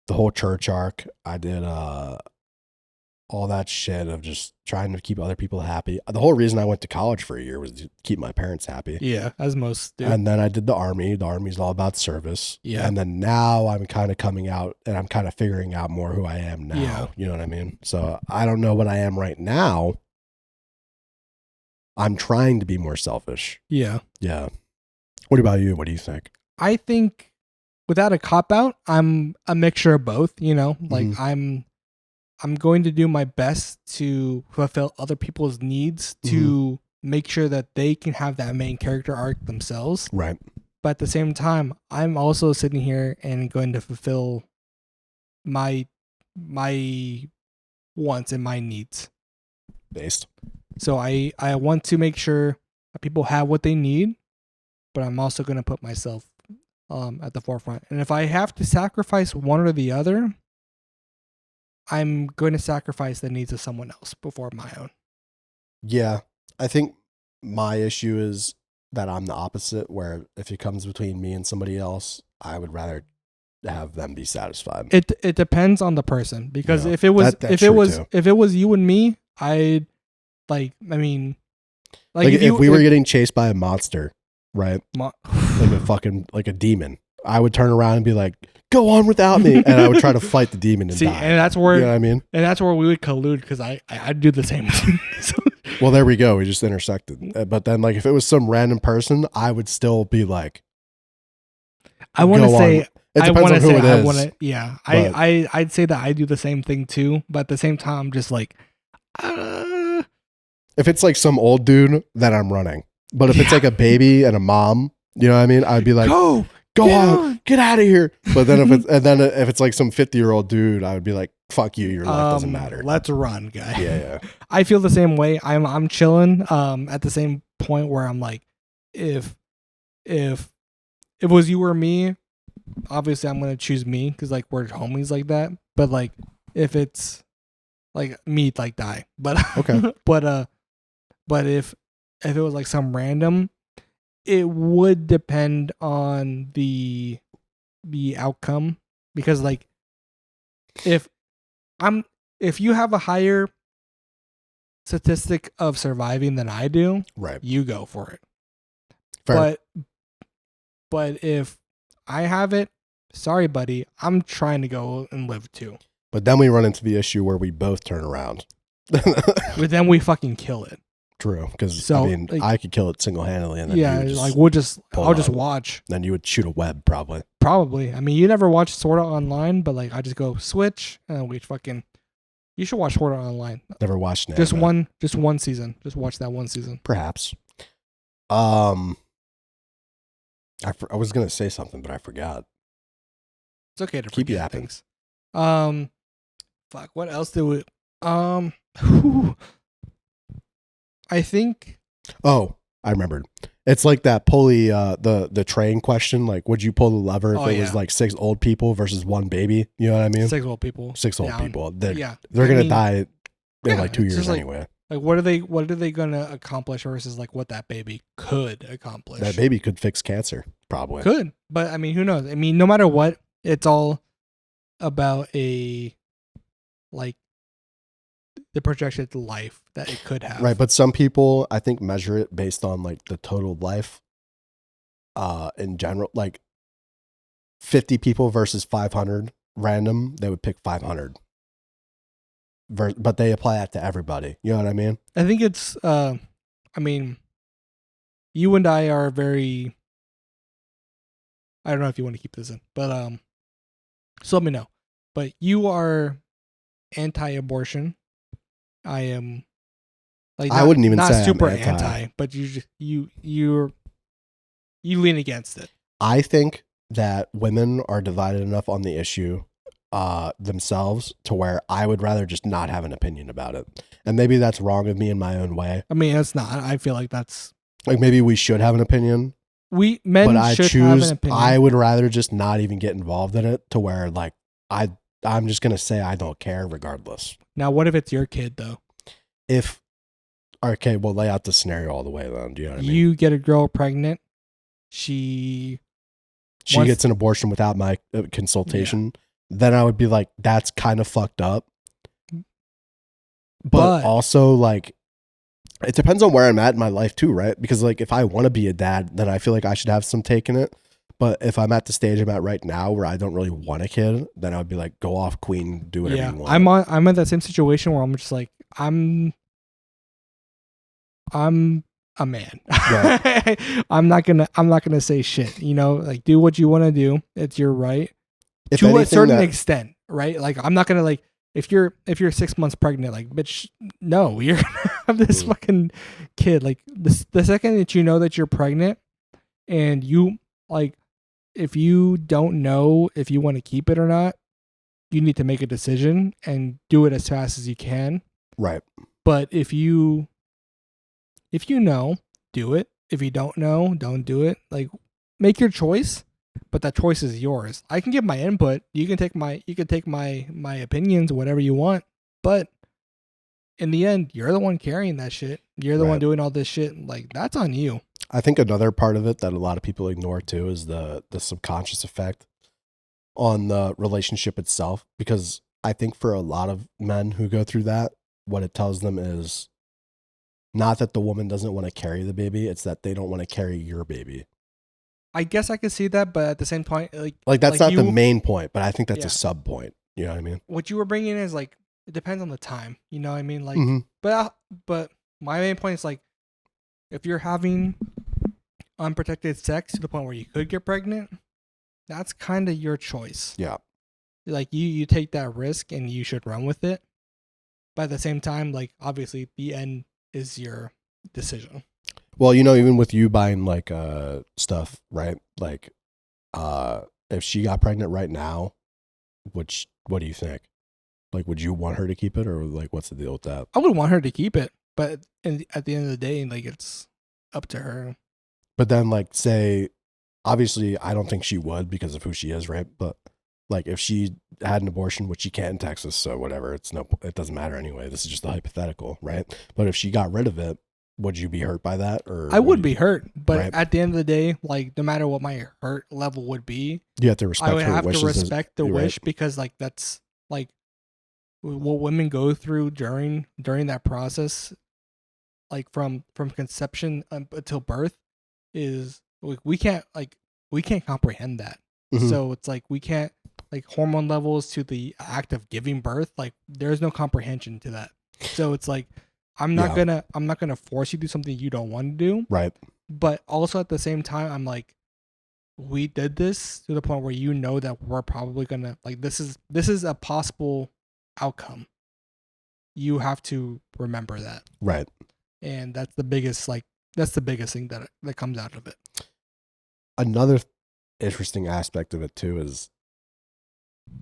the whole church arc. I did all that shit of just trying to keep other people happy. The whole reason I went to college for a year was to keep my parents happy. Yeah, as most do. And then I did the army. The army's all about service. Yeah. And then now I'm kind of coming out and I'm kind of figuring out more who I am now. Yeah. You know what I mean? So I don't know what I am right now. I'm trying to be more selfish. Yeah. Yeah. What about you? What do you think? I think without a cop out, I'm a mixture of both, you know, like I'm going to do my best to fulfill other people's needs to make sure that they can have that main character arc themselves. Right. But at the same time, I'm also sitting here and going to fulfill my wants and my needs. Based. So I want to make sure that people have what they need, but I'm also going to put myself at the forefront. And if I have to sacrifice one or the other, I'm going to sacrifice the needs of someone else before my own. Yeah. I think my issue is that I'm the opposite, where if it comes between me and somebody else, I would rather have them be satisfied. It depends on the person, because if it was you and me, I'd like if we were getting chased by a monster, right? Like a demon, I would turn around and be like, go on without me, and I would try to fight the demon and die. And that's where, you know what I mean? And that's where we would collude, because I'd do the same thing. Well, there we go. We just intersected. But then, like, if it was some random person, I would still be like, I want to say, it depends on who it is. Yeah, I'd say that I do the same thing too, but at the same time, I'm just like, if it's like some old dude, then I'm running. But if it's like a baby and a mom, you know what I mean? I'd be like, Go on, get out of here. But then if it's like some 50-year-old dude, I would be like, fuck you, your life doesn't matter. Let's run, guy. Yeah. I feel the same way. I'm chilling. At the same point where I'm like, if it was you or me, obviously I'm gonna choose me, because like we're homies like that. But like if it's like me, like die. But okay. but if it was like some random, it would depend on the outcome, because like if you have a higher statistic of surviving than I do, Right. you go for it. Fair. But if I have it, sorry, buddy, I'm trying to go and live too. But then we run into the issue where we both turn around. But then we fucking kill it. True, because So, I mean, like- I could kill it single handedly, and then Yeah, you would like pull I'll just up. watch. Then you would shoot a web, probably. Probably. I mean, you never watch Sword Art Online, but like I just go switch and we fucking. You should watch Sword Art Online. Never watched an Just anime. one season. Just watch that one season. Perhaps. I was gonna say something, but I forgot. It's okay to Keep forget yapping. things. Fuck. What else do we? Whew. I think. Oh, I remembered. It's like that pulley, the train question. Like, would you pull the lever if Oh, it was yeah. like 6 old people versus 1 baby? You know what I mean? 6 old people. 6 old down. people. They're Yeah. gonna I mean, die in yeah, like 2 it's years just like- anyway. Like, what are they gonna accomplish versus like what that baby could accomplish? That baby could fix cancer, probably. Could, but I mean, who knows? I mean, no matter what, it's all about the projected life that it could have. Right, but some people I think measure it based on like the total life. In general, like 50 people versus 500 random, they would pick 500. But they apply that to everybody. You know what I mean? I think it's. I mean, you and I are very. I don't know if you want to keep this in, but so let me know. But you are anti-abortion. I am. Like, I wouldn't even not say I'm super anti. but you lean against it. I think that women are divided enough on the issue themselves to where I would rather just not have an opinion about it. And maybe that's wrong of me in my own way. I mean, it's not. I feel like that's Like maybe we should have an opinion, men but I should have an choose opinion. I would rather just not even get involved in it to where like I'm just going to say I don't care regardless. Now, what if it's your kid though? If okay, we'll lay out the scenario all the way then. Do you know what I mean? You get a girl pregnant. She She gets an abortion without my consultation, then I would be like, that's kind of fucked up. But also, like, it depends on where I'm at in my life too, right? Because like, if I want to be a dad, then I feel like I should have some take in it. But if I'm at the stage I'm at right now where I don't really want a kid, then I would be like, go off, queen, do whatever you want. I'm in that same situation where I'm just like, I'm a man. Right. I'm not gonna say shit. You know, like, do what you want to do. It's your right. If To a anything certain that- extent, right? Like, I'm not gonna like if you're 6 months pregnant, like, bitch, no, you're gonna have this fucking kid. Like, the second that you know that you're pregnant, and you like, if you don't know if you want to keep it or not, you need to make a decision and do it as fast as you can. Right. But if you know, do it. If you don't know, don't do it. Like, make your choice, but that choice is yours. I can give my input. You can take my opinions, whatever you want. But in the end, you're the one carrying that shit. You're the one doing all this shit. Like, that's on you. I think another part of it that a lot of people ignore too is the subconscious effect on the relationship itself. Because I think for a lot of men who go through that, what it tells them is not that the woman doesn't want to carry the baby, it's that they don't want to carry your baby. I guess I could see that, but at the same point, Like that's like not the main point, but I think that's Yeah. a sub point. You know what I mean? what you were bringing is like, it depends on the time. You know what I mean? Like, Mhm. but my main point is like, if you're having unprotected sex to the point where you could get pregnant, that's kind of your choice. Yeah. Like, you take that risk and you should run with it. But at the same time, like, obviously the end is your decision. Well, you know, even with you buying like stuff, right? Like if she got pregnant right now, what do you think? Like, would you want her to keep it, or like what's the deal with that? I would want her to keep it, but at the end of the day, like, it's up to her. But then, like, say, obviously, I don't think she would because of who she is, right? But like, if she had an abortion, which she can't in Texas, so whatever, it doesn't matter anyway. This is just a hypothetical, right? But if she got rid of it, would you be hurt by that? Or I would be hurt, but Right. at the end of the day, like, no matter what my hurt level would be, you have to respect I would her have to wishes as- respect the you're right. wish, because like that's like what women go through during that process, like from conception until birth, is like we can't comprehend that. Mhm. So it's like we can't, like, hormone levels to the act of giving birth, like there's no comprehension to that. So it's like I'm not gonna force you to do something you don't want to do. Right. But also at the same time, I'm like, we did this to the point where you know that we're probably gonna, like, this is a possible outcome. You have to remember that. Right. And that's the biggest thing that comes out of it. Another interesting aspect of it too is,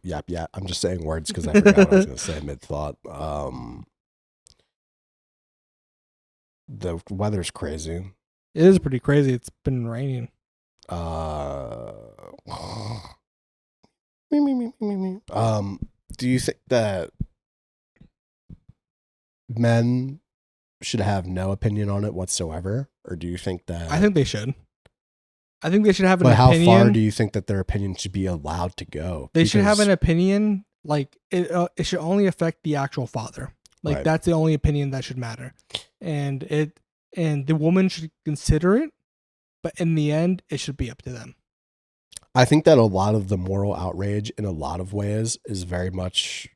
yeah. I'm just saying words because I forgot what I was going to say mid thought. The weather's crazy. It is pretty crazy. It's been raining. Do you think that men should have no opinion on it whatsoever, or do you think that? I think they should. I think they should have an but opinion. How far do you think that their opinion should be allowed to go? They should have an opinion. Like it should only affect the actual father. Like Right. That's the only opinion that should matter, and the woman should consider it, but in the end, it should be up to them. I think that a lot of the moral outrage in a lot of ways is very much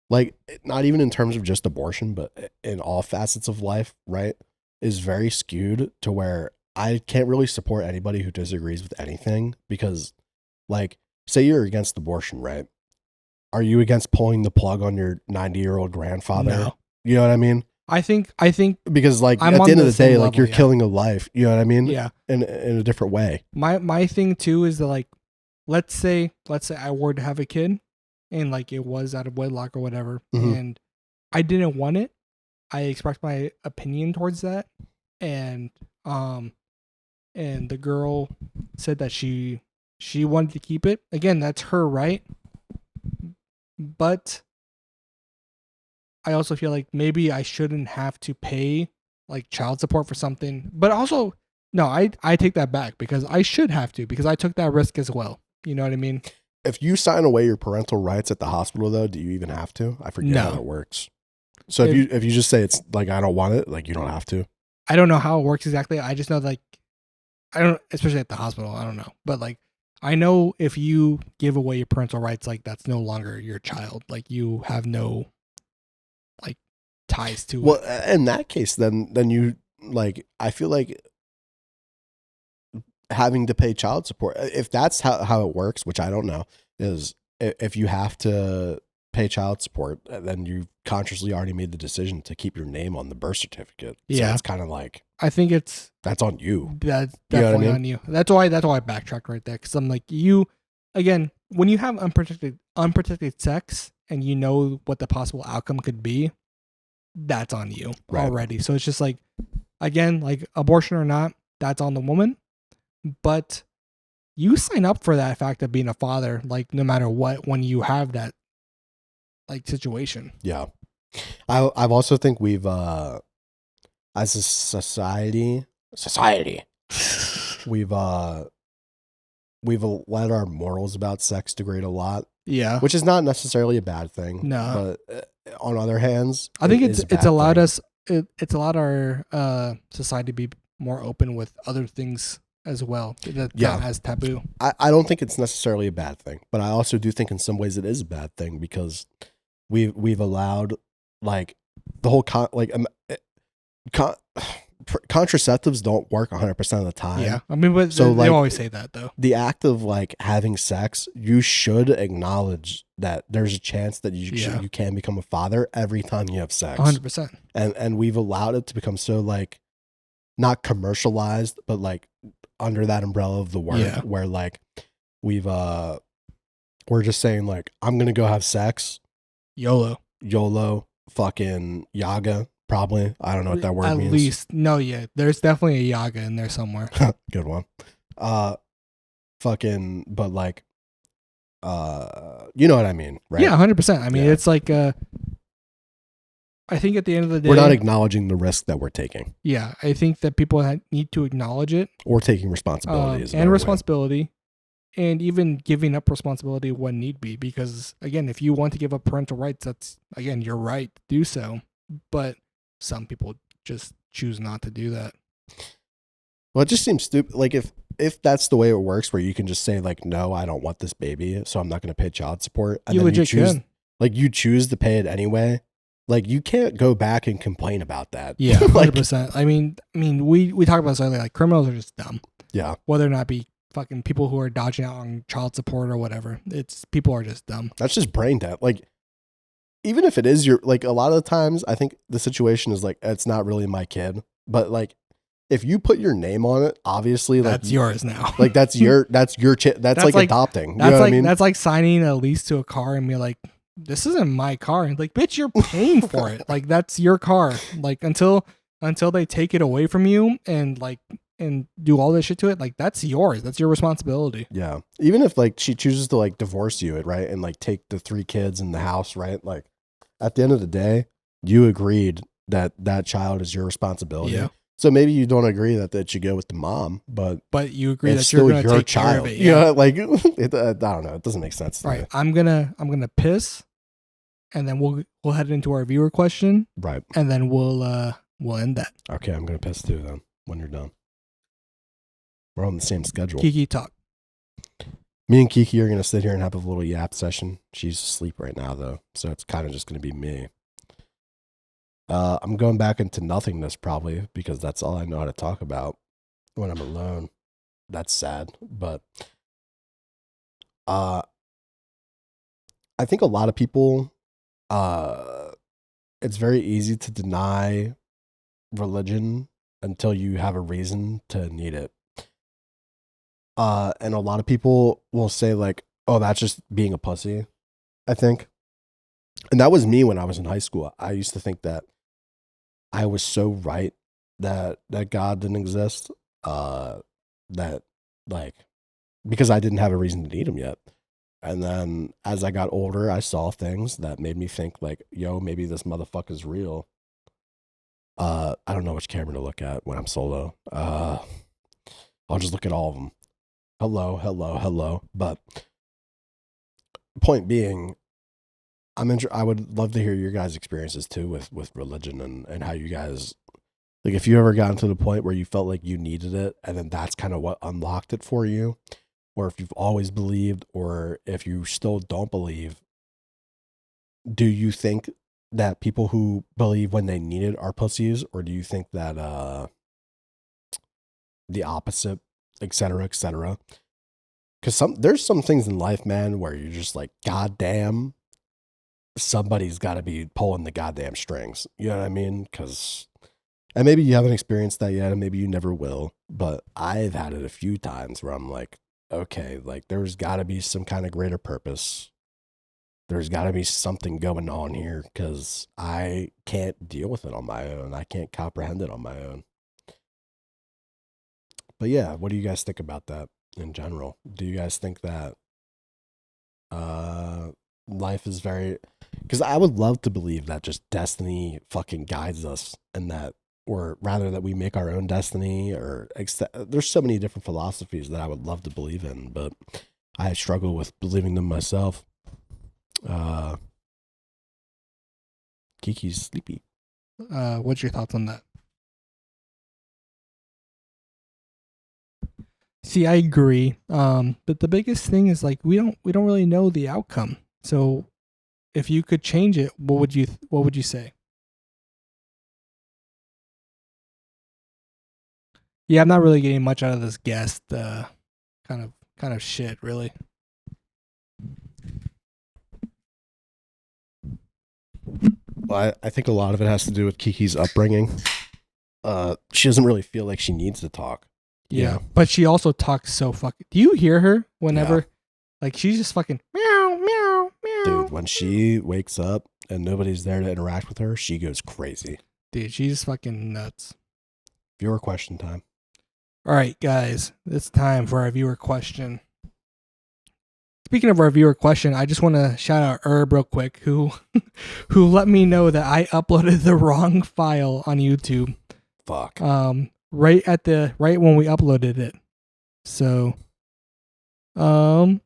like, not even in terms of just abortion, but in all facets of life, right? Is very skewed to where I can't really support anybody who disagrees with anything because, like, say you're against abortion, right? Are you against pulling the plug on your 90-year-old grandfather? No. You know what I mean? I think because, like, I'm at on the end of the the day, same like, level, you're yeah. killing a life. You know what I mean? Yeah. In a different way. My thing too is that, like, let's say I were to have a kid, and like it was out of wedlock or whatever, Mhm. and I didn't want it. I expressed my opinion towards that, and the girl said that she wanted to keep it. Again, that's her right. But I also feel like maybe I shouldn't have to pay like child support for something. But also, no, I take that back, because I should have to, because I took that risk as well. You know what I mean? If you sign away your parental rights at the hospital, though, do you even have to? I forget how No. it works. So if you just say it's like, I don't want it, like, you don't have to. I don't know how it works exactly. I just know, like, I don't, especially at the hospital, I don't know. But like, I know if you give away your parental rights, like, that's no longer your child. Like, you have no like ties to Well, it. in that case, then you, like, I feel like having to pay child support, if that's how it works, which I don't know, is if you have to pay child support, then you consciously already made the decision to keep your name on the birth certificate. So Yeah. it's kind of like, I think that's on you. that's You know what I definitely mean? on you. That's why I backtracked right there, because I'm like, you, again, when you have unprotected sex and you know what the possible outcome could be, that's on you Right. already. So it's just like, again, like, abortion or not, that's on the woman. But you sign up for that fact of being a father, like, no matter what, when you have that like situation. Yeah. I've also think we've as a society we've let our morals about sex degrade a lot, Yeah. which is not necessarily a bad thing. No. But on other hands, I think it is a it's bad allowed thing. us it's allowed our society to be more open with other things as well. That's Yeah. not as taboo. I don't think it's necessarily a bad thing, but I also do think in some ways it is a bad thing because we've allowed, like, the whole contraceptives don't work 100% of the time. Yeah. I mean, but So, they like, always say that, though. the act of, like, having sex, you should acknowledge that there's a chance that you can become a father every time you have sex. 100%. And we've allowed it to become so, like, not commercialized, but, like, under that umbrella of the word, Yeah. where, like, we're just saying, like, I'm gonna go have sex, YOLO, fucking Yaga, probably. I don't know what that word means. At least, no, yeah. There's definitely a Yaga in there somewhere. Good one. Fucking, but, like, you know what I mean, right? Yeah, 100%. I mean, Yeah. it's like, I think at the end of the day, We're not acknowledging the risk that we're taking, yeah, I think that people need to acknowledge it, or taking responsibility. and responsibility, and even giving up responsibility when need be, because again, if you want to give up parental rights, that's again your right to do so, but some people just choose not to do that. Well, it just seems stupid. Like if that's the way it works, where you can just say like, no, I don't want this baby, so I'm not going to pay child support, and You then legit choose, can. like you choose to pay it anyway. Like you can't go back and complain about that. Yeah, Like 100%. I mean, we talked about this earlier. Like criminals are just dumb. yeah, Whether or not be fucking people who are dodging out on child support or whatever, it's people are just dumb. that's just brain dead. Like even if it is your, like a lot of the times, I think the situation is like it's not really my kid, but like if you put your name on it, obviously like That's yours now. like that's your that's That's like like- adopting. You That's know like what I mean? that's like signing a lease to a car and be like, this isn't my car. And like, bitch, you're paying for it. Like that's your car. Like until they take it away from you and like and do all this shit to it, like that's yours. That's your responsibility. Yeah. Even if like she chooses to like divorce you, right, and like take the 3 kids in the house, right? Like at the end of the day, you agreed that that child is your responsibility. Yeah. So maybe you don't agree that that should go with the mom, but But you agree it's that you're still gonna your take care child. of it. You Yeah. know, like I don't know. It doesn't make sense to Right. me. I'm gonna piss, and then we'll head into our viewer question, Right. and then we'll end that. Okay, I'm gonna piss too then when you're done. We're on the same schedule. Kiki talk. Me and Kiki are gonna sit here and have a little yap session. She's asleep right now though, so it's kind of just gonna be me. I'm going back into nothingness probably because that's all I know how to talk about when I'm alone. That's sad, but I think a lot of people, it's very easy to deny religion until you have a reason to need it. And a lot of people will say like, "Oh, that's just being a pussy." I think, and that was me when I was in high school. I used to think that I was so right that God didn't exist. That like because I didn't have a reason to need him yet. And then as I got older, I saw things that made me think like, yo, maybe this motherfucker's real. I don't know which camera to look at when I'm solo. I'll just look at all of them. Hello, hello, hello. But point being, I would love to hear your guys' experiences too with religion and how you guys, like if you ever gotten to the point where you felt like you needed it and then that's kind of what unlocked it for you, or if you've always believed, or if you still don't believe, do you think that people who believe when they need it are pussies, or do you think that the opposite, et cetera, et cetera? Because there's some things in life, man, where you're just like, God damn, somebody's got to be pulling the goddamn strings. You know what I mean? And maybe you haven't experienced that yet, and maybe you never will, but I've had it a few times where I'm like, okay, like there's got to be some kind of greater purpose. There's got to be something going on here because I can't deal with it on my own. I can't comprehend it on my own. But yeah, what do you guys think about that in general? Do you guys think that life is very... Because I would love to believe that just destiny fucking guides us and that, or rather that we make our own destiny, or there's so many different philosophies that I would love to believe in, but I struggle with believing them myself. Kiki's sleepy. What's your thoughts on that? See, I agree. But the biggest thing is like we don't really know the outcome. So if you could change it, what would you say? Yeah, I'm not really getting much out of this guest kind of shit, really. Well, I think a lot of it has to do with Kiki's upbringing. She doesn't really feel like she needs to talk. Yeah. But she also talks so fucking... Do you hear her whenever... Yeah. Like, she's just fucking... Meow, meow, meow. Dude, when she wakes up and nobody's there to interact with her, she goes crazy. Dude, she's fucking nuts. Viewer question time. All right, guys. It's time for our viewer question. Speaking of our viewer question, I just want to shout out Herb real quick, who let me know that I uploaded the wrong file on YouTube. Fuck. Right when we uploaded it. So Um,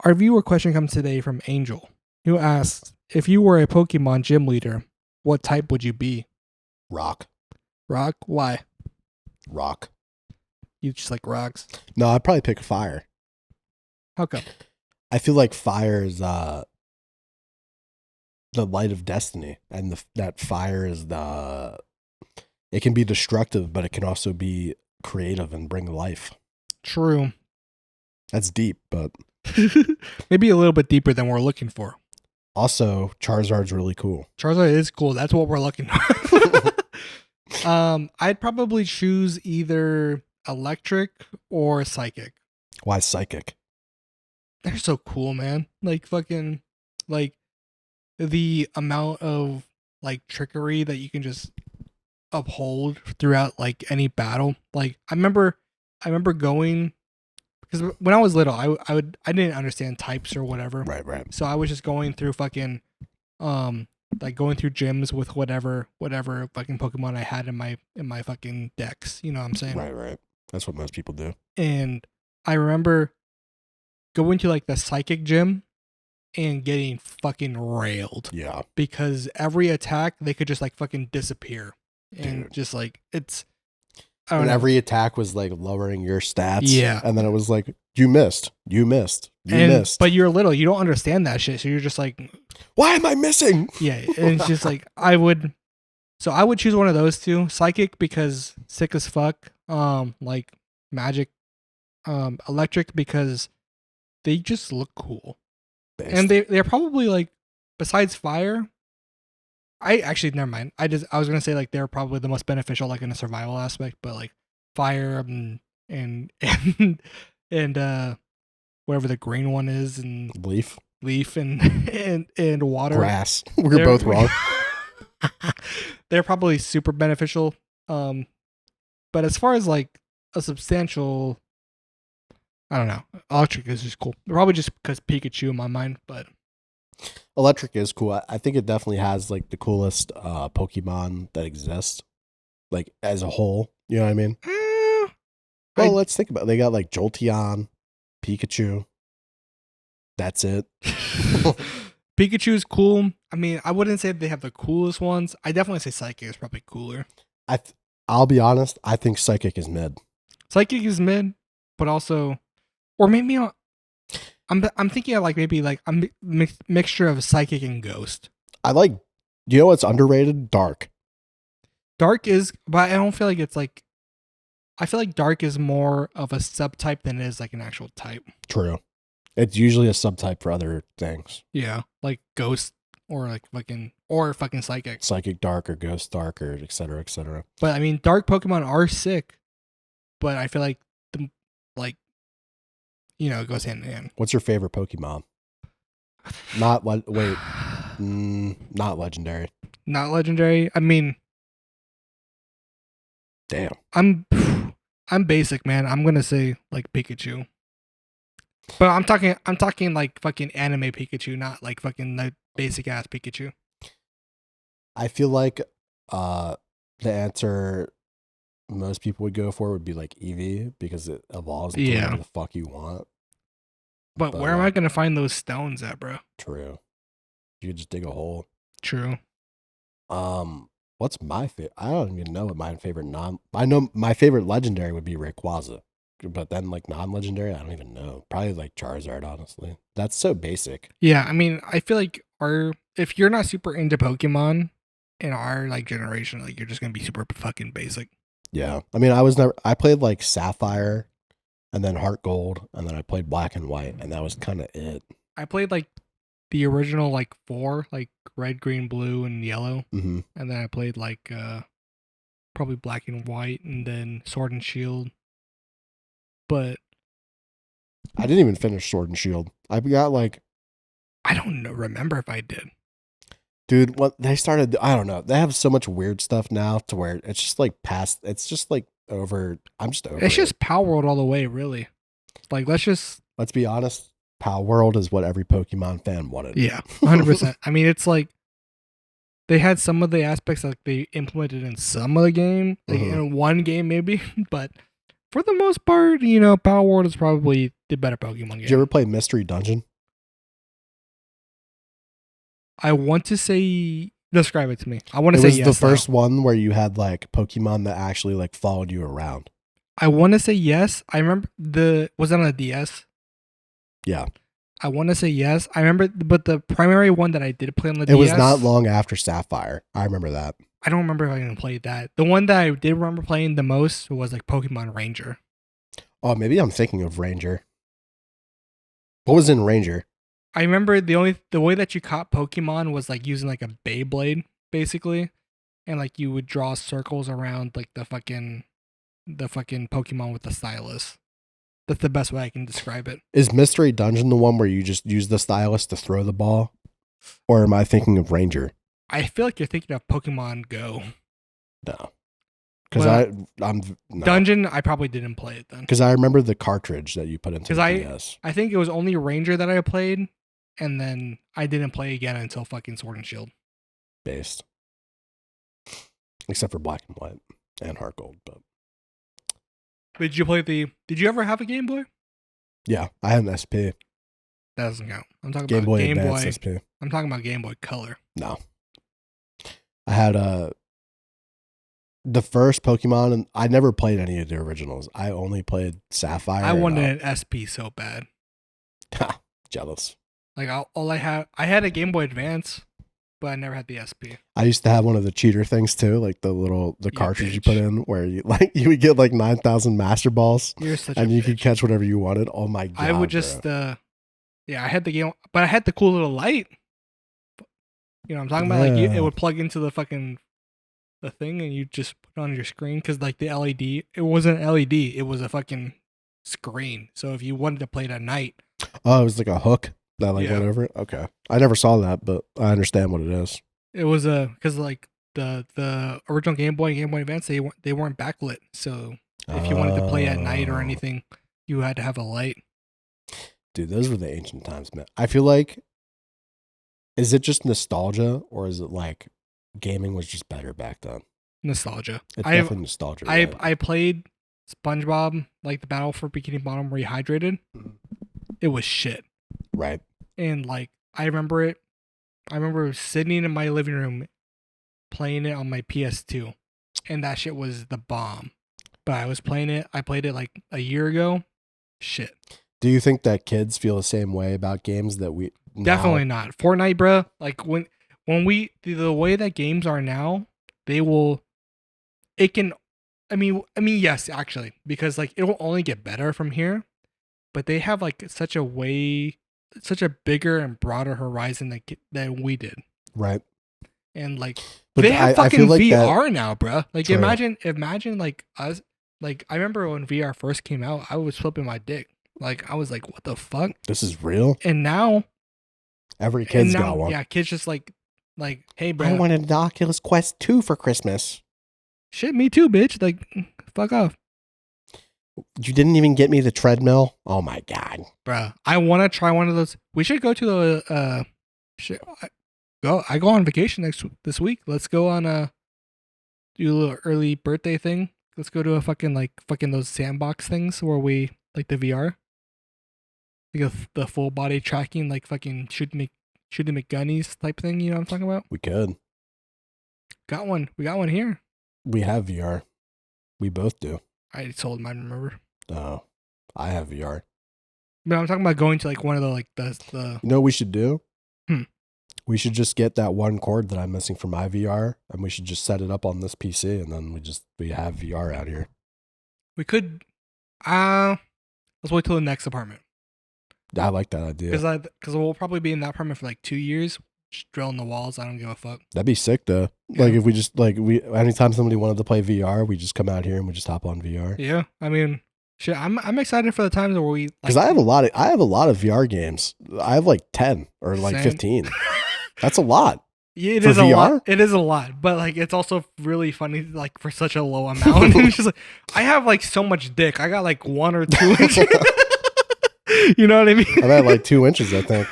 our viewer question comes today from Angel, who asks, if you were a Pokemon gym leader, what type would you be? Rock. Rock? Why? Rock. You just like rocks? No, I'd probably pick fire. How come? I feel like fire is the light of destiny, and that fire is it can be destructive, but it can also be creative and bring life. True. That's deep, but maybe a little bit deeper than we're looking for. Also, Charizard's really cool. Charizard is cool. That's what we're looking for. I'd probably choose either electric or psychic. Why psychic? They're so cool, man. Like fucking like the amount of like trickery that you can just uphold throughout like any battle. Like I remember going, because when I was little, I didn't understand types or whatever. Right. So I was just going through fucking like going through gyms with whatever fucking Pokemon I had in my fucking decks. You know what I'm saying? Right. That's what most people do. And I remember going to like the psychic gym and getting fucking railed. Yeah. Because every attack they could just like fucking disappear. And Dude. just like it's And every attack was like lowering your stats. Yeah. And then it was like, you missed. But you're little, you don't understand that shit. So you're just like, why am I missing? Yeah. And it's just like I would choose one of those two. Psychic because sick as fuck. Like magic. Electric because they just look cool. Based. And they're probably like, besides fire, I actually never mind. I was gonna say like they're probably the most beneficial like in a survival aspect, but like fire and whatever the green one is, and leaf and water, grass. We're both wrong. They're probably super beneficial. But as far as like a substantial, I don't know. Electric is just cool. Probably just because Pikachu in my mind, but electric is cool. I think it definitely has like the coolest Pokemon that exists, like as a whole. You know what I mean? Well, let's think about it. They got like Jolteon, Pikachu. That's it. Pikachu is cool. I mean, I wouldn't say they have the coolest ones. I definitely say Psychic is probably cooler. I'll be honest. I think Psychic is mid. Psychic is mid, but also, or maybe I'm thinking of like maybe like a mixture of Psychic and Ghost. I like. You know what's underrated? Dark. Dark is, but I don't feel like it's like. I feel like Dark is more of a subtype than it is like an actual type. True. It's usually a subtype for other things. Yeah, like Ghost or like fucking Psychic. Psychic Dark or Ghost Dark or et cetera, et cetera. But I mean, Dark Pokemon are sick, but I feel like it goes hand in hand. What's your favorite Pokemon? Not legendary. Not legendary. I mean, damn. I'm basic, man. I'm gonna say like Pikachu, but I'm talking like fucking anime Pikachu, not like fucking the basic ass Pikachu. I feel like the answer most people would go for would be like Eevee because it evolves into whatever the fuck you want. But where am I gonna find those stones at, bro? True. You could just dig a hole. True. What's my favorite? I don't even know what my favorite I know my favorite legendary would be Rayquaza, but then like non-legendary, I don't even know. Probably like Charizard, honestly. That's so basic. Yeah, I mean, I feel like if you're not super into Pokemon in our like generation, like you're just gonna be super fucking basic. Yeah, I mean, I played like Sapphire, and then Heart Gold, and then I played Black and White, and that was kind of it. I played like the original like 4, like red, green, blue, and yellow. Mm-hmm. And then I played like probably Black and White, and then Sword and Shield. But I didn't even finish Sword and Shield. I got like, I don't remember if I did. Dude, what they started, I don't know. They have so much weird stuff now to where it's just like past. It's just like over. I'm just over. It's just Power World all the way, really. Like let's be honest. Power World is what every Pokemon fan wanted. Yeah, 100%. I mean, it's like they had some of the aspects like they implemented in some of the game, like in one game maybe, but for the most part, Power World is probably the better Pokemon game. Did you ever play Mystery Dungeon? I want to say, describe it to me. I want to It say was yes. the first one where you had like Pokemon that actually like followed you around. I want to say yes. I remember was it on a DS? Yeah. I want to say yes. I remember, but the primary one that I did play on the DS. It was not long after Sapphire. I remember that. I don't remember if I even played that. The one that I did remember playing the most was like Pokemon Ranger. Oh, maybe I'm thinking of Ranger. What was in Ranger? I remember the way that you caught Pokemon was like using like a Beyblade, basically. And like you would draw circles around like the fucking Pokemon with the stylus. That's the best way I can describe it. Is Mystery Dungeon the one where you just use the stylus to throw the ball? Or am I thinking of Ranger? I feel like you're thinking of Pokemon Go. No. Because I'm no. Dungeon, I probably didn't play it then. Because I remember the cartridge that you put into the DS. I think it was only Ranger that I played, and then I didn't play again until fucking Sword and Shield. Based. Except for Black and White and Heart Gold, but. Did you ever have a Game Boy? Yeah, I had an SP. That doesn't count. I'm talking Game about Boy Game Advance Boy. SP. I'm talking about Game Boy Color. No. I had the first Pokemon, and I never played any of the originals. I only played Sapphire. I wanted an SP so bad. Jealous. Like I had a Game Boy Advance, but I never had the SP. I used to have one of the cheater things too, like the cartridge you put in where you would get like 9,000 Master Balls. You're such and a you bitch. could catch whatever you wanted. Oh my god! I would just I had the game, but I had the cool little light. You know what I'm talking about? Like it would plug into the fucking the thing, and you just put it on your screen because like the LED, it wasn't an LED, it was a fucking screen. So if you wanted to play it at night, oh, it was like a hook that went over it. Okay, I never saw that, but I understand what it is. It was because like the original Game Boy and Game Boy Advance, they weren't backlit, so if you wanted to play at night or anything, you had to have a light. Dude, those were the ancient times, man. I feel like, is it just nostalgia, or is it like gaming was just better back then? Nostalgia. It's definitely nostalgia. Right? I played SpongeBob, like the Battle for Bikini Bottom Rehydrated. It was shit. Right. And like I remember sitting in my living room playing it on my PS2, and that shit was the bomb. But I played it like a year ago. Shit. Do you think that kids feel the same way about games that we definitely not? Fortnite, bro. Like when the way that games are now, it can. I mean, yes, actually, because like it will only get better from here, but they have like such a bigger and broader horizon than we did. Right. And like but they have fucking feel like VR now, bro. Like True. imagine like us. Like I remember when VR first came out, I was flipping my dick. Like I was like, what the fuck? This is real. And now every kid's got one. Yeah, kids just like, hey, bro. I wanted an Oculus Quest 2 for Christmas. Shit, me too, bitch. Like, fuck off. You didn't even get me the treadmill. Oh my god, bruh. I want to try one of those. We should go to the I go on vacation this week. Let's go on do a little early birthday thing. Let's go to a fucking those sandbox things where we like the VR, like the full body tracking, like fucking shooting McGunnies type thing. You know what I'm talking about? we could. Got one. We got one here. We have VR. We both do. I sold mine. Remember? Oh, I have VR. But I'm talking about going to like one of the. You know what we should do? Hmm. We should just get that one cord that I'm missing from my VR, and we should just set it up on this PC, and then we have VR out here. We could. Let's wait till the next apartment. I like that idea. Because we'll probably be in that apartment for like 2 years, just drilling the walls. I don't give a fuck. That'd be sick though. Yeah. Like if we just anytime somebody wanted to play VR, we just come out here and we just hop on VR. Yeah, I mean, shit. I'm excited for the times where we. Because I have a lot of VR games. I have like 10 or like 15. That's a lot. Yeah, it is VR? A lot. It is a lot, but like it's also really funny, like for such a low amount. It's just like I have like so much dick. I got like 1 or 2 inches. You know what I mean? I've had like 2 inches, I think.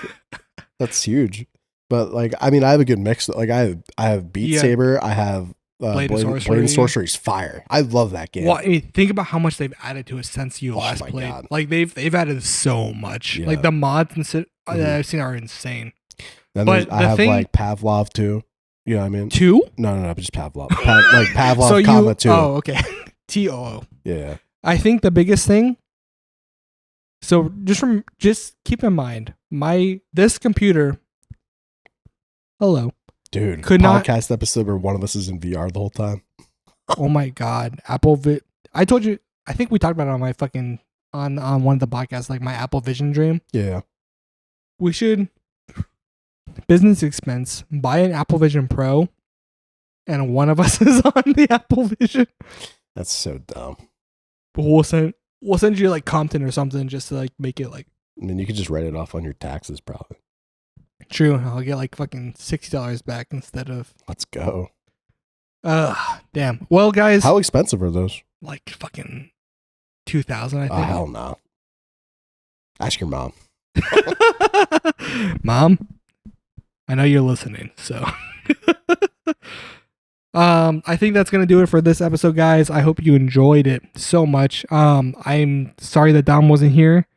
That's huge. But like, I mean, I have a good mix. Like I have Beat Saber. I have Blade and Blade Sorcery. and Sorcery is fire. I love that game. Well, I mean, think about how much they've added to it since you last my played. God. Like they've added so much. Yeah. Like the mods and that Mhm. I've seen are insane. Then But I the have thing- like Pavlov too. You know what I mean? 2? No, just Pavlov. Like Pavlov, So comma 2. Oh, okay. TOO. Yeah. I think the biggest thing. So just keep in mind this computer. Hello. Dude, Could not- podcast episode where one of us is in VR the whole time. Oh my God, I told you. I think we talked about it on my fucking on one of the podcasts, like my Apple Vision dream. Yeah. We should business expense buy an Apple Vision Pro, and one of us is on the Apple Vision. That's so dumb. But we'll send you like Compton or something just to like make it like I mean, you could just write it off on your taxes, probably. true. And I'll get like fucking $60 back instead of. Let's go. Damn. Well, guys, How expensive are those? like fucking 2,000, I Oh, think. hell no. Ask your mom. Mom, I know you're listening, so I think that's gonna do it for this episode, guys. I hope you enjoyed it so much. I'm sorry that Dom wasn't here.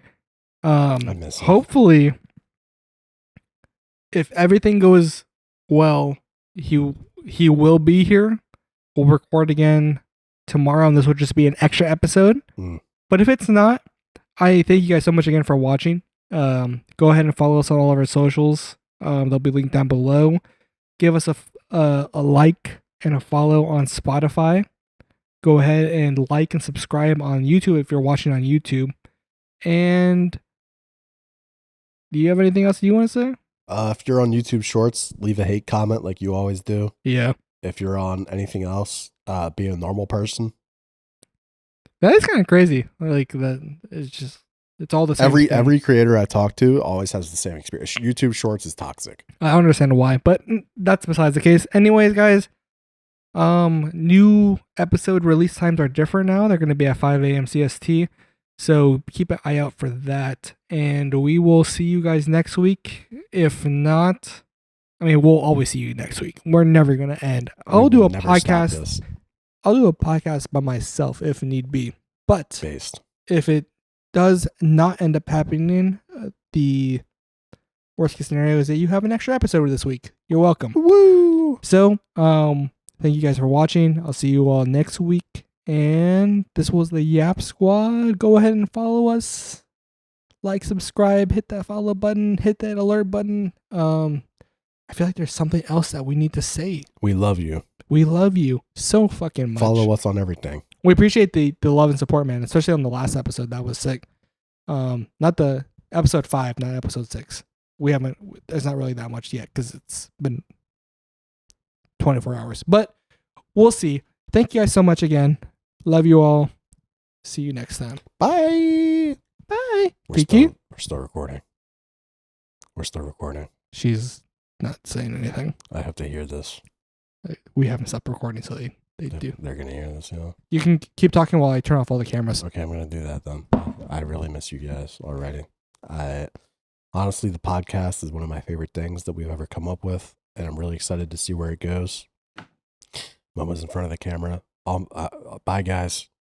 I miss him. Hopefully, if everything goes well, he will be here. We'll record again tomorrow, and this will just be an extra episode. Mm. But if it's not, I thank you guys so much again for watching. Go ahead and follow us on all of our socials. They'll be linked down below. Give us a like and a follow on Spotify. Go ahead and like and subscribe on YouTube if you're watching on YouTube. And do you have anything else you want to say? If you're on YouTube Shorts, leave a hate comment like you always do. Yeah. If you're on anything else, be a normal person. That is kind of crazy. Like that, it's all the same. Every creator I talk to always has the same experience. YouTube Shorts is toxic. I don't understand why, but that's besides the case. Anyways, guys, new episode release times are different now. They're going to be at 5 a.m. CST. So keep an eye out for that. And we will see you guys next week. If not, I mean, we'll always see you next week. We're never going to end. I'll do a podcast. I'll do a podcast by myself if need be. But if it does not end up happening, the worst case scenario is that you have an extra episode this week. You're welcome. Woo! So, thank you guys for watching. I'll see you all next week. And this was the Yap Squad. Go ahead and follow us. Like, subscribe, hit that follow button, hit that alert button. I feel like there's something else that we need to say. We love you. We love you so fucking much. Follow us on everything. We appreciate the love and support, man, especially on the last episode. That was sick. Not the episode 5, not episode 6. There's not really that much yet because it's been 24 hours. But we'll see. Thank you guys so much again. Love you all. See you next time. Bye. Bye. We're still recording. She's not saying anything. I have to hear this. We haven't stopped recording, so they do. They're going to hear this, yeah. You can keep talking while I turn off all the cameras. Okay, I'm going to do that then. I really miss you guys already. Honestly, the podcast is one of my favorite things that we've ever come up with, and I'm really excited to see where it goes. Mama's in front of the camera. Bye, guys.